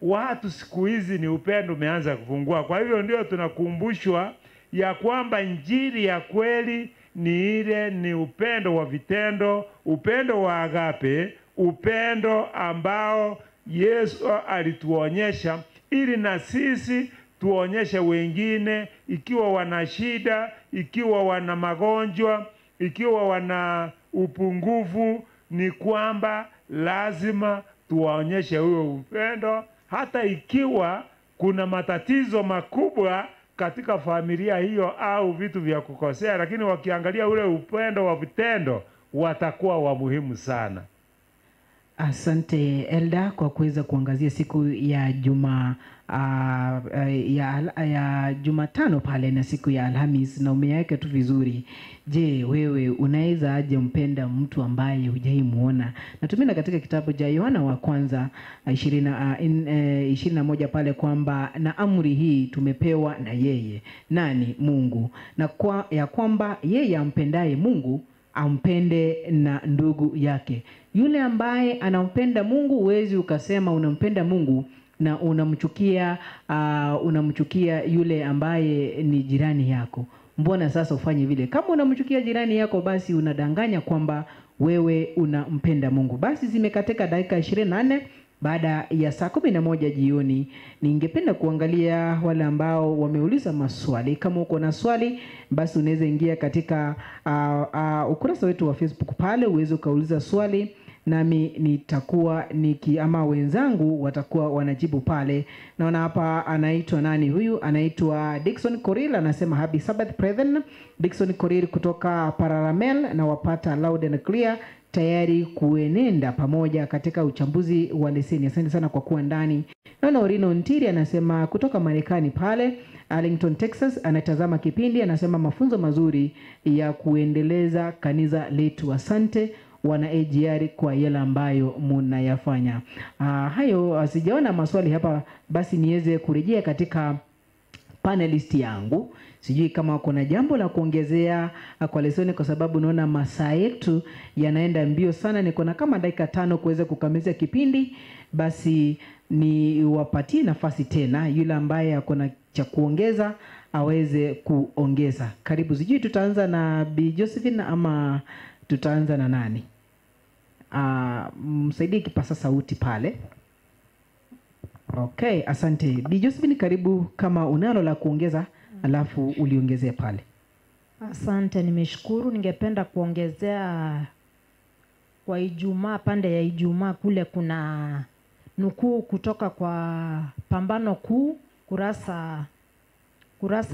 watu siku hizi ni upendo umeanza kufungua. Kwa hivyo ndio tunakumbushwa ya kwamba injili ya kweli ni upendo wa vitendo, upendo wa agape, upendo ambao Yesu alituonyesha ili na sisi tuonyeshe wengine, ikiwa wana shida, ikiwa wana magonjwa, ikiwa wana upungufu, ni kwamba lazima tuwaonyeshe huo upendo, hata ikiwa kuna matatizo makubwa katika familia hiyo au vitu vya kukosea, lakini wakiangalia ule upendo wa vitendo watakuwa wa muhimu sana. Asante Elda kwa kuweza kuangazia siku ya ya Jumatano pale na siku ya Alhamis, na umeweka tu vizuri. Je, wewe unaweza aje mpenda mtu ambaye hujaimuona? Natumina katika kitabu cha Yohana wa kwanza 21 pale kwamba na amri hii tumepewa na yeye, nani? Mungu, na ya kwamba yeye ampendaye Mungu ampende na ndugu yake. Yule ambaye anampenda Mungu, huwezi ukasema unampenda Mungu na unamchukia yule ambaye ni jirani yako. Mbona sasa ufanye vile? Kama unamchukia jirani yako, basi unadanganya kwamba wewe unampenda Mungu. Basi zimekatika dakika 24 baada ya saa 11 jioni. Ningependa kuangalia wale ambao wameuliza maswali. Kama uko na swali, basi unaweza ingia katika ukurasa wetu wa Facebook pale uweze ukauliza swali, nami nitakuwa ama wenzangu watakuwa wanajibu pale. Naona hapa anaitwa nani huyu? Anaitwa Dickson Koril, anasema happy Sabbath brethren. Dickson Koril kutoka Pararamel, na wapata loud and clear, tayari kuenenda pamoja katika uchambuzi wa leseni. Asante sana kwa kuwa ndani. Naona Orino Ntiri anasema kutoka Marekani pale Arlington, Texas, anatazama kipindi, anasema mafunzo mazuri ya kuendeleza kanisa letu. Asante wana AGR kwa yale ambayo mnayafanya. Hayo sijaona maswali hapa, basi niweze kurejea katika panelist yangu. Sijui kama kuna jambo la kuongezea kwa lesoni, kwa sababu naona masaa yetu yanaenda mbio sana. Niko na kama dakika 5 kuweza kukamilisha kipindi. Basi ni wapatie nafasi tena yule ambaye akona cha kuongeza aweze kuongeza. Karibu. Sijui tutaanza na Bi Josephine ama tutaanza na nani? Msaidie kipasa sauti pale. Okay, asante. Bi Josephine, karibu kama unalo la kuongeza, alafu uliongezea pale. Asante, nimeshukuru. Ningependa kuongezea kwa Ijumaa, pande ya Ijumaa kule kuna nukuu kutoka kwa Pambano Kuu kurasa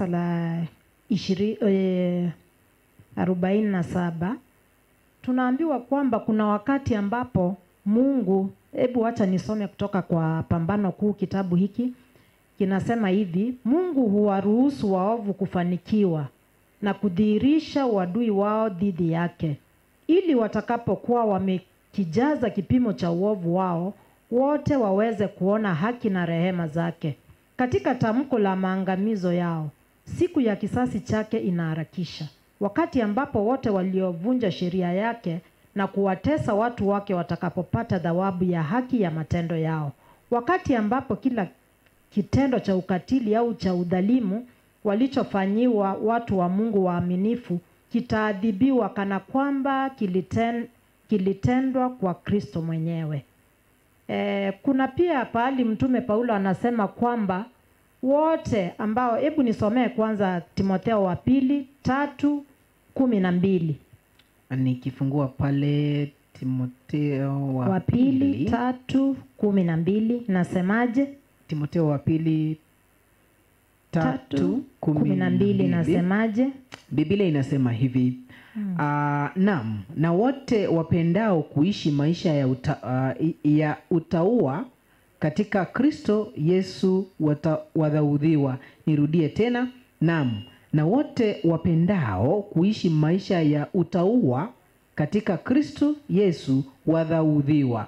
la 47. Tunaambiwa kwamba kuna wakati ambapo Mungu, hebu acha nisome kutoka kwa Pambano Kuu, kitabu hiki kinasema hivi: Mungu huwaruhusu waovu kufanikiwa na kudhihirisha uadui wao dhidi yake, ili watakapokuwa wamekijaza kipimo cha uovu wao, wote waweze kuona haki na rehema zake. Katika tamko la maangamizo yao, siku ya kisasi chake inaharakisha, wakati ambapo wote waliovunja sheria yake na kuwatesa watu wake watakapopata thawabu ya haki ya matendo yao. Wakati ambapo kila kitendo cha ukatili au cha udhalimu walichofanyiwa watu wa Mungu waaminifu kitaadhibiwa kana kwamba kilitendwa kwa Kristo mwenyewe. Kuna pia pahali Mtume Paulo anasema kwamba wote ambao, hebu nisomee kwanza Timotheo wa pili 3:12. Nikifungua pale Timotheo wa pili 3:12 nasemaje? Timotheo wa pili 3:12 nasemaje? Biblia inasema hivi: naam, na wote wapendao kuishi maisha ya utauwa katika Kristo Yesu wadhaudhiwa. Nirudie tena, naam, na wote wapendao kuishi maisha ya utauwa katika Kristo Yesu wadhaudhiwa.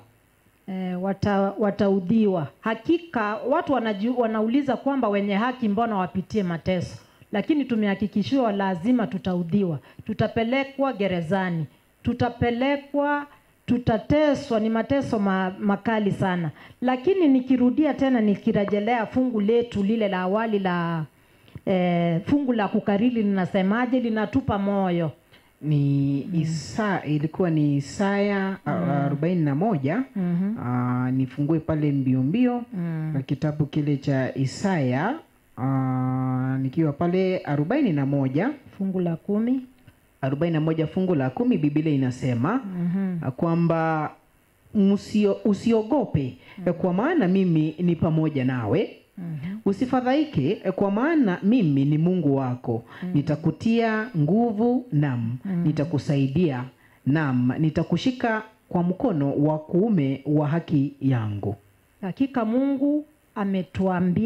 Wataudhiwa. Hakika watu wanauliza kwamba wenye haki mbona wapitie mateso, lakini tumehakikishiwa lazima tutaudhiwa, tutapelekwa gerezani, tutateswa. Ni mateso makali sana. Lakini nikirudia tena, nikirejelea fungu letu lile la awali la fungu la kukariri linasemaje, linatupa moyo. Ni ilikuwa ni Isaya 41. Nifungue pale mbio mbio na kitabu kile cha Isaya nikiwa pale 41 fungu la 10. 41 fungu la 10, Biblia inasema kwamba usiogope kwa maana mimi ni pamoja nawe. Usifadhaike kwa maana mimi ni Mungu wako. Nitakutia nguvu, nitakusaidia, nitakushika kwa mkono wa kuume wa haki yangu. Hakika Mungu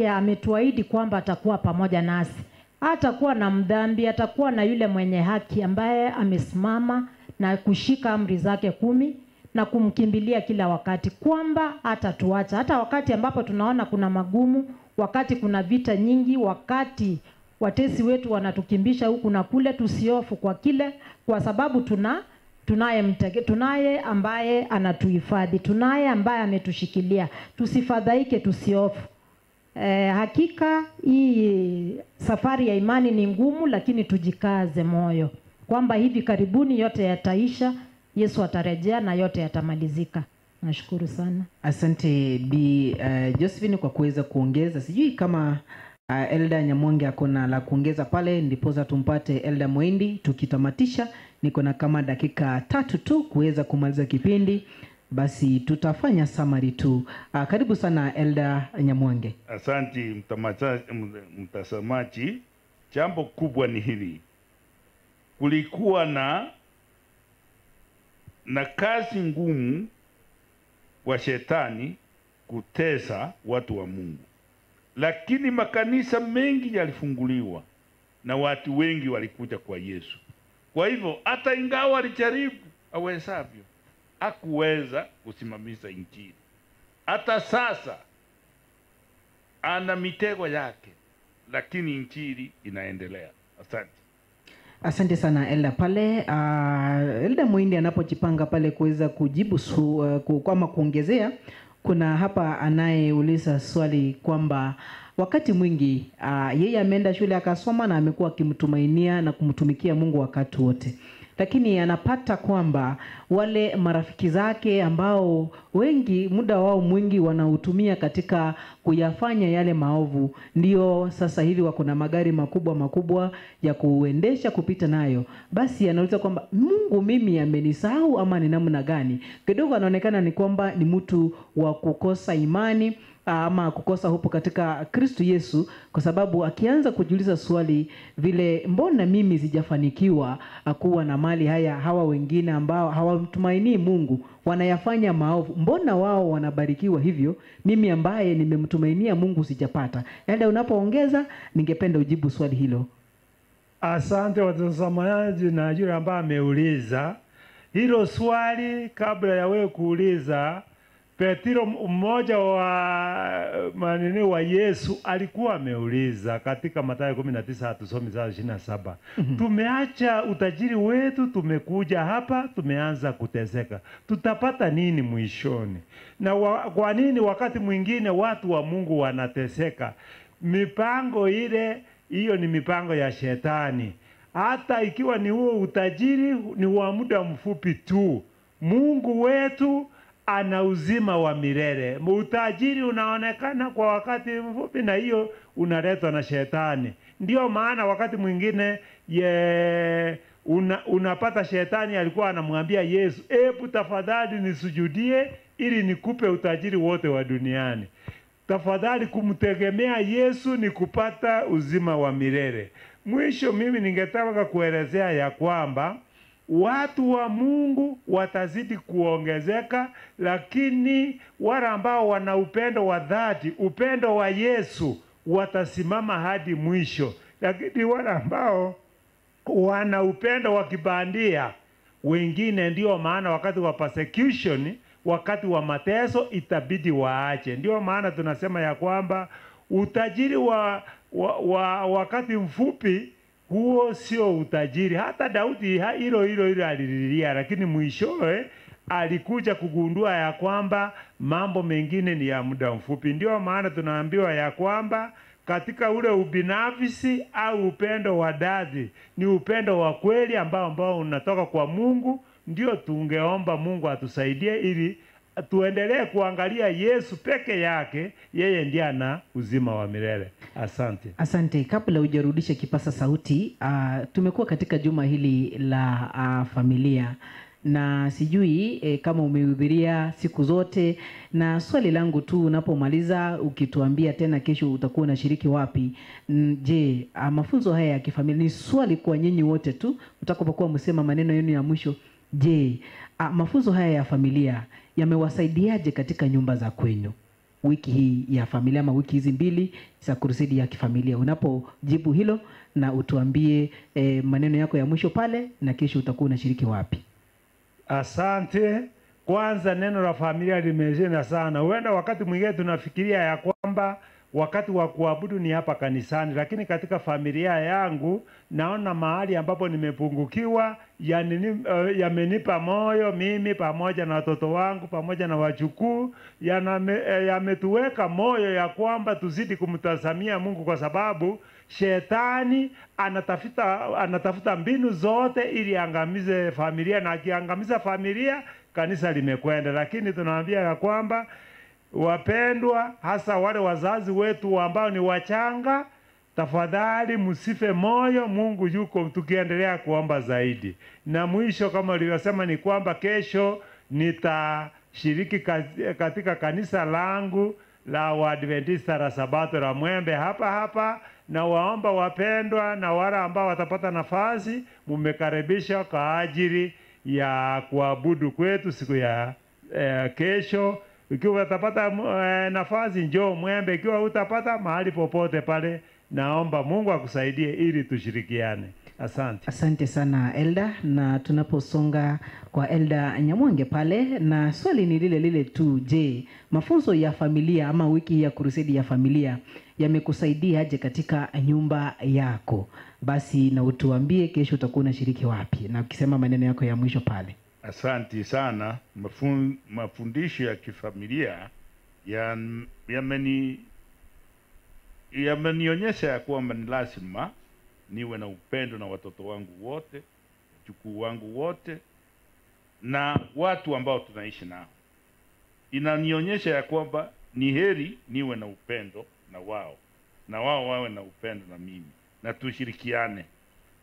ametuahidi kwamba atakuwa pamoja nasi. Hatakuwa na mdhambi, atakuwa na yule mwenye haki ambaye amesimama na kushika amri zake 10 na kumkimbilia kila wakati, kwamba hatatuacha hata wakati ambapo tunaona kuna magumu, wakati kuna vita nyingi, wakati watesi wetu wanatukimbisha huku na kule. Tusiofu kwa kile, kwa sababu tunaye ambaye anatuhifadhi, tunaye ambaye ametushikilia. Tusifadhaike, tusiofu. Hakika hii safari ya imani ni ngumu, lakini tujikaze moyo kwamba hivi karibuni yote yataisha, Yesu atarejea na yote yatamalizika. Nashukuru sana. Asante Bi Josephine kwa kuweza kuongeza. Sijui kama Elda Nyamwange akona la kuongeza pale, ndipoza tumpate Elda Mwendi tukitamatisha. Niko na kama dakika 3 tu kuweza kumaliza kipindi, basi tutafanya summary tu. Karibu sana Elda Nyamwange. Asante mtazamaji. Jambo kubwa ni hili: kulikuwa na kazi ngumu kwa shetani kutesa watu wa Mungu, lakini makanisa mengi yalifunguliwa na watu wengi walikuja kwa Yesu. Kwa hivyo hata ingawa alijaribu awezavyo, hakuweza kusimamisha injili. Hata sasa ana mitego yake, lakini injili inaendelea. Asante. Asante sana Elda pale. Elda Mwindi anapojipanga pale kuweza kujibu kama kuongezea, kuna hapa anayeuliza swali kwamba wakati mwingi yeye ameenda shule akasoma na amekuwa akimtumainia na kumtumikia Mungu wakati wote, lakini anapata kwamba wale marafiki zake ambao wengi muda wao mwingi wanautumia katika kuyafanya yale maovu, ndio sasa hivi wako na magari makubwa ya kuendesha kupita nayo. Basi anauliza kwamba Mungu mimi amenisahau ama ni namna gani? Kidogo anaonekana ni kwamba ni mtu wa kukosa imani ama kukosa hofu katika Kristo Yesu, kwa sababu akianza kujiuliza swali vile, mbona mimi sijafanikiwa kuwa na mali hawa wengine ambao hawamtumaini Mungu wanayafanya maovu, mbona wao wanabarikiwa hivyo, mimi ambaye nimemtumainia Mungu sijapata? Yaani unapoongeza, ningependa ujibu swali hilo. Asante watazamaji na yule ambaye ameuliza hilo swali. Kabla ya wewe kuuliza, Petro mmoja wa Yesu alikuwa ameuliza katika Mathayo 19, hatusome saa 27. Tumeacha utajiri wetu, tumekuja hapa, tumeanza kuteseka, tutapata nini mwishoni? Na kwa nini wakati mwingine watu wa Mungu wanateseka? Mipango hiyo ni mipango ya shetani. Hata ikiwa ni huo utajiri ni wa muda mfupi tu. Mungu wetu ana uzima wa milele. Utajiri unaonekana kwa wakati mfupi, na hiyo unaletwa na shetani. Ndio maana wakati mwingine unapata shetani alikuwa anamwambia Yesu, "Ebu tafadhali nisujudie ili nikupe utajiri wote wa duniani." Tafadhali kumtegemea Yesu ni kupata uzima wa milele. Mwisho mimi ningetaka kuelezea ya kwamba watu wa Mungu watazidi kuongezeka, lakini wale ambao wana upendo wa dhati, upendo wa Yesu, watasimama hadi mwisho. Lakini wale ambao wana upendo wa kibandia, wengine ndio maana wakati wa persecution, wakati wa mateso itabidi waache. Ndio maana tunasema ya kwamba utajiri wa wakati mfupi huo sio utajiri. Hata Daudi hilo alililia, lakini mwishowe alikuja kugundua ya kwamba mambo mengine ni ya muda mfupi. Ndio maana tunaambiwa ya kwamba katika ule ubinafsi au upendo wa dhati. Ni upendo wa kweli ambao unatoka kwa Mungu. Ndio tungeomba Mungu atusaidie ili tuendelee kuangalia Yesu peke yake, yeye ndiye ana uzima wa milele. Asante. Asante. Kabla hujarudisha kipasa sauti, tumekuwa katika juma hili la familia, na sijui kama umehudhuria siku zote, na swali langu tu unapomaliza ukituambia tena kesho utakuwa unashiriki wapi. Je, mafunzo haya ya kifamilia, ni swali kwa nyinyi wote tu utakapokuwa msema maneno yenu ya mwisho. Je, mafunzo haya ya familia yamewasaidiaje katika nyumba za kwenyu wiki hii ya familia, ama wiki hizi mbili za Crusade ya kifamilia? Unapojibu hilo na utuambie maneno yako ya mwisho pale, na kesho utakuwa unashiriki wapi. Asante. Kwanza neno la familia limejena sana. Huenda wakati mwingine tunafikiria ya kwamba wakati wa kuabudu ni hapa kanisani, lakini katika familia yangu naona mahali ambapo nimepungukiwa yamenipa moyo mimi pamoja na watoto wangu pamoja na wajukuu, yametuweka moyo ya kwamba tuzidi kumtazamia Mungu, kwa sababu shetani anatafuta mbinu zote ili angamize familia, na akiangamiza familia kanisa limekwenda. Lakini tunawaambia ya kwamba wapendwa, hasa wale wazazi wetu ambao ni wachanga, tafadhali msife moyo, Mungu yuko, tukiendelea kuomba zaidi. Na mwisho kama ulivyosema ni kwamba kesho nitashiriki katika kanisa langu la Waadventista la Sabato la Mwembe hapa, na waomba wapendwa na wale ambao watapata nafasi, mumekaribisha kwa ajili ya kuabudu kwetu siku ya kesho. Ikiwa utapata nafasi njoo Mwembe, ikiwa utapata mahali popote pale, naomba Mungu akusaidie ili tushirikiane. Asante. Asante sana Elda, na tunaposonga kwa Elda Nyamwenge pale, na swali ni lile tu. Je, mafunzo ya familia ama wiki ya Crusade ya familia yamekusaidia aje katika nyumba yako? Basi na utuambie kesho utakuwa unashiriki wapi, na ukisema maneno yako ya mwisho pale. Asante sana. Mafundisho ya kifamilia yamenionyesha ya kwamba ni lazima niwe na upendo na watoto wangu wote, wajukuu wangu wote, na watu ambao tunaishi nao. Inanionyesha ya kwamba ni heri niwe na upendo na wao, na wao wawe na upendo na mimi, na tushirikiane.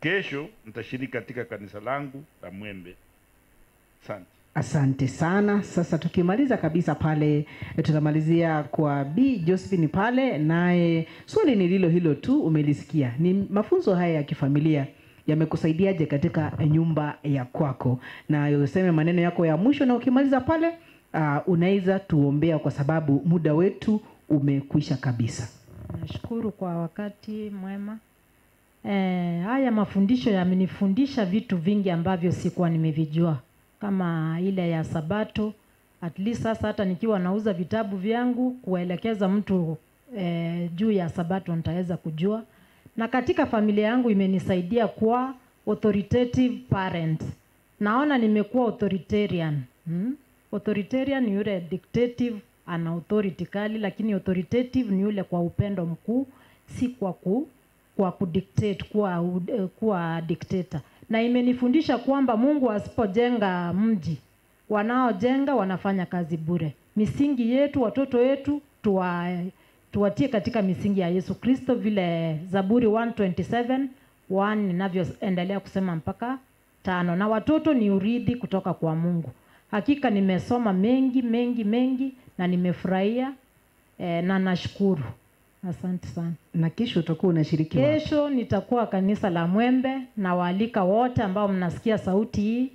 Kesho nitashiriki katika kanisa langu la Mwembe. Asante. Asante sana. Sasa tukimaliza kabisa pale, tutamalizia kwa B Josephine pale, naye swali ni hilo tu, umelisikia. Ni mafunzo haya ya kifamilia yamekusaidiaje katika nyumba ya kwako? Na useme maneno yako ya mwisho, na ukimaliza pale unaweza tuombea kwa sababu muda wetu umekwisha kabisa. Nashukuru kwa wakati mwema. Haya mafundisho yamenifundisha vitu vingi ambavyo sikuwa nimevijua, kama ile ya Sabato. At least sasa hata nikiwa nauza vitabu vyangu, kuelekeza mtu juu ya Sabato nitaweza kujua. Na katika familia yangu imenisaidia kuwa authoritative parent. Naona nimekuwa authoritarian. Authoritarian ni yule dictative, ana authority kali, lakini authoritative ni yule kwa upendo mkuu, si kwa kudictate, kuwa dictator. Na imenifundisha kwamba Mungu asipojenga mji, wanaojenga wanafanya kazi bure. Misingi yetu, watoto wetu tuwatie katika misingi ya Yesu Kristo, vile Zaburi 127:1 ninavyoendelea kusema mpaka 5. Na watoto ni urithi kutoka kwa Mungu. Hakika nimesoma mengi na nimefurahia na nashukuru. Asante sana. Na kesho utakuwa unashiriki wapi? Kesho nitakuwa kanisa la Mwembe, na waalika wote ambao mnasikia sauti hii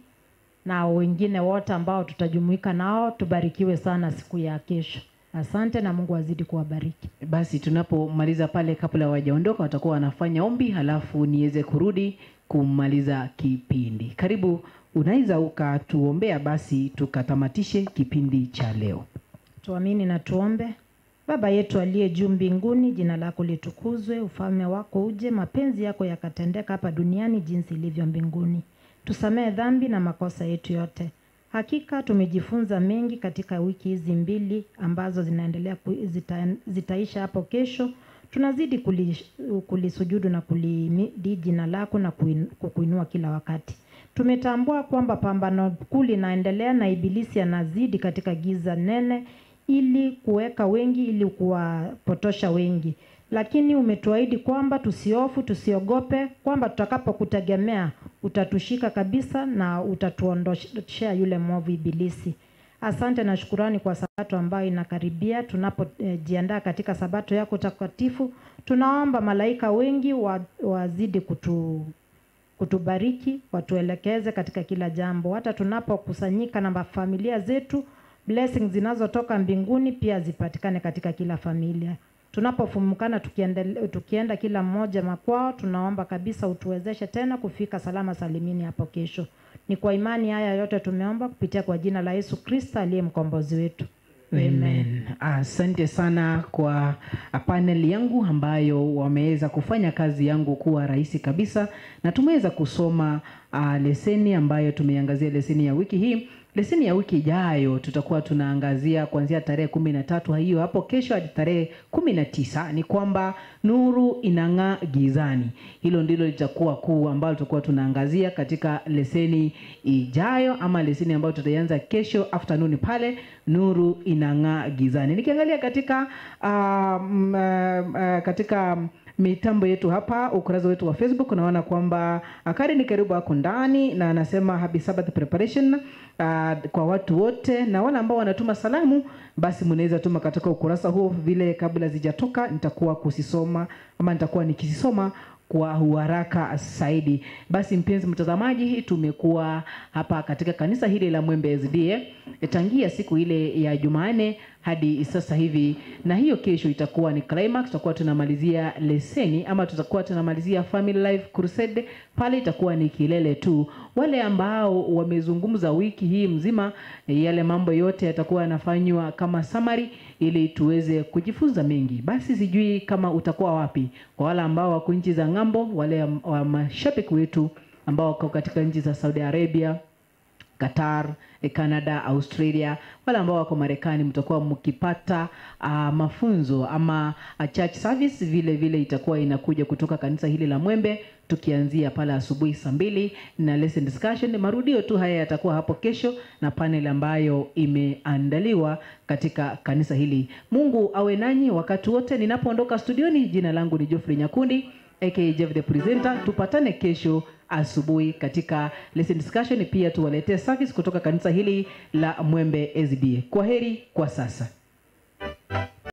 na wengine wote ambao tutajumuika nao. Tubarikiwe sana siku ya kesho. Asante na Mungu azidi kuwabariki. Basi tunapomaliza pale, kabla hawajaondoka watakuwa wanafanya ombi, halafu niweze kurudi kumaliza kipindi. Karibu, unaweza ukatuombea basi tukatamatishe kipindi cha leo. Tuamini na tuombe. Baba yetu aliye juu mbinguni, jina lako litukuzwe, ufalme wako uje, mapenzi yako yakatendeka hapa duniani jinsi ilivyo mbinguni. Tusamehe dhambi na makosa yetu yote. Hakika tumejifunza mengi katika wiki hizi mbili ambazo zinaendelea zitaisha hapo kesho. tunazidi kulisujudu na kulihimidi jina lako na kukuinua kila wakati. Tumetambua kwamba pambano kuu linaendelea na ibilisi anazidi katika giza nene ili kuweka wengi, ili kuwapotosha wengi. Lakini umetuahidi kwamba tusiofu, tusiogope, kwamba tutakapokutegemea utatushika kabisa na utatuondoshea yule mwovu ibilisi. Asante na shukurani kwa sabato ambayo inakaribia. Tunapojiandaa katika sabato yako takatifu, tunaomba malaika wengi wazidi kutubariki, watuelekeze katika kila jambo. Hata tunapokusanyika na familia zetu, blessings zinazotoka mbinguni pia zipatikane katika kila familia. Tunapofumukana tukienda kila mmoja makwao, tunaomba kabisa utuwezeshe tena kufika salama salimini hapo kesho. Ni kwa imani haya yote tumeomba kupitia kwa jina la Yesu Kristo aliye mkombozi wetu. Amen. Asante sana kwa panel yangu ambayo wameweza kufanya kazi yangu kuwa rahisi kabisa, na tumeweza kusoma leseni ambayo tumeangazia leseni ya wiki hii. Leseni ya wiki ijayo tutakuwa tunaangazia kuanzia tarehe 13 hiyo hapo kesho hadi tarehe 19, ni kwamba nuru inang'aa gizani. Hilo ndilo litakuwa kuu ambalo tutakuwa tunaangazia katika leseni ijayo, ama leseni ambayo tutaanza kesho afternoon pale, nuru inang'aa gizani. Nikiangalia katika mitambo yetu hapa, ukurasa wetu wa Facebook, naona kwamba Akari ni karibu hapo ndani na anasema happy Sabbath preparation kwa watu wote, na wale ambao wanatuma salamu basi mnaweza tuma katika ukurasa huo, vile kabla zijatoka nitakuwa kusisoma ama nitakuwa nikisoma kwa haraka zaidi. Basi mpenzi mtazamaji, tumekuwa hapa katika kanisa hili la Mwembe S.D.A tangia siku ile ya Jumanne hadi sasa hivi, na hiyo kesho itakuwa ni climax. Tutakuwa tunamalizia leseni ama tutakuwa tunamalizia Family Life Crusade. Pale itakuwa ni kilele tu. Wale ambao wamezungumza wiki hii mzima, yale mambo yote yatakuwa yanafanywa kama summary ili tuweze kujifunza mengi. Basi sijui kama utakuwa wapi. Kwa wale ambao wako nchi za ngambo, wale wa mashabiki wetu ambao wako katika nchi za Saudi Arabia, Qatar, Canada, Australia, wala ambao wako Marekani, mtakuwa mkipata mafunzo ama church service vile itakuwa inakuja kutoka kanisa hili la Mwembe, tukianzia pale asubuhi saa 2 na lesson discussion. Marudio tu haya yatakuwa hapo kesho na panel ambayo imeandaliwa katika kanisa hili. Mungu awe nanyi wakati wote. Ninapoondoka studioni, jina langu ni Geoffrey Nyakundi aka Jeff the presenter. Tupatane kesho asubuhi katika lesson discussion, pia tuwaletee service kutoka kanisa hili la Mwembe S.D.A. Kwaheri kwa sasa.